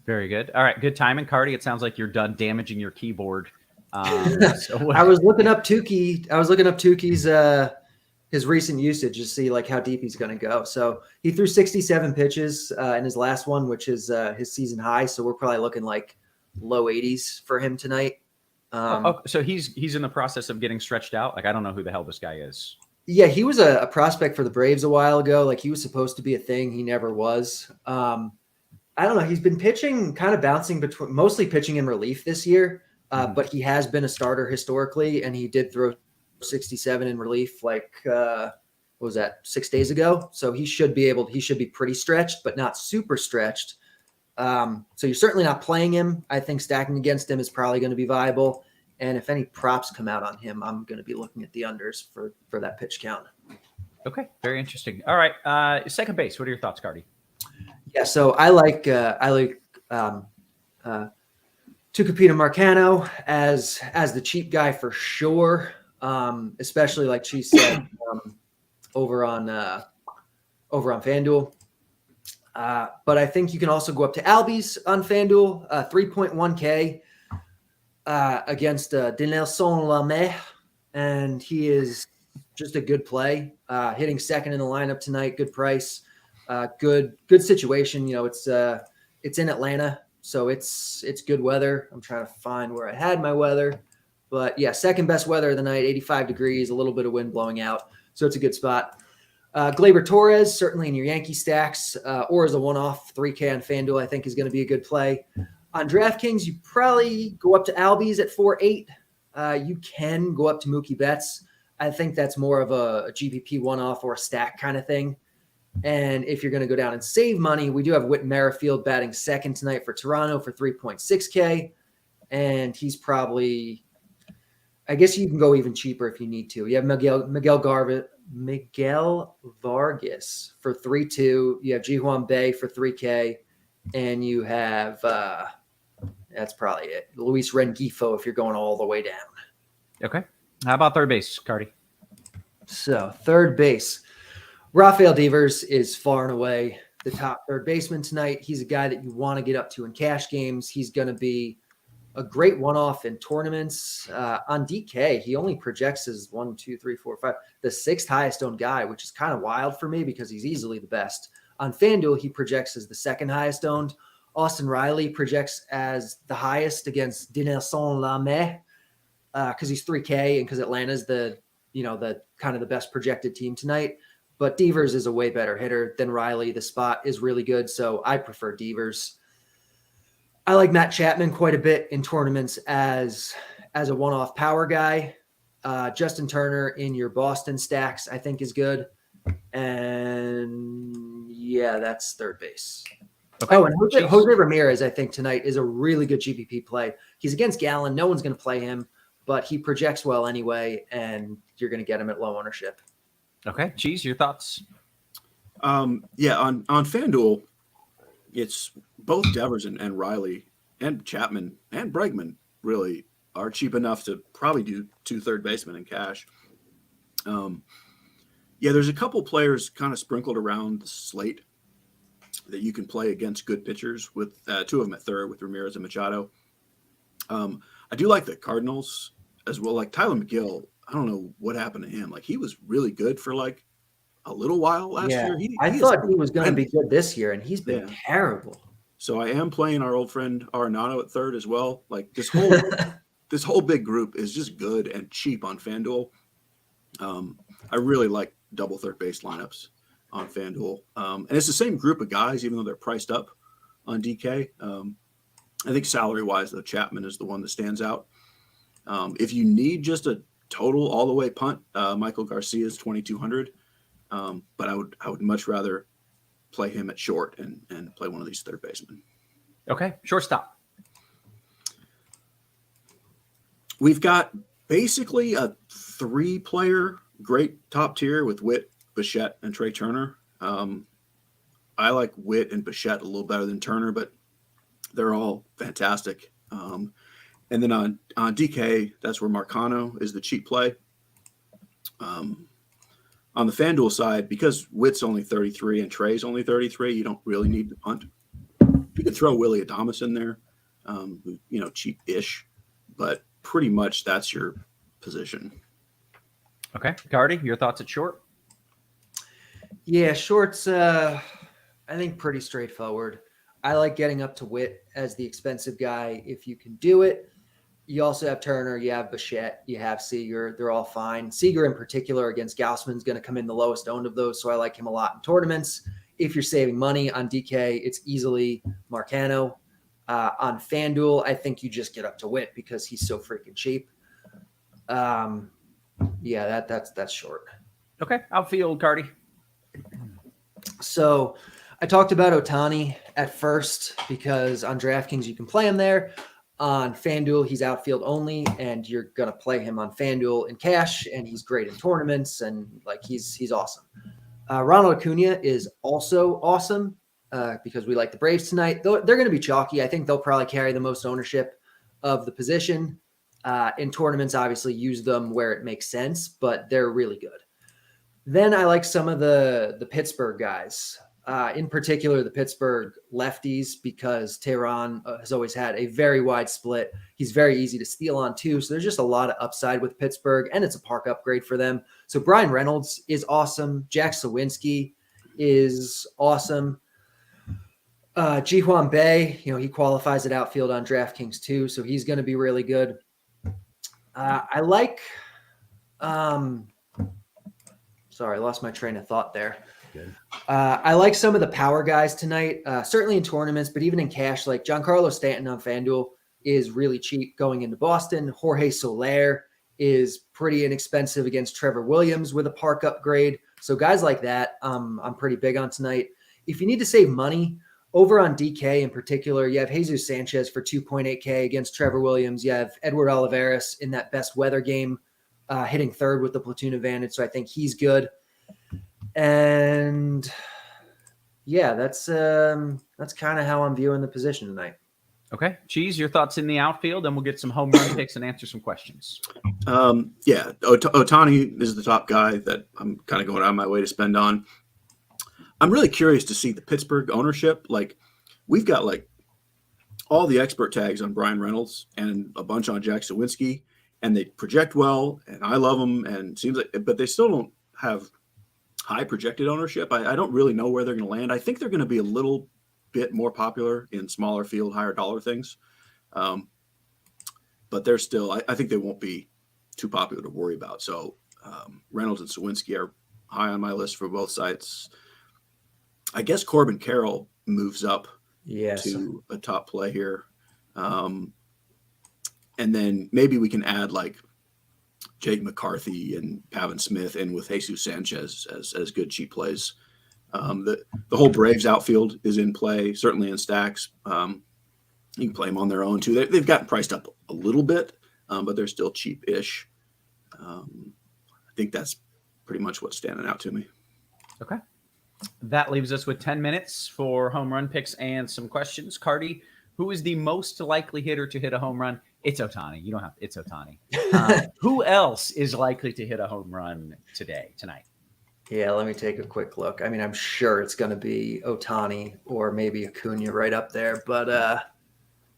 Speaker 4: Very good. All right. Good timing, Carty. It sounds like you're done damaging your keyboard.
Speaker 6: I was looking up Tukey. I was looking up Tukey's his recent usage to see how deep he's going to go. So he threw 67 pitches in his last one, which is his season high. So we're probably looking low 80s for him tonight.
Speaker 4: So he's in the process of getting stretched out. I don't know who the hell this guy is.
Speaker 6: Yeah, he was a prospect for the Braves a while ago. He was supposed to be a thing. He never was. I don't know. He's been pitching, kind of bouncing between, mostly pitching in relief this year. But he has been a starter historically, and he did throw 67 in relief. What was that, 6 days ago? So he should be pretty stretched, but not super stretched. So you're certainly not playing him. I think stacking against him is probably going to be viable. And if any props come out on him, I'm going to be looking at the unders for that pitch count.
Speaker 4: Okay, very interesting. All right, second base. What are your thoughts, Carty?
Speaker 6: Yeah, so I like Tucupita Marcano as the cheap guy for sure. Especially like she said over on FanDuel. But I think you can also go up to Albies on FanDuel, 3.1K against Dinelson Lamet, and he is just a good play. Hitting second in the lineup tonight, good price, good situation. It's in Atlanta, so it's good weather. I'm trying to find where I had my weather, but yeah, second best weather of the night, 85 degrees, a little bit of wind blowing out, so it's a good spot. Gleyber Torres, certainly in your Yankee stacks, or as a one-off 3K on FanDuel, I think is going to be a good play. On DraftKings, you probably go up to Albies at 4.8. You can go up to Mookie Betts. I think that's more of a GPP one-off or a stack kind of thing. And if you're going to go down and save money, we do have Whit Merrifield batting second tonight for Toronto for 3.6K. And he's probably, I guess you can go even cheaper if you need to. You have Miguel Vargas for 3.2. You have Ji-Hwan Bae for 3K. And you have, that's probably it, Luis Rengifo if you're going all the way down.
Speaker 4: Okay. How about third base, Carty?
Speaker 6: So third base, Rafael Devers is far and away the top third baseman tonight. He's a guy that you want to get up to in cash games. He's going to be a great one-off in tournaments. On DK, he only projects as 1, 2, 3, 4, 5, the sixth highest owned guy, which is kind of wild for me because he's easily the best. On FanDuel, he projects as the second highest owned. Austin Riley projects as the highest against Dinelson Lamet because he's 3K and because Atlanta's the kind of the best projected team tonight. But Devers is a way better hitter than Riley. The spot is really good, so I prefer Devers. I like Matt Chapman quite a bit in tournaments as a one-off power guy. Justin Turner in your Boston stacks, I think, is good. And yeah, that's third base.
Speaker 4: Okay.
Speaker 6: Oh, and Jose Ramirez, I think, tonight is a really good GPP play. He's against Gallen. No one's going to play him, but he projects well anyway, and you're going to get him at low ownership.
Speaker 4: Okay. Cheese, your thoughts?
Speaker 5: Yeah, on FanDuel, it's both Devers and Riley and Chapman and Bregman really are cheap enough to probably do 2 third basemen in cash. Yeah, there's a couple players kind of sprinkled around the slate that you can play against good pitchers with 2 of them at third with Ramirez and Machado. I do like the Cardinals as well. Like Tyler McGill, I don't know what happened to him. Like he was really good for like a little while last year.
Speaker 6: I thought he was going to be good this year, and he's been terrible. So
Speaker 5: I am playing our old friend Arenado at third as well. Like this whole big group is just good and cheap on FanDuel. I really like double third base lineups on FanDuel. And it's the same group of guys, even though they're priced up on DK. I think salary-wise, though, Chapman is the one that stands out. If you need just a total all-the-way punt, Michael Garcia is 2,200. But I would much rather play him at short and play one of these third basemen.
Speaker 4: Okay, shortstop. We've
Speaker 5: got basically a 3-player great top tier with Witt, Bichette, and Trey Turner. I like Witt and Bichette a little better than Turner, but they're all fantastic. And then on DK, that's where Marcano is the cheap play. On the FanDuel side, because Witt's only 33 and Trey's only 33, you don't really need to punt. You could throw Willie Adames in there, cheap-ish, but pretty much that's your position.
Speaker 4: Okay. Carty, your thoughts at short?
Speaker 6: Yeah, short's, I think, pretty straightforward. I like getting up to Witt as the expensive guy if you can do it. You also have Turner, you have Bichette, you have Seager. They're all fine. Seager in particular against Gaussman is going to come in the lowest owned of those, so I like him a lot in tournaments. If you're saving money on DK, it's easily Marcano. On FanDuel, I think you just get up to Witt because he's so freaking cheap. Yeah, that's short.
Speaker 4: Okay, outfield, Carty.
Speaker 6: So I talked about Ohtani at first because on DraftKings you can play him there. On FanDuel, he's outfield only, and you're going to play him on FanDuel in cash, and he's great in tournaments, and like he's awesome. Ronald Acuna is also awesome because we like the Braves tonight. They're going to be chalky. I think they'll probably carry the most ownership of the position. In tournaments, obviously, use them where it makes sense, but they're really good. Then I like some of the Pittsburgh guys. In particular, the Pittsburgh lefties, because Tehran has always had a very wide split. He's very easy to steal on too. So there's just a lot of upside with Pittsburgh, and it's a park upgrade for them. So Brian Reynolds is awesome. Jack Sawinski is awesome. Ji-Hwan Bae, he qualifies at outfield on DraftKings too. So he's going to be really good. I like, sorry, I lost my train of thought there. I like some of the power guys tonight, certainly in tournaments, but even in cash, like Giancarlo Stanton on FanDuel is really cheap going into Boston. Jorge Soler is pretty inexpensive against Trevor Williams with a park upgrade. So guys like that, I'm pretty big on tonight. If you need to save money, over on DK in particular, you have Jesus Sanchez for 2.8K against Trevor Williams. You have Edward Olivares in that best weather game, hitting third with the platoon advantage. So I think he's good. And yeah, that's kind of how I'm viewing the position tonight.
Speaker 4: Okay. Cheese, your thoughts in the outfield, and we'll get some home run picks and answer some questions.
Speaker 5: Yeah, Ohtani is the top guy that I'm kind of going out of my way to spend on. I'm really curious to see the Pittsburgh ownership. Like, we've got like all the expert tags on Brian Reynolds and a bunch on Jack Sawinski, and they project well, and I love them, and seems like, but they still don't have high projected ownership. I don't really know where they're going to land. I think they're going to be a little bit more popular in smaller field, higher dollar things. But they're still, I think they won't be too popular to worry about. So Reynolds and Sawinski are high on my list for both sites. I guess Corbin Carroll moves up to a top play here. And then maybe we can add like Jake McCarthy and Pavin Smith in with Jesus Sanchez as good cheap plays. The whole Braves outfield is in play, certainly in stacks. You can play them on their own too. They've gotten priced up a little bit, but they're still cheap-ish. I think that's pretty much what's standing out to me.
Speaker 4: Okay. That leaves us with 10 minutes for home run picks and some questions. Carty, who is the most likely hitter to hit a home run? It's Ohtani. You don't have – it's Ohtani. Who else is likely to hit a home run tonight?
Speaker 6: Yeah, let me take a quick look. I mean, I'm sure it's going to be Ohtani or maybe Acuna right up there, but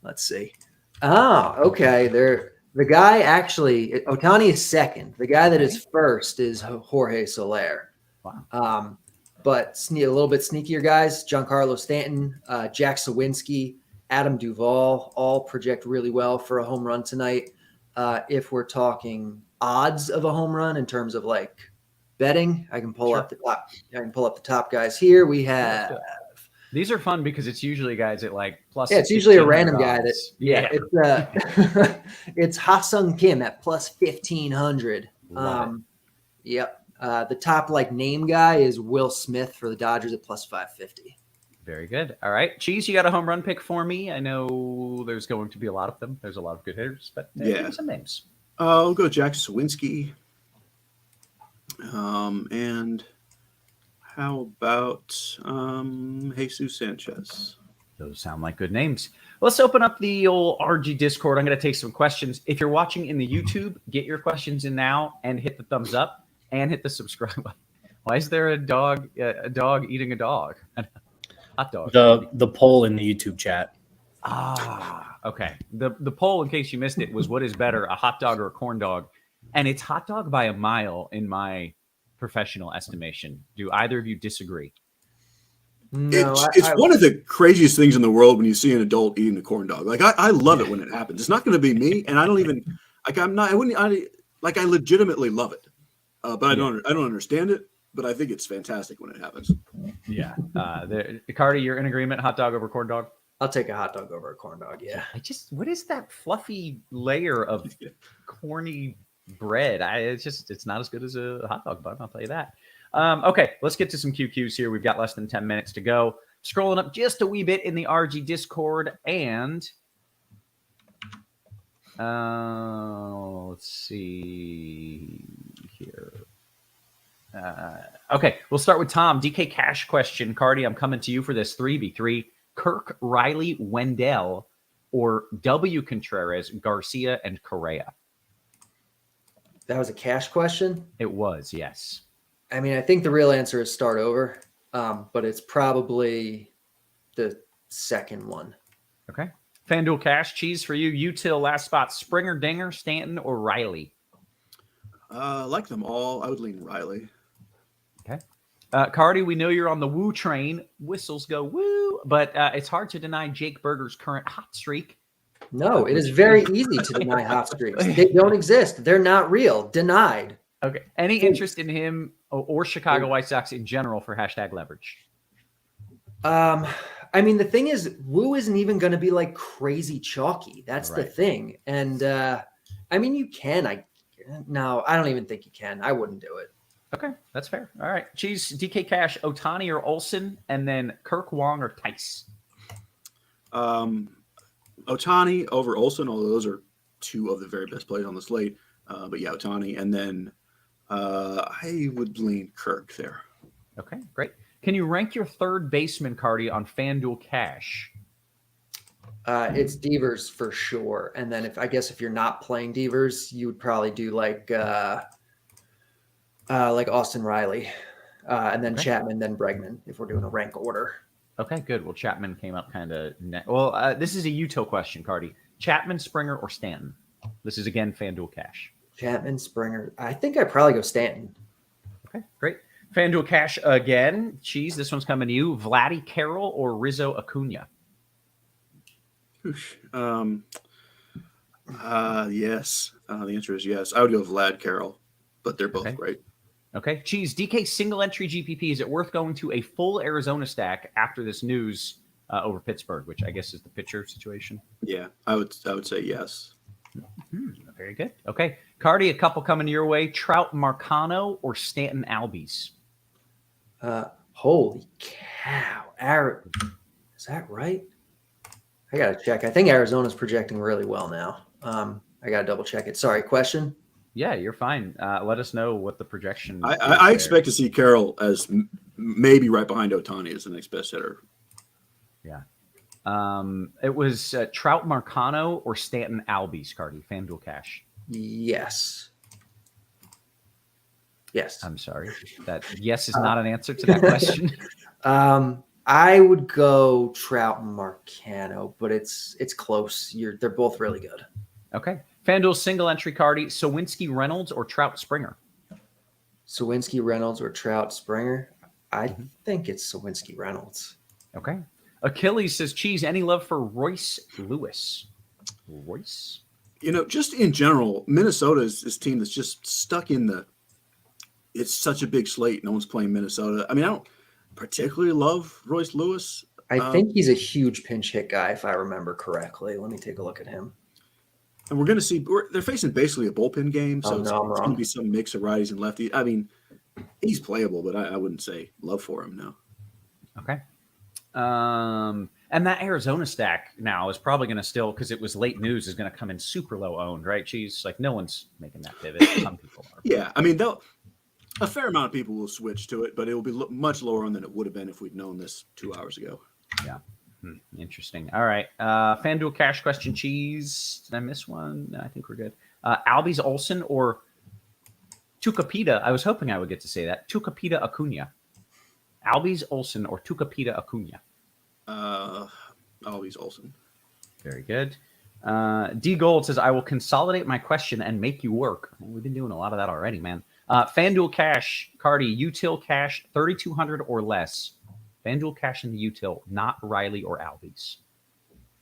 Speaker 6: let's see. Oh, okay. The guy actually – Ohtani is second. The guy that is first is Jorge Soler.
Speaker 4: Wow.
Speaker 6: But a little bit sneakier guys, Giancarlo Stanton, Jack Sawinski, Adam Duvall, all project really well for a home run tonight. If we're talking odds of a home run in terms of like betting, I can pull up the top. I can pull up the top guys here. We have
Speaker 4: these are fun because it's usually guys at like plus.
Speaker 6: Yeah, it's usually a random guy that.
Speaker 4: Yeah.
Speaker 6: It's it's Ha-Sung Kim at plus 1,500. Yep. The top like name guy is Will Smith for the Dodgers at plus 550.
Speaker 4: Very good. All right. Cheese, you got a home run pick for me? I know there's going to be a lot of them. There's a lot of good hitters, but give me some names.
Speaker 5: I'll go Jack Sawinski. And how about Jesus Sanchez?
Speaker 4: Those sound like good names. Let's open up the old RG Discord. I'm going to take some questions. If you're watching in the YouTube, get your questions in now and hit the thumbs up and hit the subscribe button. Why is there a dog eating a dog? Hot dog.
Speaker 7: The poll in the YouTube chat.
Speaker 4: Okay. The poll, in case you missed it, was what is better, a hot dog or a corn dog? And it's hot dog by a mile in my professional estimation. Do either of you disagree?
Speaker 5: No, it's one of the craziest things in the world when you see an adult eating a corn dog. Like I love it when it happens. It's not going to be me, and I don't even like. I legitimately love it, but I don't understand it. But I think it's fantastic when it happens.
Speaker 4: Yeah. Carty, you're in agreement. Hot dog over corn dog.
Speaker 6: I'll take a hot dog over a corn dog. Yeah.
Speaker 4: What is that fluffy layer of corny bread? It's not as good as a hot dog bun. I'll tell you that. Okay, let's get to some QQs here. We've got less than 10 minutes to go. Scrolling up just a wee bit in the RG Discord, and let's see here. Okay, we'll start with Tom. DK Cash question. Carty, I'm coming to you for this 3v3. Kirk, Riley, Wendell, or W. Contreras, Garcia, and Correa?
Speaker 6: That was a cash question?
Speaker 4: It was, yes.
Speaker 6: I mean, I think the real answer is start over, but it's probably the second one.
Speaker 4: Okay. Fanduel Cash, Cheese for you. Util, last spot. Springer, Dinger, Stanton, or Riley?
Speaker 5: Like them all. I would lean Riley.
Speaker 4: Okay. Carty, we know you're on the woo train. Whistles go woo, but it's hard to deny Jake Berger's current hot streak.
Speaker 6: No, it is very easy to deny hot streaks. They don't exist. They're not real. Denied.
Speaker 4: Okay. Any interest in him or Chicago White Sox in general for hashtag leverage?
Speaker 6: I mean, the thing is, Woo isn't even going to be like crazy chalky. That's the thing. And I mean, you can. No, I don't even think you can. I wouldn't do it.
Speaker 4: Okay, that's fair. All right. Cheese, DK Cash, Ohtani or Olsen, and then Kirk, Wong, or Tice?
Speaker 5: Ohtani over Olsen, although those are two of the very best players on the slate. But yeah, Ohtani. And then I would lean Kirk there.
Speaker 4: Okay, great. Can you rank your third baseman, Carty, on FanDuel Cash?
Speaker 6: It's Devers for sure. And then if you're not playing Devers, you would probably do like Austin Riley, and then Chapman, then Bregman, if we're doing a rank order.
Speaker 4: Okay, good. Well, Chapman came up kind of well. This is a util question, Carty. Chapman, Springer, or Stanton? This is again FanDuel Cash.
Speaker 6: Chapman, Springer. I think I'd probably go Stanton.
Speaker 4: Okay, great. FanDuel Cash again. Cheese, this one's coming to you. Vladdy Carroll or Rizzo Acuna?
Speaker 5: Yes. The answer is yes. I would go Vlad Carroll, but they're both great.
Speaker 4: Okay. Cheese, DK single entry GPP. Is it worth going to a full Arizona stack after this news over Pittsburgh, which I guess is the pitcher situation?
Speaker 5: Yeah, I would say yes.
Speaker 4: Very good. Okay. Carty, a couple coming your way. Trout Marcano or Stanton Albies?
Speaker 6: Holy cow. Is that right? I got to check. I think Arizona's projecting really well now. I got to double check it. Sorry, question?
Speaker 4: Yeah, you're fine. Let us know what the projection is.
Speaker 5: I expect to see Carroll as maybe right behind Ohtani as the next best hitter.
Speaker 4: Yeah. It was Trout Marcano or Stanton Albies, Carty, FanDuel Cash.
Speaker 6: Yes.
Speaker 4: I'm sorry. That yes is not an answer to that question.
Speaker 6: I would go Trout and Marcano, but it's close. They're both really good.
Speaker 4: Okay. FanDuel single entry, Carty, Sawinski Reynolds or Trout Springer?
Speaker 6: Sawinski Reynolds or Trout Springer? I think it's Sawinski Reynolds.
Speaker 4: Okay. Achilles says, Cheese, any love for Royce Lewis? Royce?
Speaker 5: Just in general, Minnesota is this team that's just stuck in it's such a big slate. No one's playing Minnesota. I mean, I don't particularly love Royce Lewis.
Speaker 6: I think he's a huge pinch hit guy, if I remember correctly. Let me take a look at him.
Speaker 5: And we're going to see they're facing basically a bullpen game, so it's going to be some mix of righties and lefties. I mean, he's playable, but I wouldn't say love for him, no.
Speaker 4: Okay. And that Arizona stack now is probably going to still, because it was late news, is going to come in super low owned, right, Cheese? Like no one's making that pivot. Some people are.
Speaker 5: Yeah, I mean, a fair amount of people will switch to it, but it will be much lower on than it would have been if we'd known this 2 hours ago.
Speaker 4: Yeah. Interesting. All right. FanDuel Cash question, Cheese. Did I miss one? No, I think we're good. Albies Olsen or Tucapita. I was hoping I would get to say that. Tucapita Acuna. Albies Olsen or Tucapita Acuna?
Speaker 5: Albies Olsen.
Speaker 4: Very good. D Gold says, I will consolidate my question and make you work. We've been doing a lot of that already, man. FanDuel Cash, Carty, util cash, 3,200 or less. FanDuel Cash in the util, not Riley or Albies.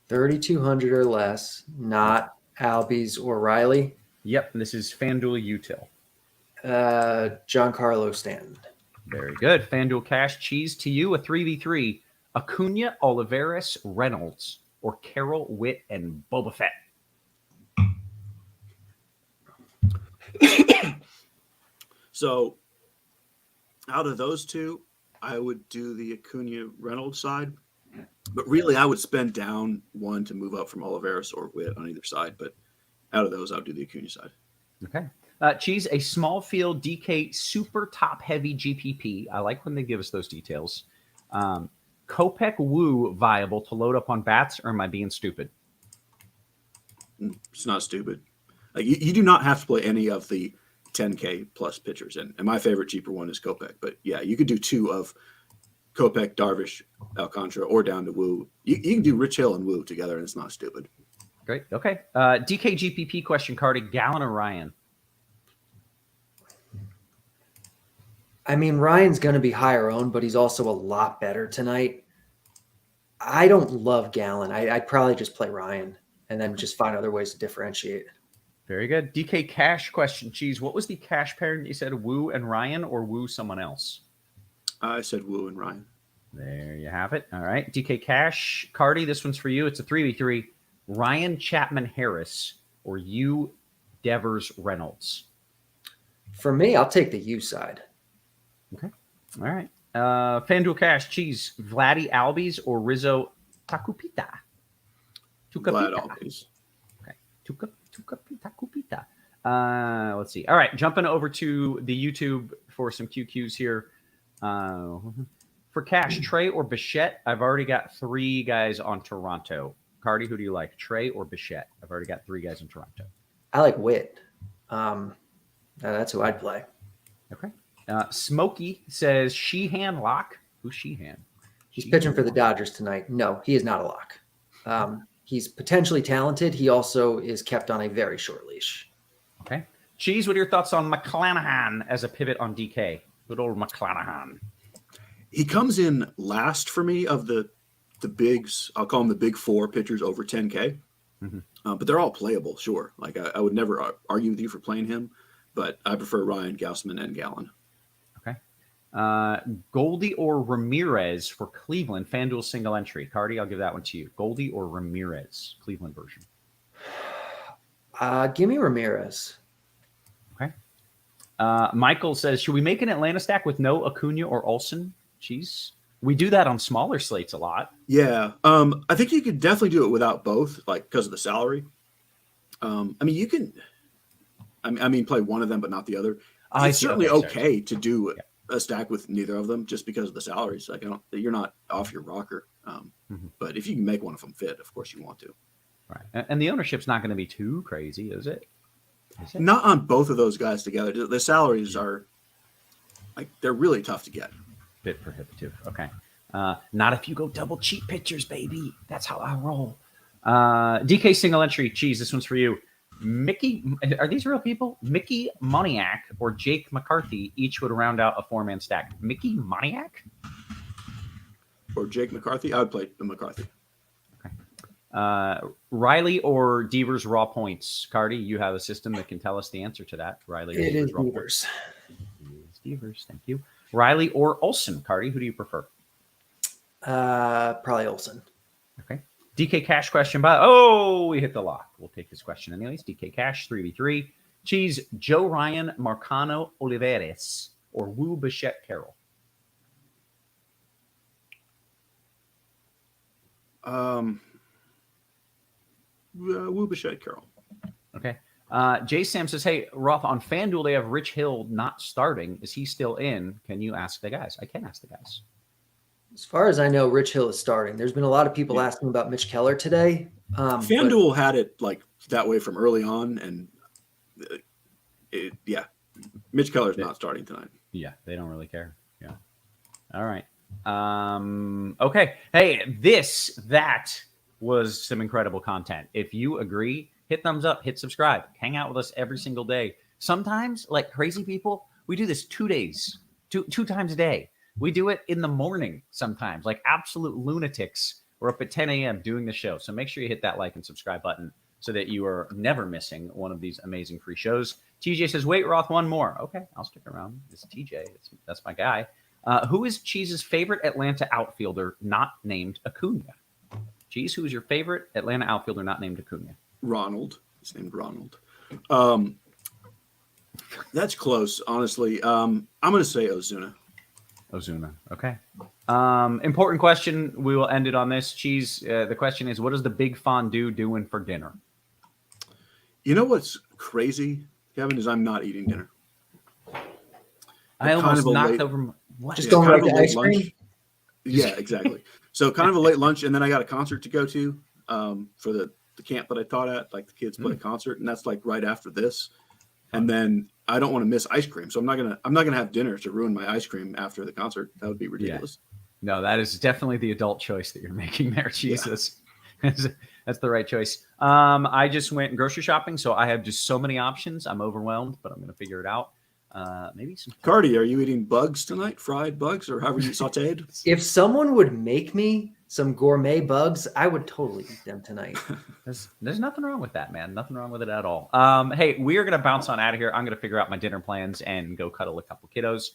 Speaker 6: 3,200 or less, not Albies or Riley.
Speaker 4: Yep, this is FanDuel util.
Speaker 6: Giancarlo Stanton.
Speaker 4: Very good. FanDuel Cash, Cheese to you, a 3v3. Acuna, Olivares, Reynolds, or Carroll, Witt, and Boba Fett.
Speaker 5: So, out of those two, I would do the Acuna Reynolds side. But really, I would spend down one to move up from Olivares or Witt on either side. But out of those, I would do the Acuna side.
Speaker 4: Okay. Cheese, a small field DK super top heavy GPP. I like when they give us those details. Kopech Woo viable to load up on bats, or am I being stupid?
Speaker 5: It's not stupid. Like you do not have to play any of the 10K plus pitchers. And my favorite cheaper one is Kopech. But yeah, you could do two of Kopech, Darvish, Alcantara, or down to Woo. You can do Rich Hill and Woo together, and it's not stupid.
Speaker 4: Great. Okay. DK GPP question, Carty, Gallen or Ryan?
Speaker 6: I mean, Ryan's going to be higher owned, but he's also a lot better tonight. I don't love Gallen. I'd probably just play Ryan and then just find other ways to differentiate.
Speaker 4: Very good. DK Cash question, Cheese. What was the cash pairing you said? Woo and Ryan, or Woo someone else?
Speaker 5: I said Woo and Ryan.
Speaker 4: There you have it. All right. DK Cash, Carty, this one's for you. It's a 3v3. Ryan Chapman Harris or you Devers Reynolds?
Speaker 6: For me, I'll take the U side.
Speaker 4: Okay. All right. FanDuel Cash, Cheese, Vladdy Albies or Rizzo Takupita?
Speaker 5: Vlad Albies.
Speaker 4: Okay. Takupita. Let's see. All right. Jumping over to the YouTube for some QQs here. For cash, Trey or Bichette? I've already got 3 guys on Toronto. Carty, who do you like, Trey or Bichette? I've already got 3 guys in Toronto.
Speaker 6: I like Witt. That's who I'd play.
Speaker 4: Okay. Smokey says Sheehan lock. Who's Sheehan?
Speaker 6: He's pitching for the Dodgers tonight. No, he is not a lock. He's potentially talented. He also is kept on a very short leash.
Speaker 4: Okay. Cheese, what are your thoughts on McClanahan as a pivot on DK? Good old McClanahan.
Speaker 5: He comes in last for me of the bigs. I'll call them the big 4 pitchers over 10K. But they're all playable, sure. Like I would never argue with you for playing him, but I prefer Ryan, Gausman, and Gallen.
Speaker 4: Okay. Goldie or Ramirez for Cleveland, FanDuel single entry. Carty, I'll give that one to you. Goldie or Ramirez, Cleveland version.
Speaker 6: Give me Ramirez.
Speaker 4: Okay. Michael says, should we make an Atlanta stack with no Acuna or Olsen? Jeez. We do that on smaller slates a lot.
Speaker 5: Yeah. I think you could definitely do it without both, like because of the salary. I mean, you can, I mean, play one of them, but not the other. It's certainly okay to do a stack with neither of them just because of the salaries. Like, you're not off your rocker. But if you can make one of them fit, of course you want to.
Speaker 4: Right. And the ownership's not going to be too crazy, is it?
Speaker 5: Not on both of those guys together. The salaries are like, they're really tough to get.
Speaker 4: Bit prohibitive. Okay. Not if you go double cheap pitchers, baby. That's how I roll. DK single entry. Cheese, this one's for you. Mickey, are these real people? Mickey Moniak or Jake McCarthy each would round out a 4-man stack. Mickey Moniak?
Speaker 5: Or Jake McCarthy? I would play McCarthy.
Speaker 4: Okay. Riley or Devers raw points? Carty, you have a system that can tell us the answer to that. Riley or
Speaker 6: It is
Speaker 4: raw
Speaker 6: Devers.
Speaker 4: It is Devers. Thank you. Riley or Olsen? Carty, who do you prefer?
Speaker 6: Probably Olsen.
Speaker 4: Okay. DK Cash question we hit the lock. We'll take his question anyways. DK Cash 3v3. Cheese, Joe Ryan, Marcano Olivares, or Wu Bichette Carroll?
Speaker 5: Wu Bichette Carroll.
Speaker 4: Okay. Jay Sam says, hey, Roth, on FanDuel, they have Rich Hill not starting. Is he still in? Can you ask the guys? I can ask the guys.
Speaker 6: As far as I know, Rich Hill is starting. There's been a lot of people asking about Mitch Keller today.
Speaker 5: FanDuel had it like that way from early on, and Mitch Keller's not starting tonight.
Speaker 4: Yeah, they don't really care. Yeah. All right. Okay. Hey, that was some incredible content. If you agree, hit thumbs up, hit subscribe, hang out with us every single day. Sometimes, like crazy people, we do this 2 days, two times a day. We do it in the morning sometimes, like absolute lunatics. We're up at 10 a.m. doing the show. So make sure you hit that like and subscribe button so that you are never missing one of these amazing free shows. TJ says, wait, Roth, one more. Okay, I'll stick around. It's TJ. That's my guy. Who is Cheese's favorite Atlanta outfielder not named Acuna? Cheese, who is your favorite Atlanta outfielder not named Acuna?
Speaker 5: Ronald. He's named Ronald. That's close, honestly. I'm going to say Ozuna.
Speaker 4: Okay. Important question. We will end it on this. Cheese, the question is, what is the big fondue doing for dinner?
Speaker 5: You know what's crazy, Kevin, is I'm not eating dinner.
Speaker 4: I almost knocked over. What?
Speaker 6: Just don't like the ice cream?
Speaker 5: Lunch. Yeah, exactly. So kind of a late lunch, and then I got a concert to go to for the camp that I taught at. Like the kids play a concert, and that's like right after this. And then I don't want to miss ice cream, so I'm not gonna have dinner to ruin my ice cream after the concert. That would be ridiculous.
Speaker 4: Yeah. No, that is definitely the adult choice that you're making there, Jesus. Yeah. That's the right choice. I just went grocery shopping, so I have just so many options. I'm overwhelmed, but I'm gonna figure it out. Maybe some.
Speaker 5: Carty, are you eating bugs tonight? Fried bugs, or however you sautéed?
Speaker 6: If someone would make me some gourmet bugs, I would totally eat them tonight.
Speaker 4: There's nothing wrong with that, man. Nothing wrong with it at all. Hey, we are going to bounce on out of here. I'm going to figure out my dinner plans and go cuddle a couple kiddos.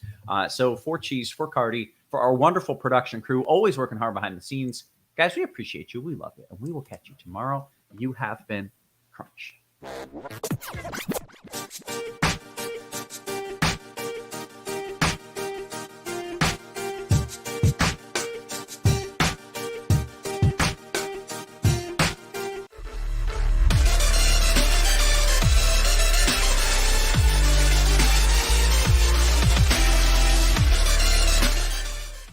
Speaker 4: So for Cheese, for Carty, for our wonderful production crew, always working hard behind the scenes. Guys, we appreciate you. We love you. And we will catch you tomorrow. You have been Crunch.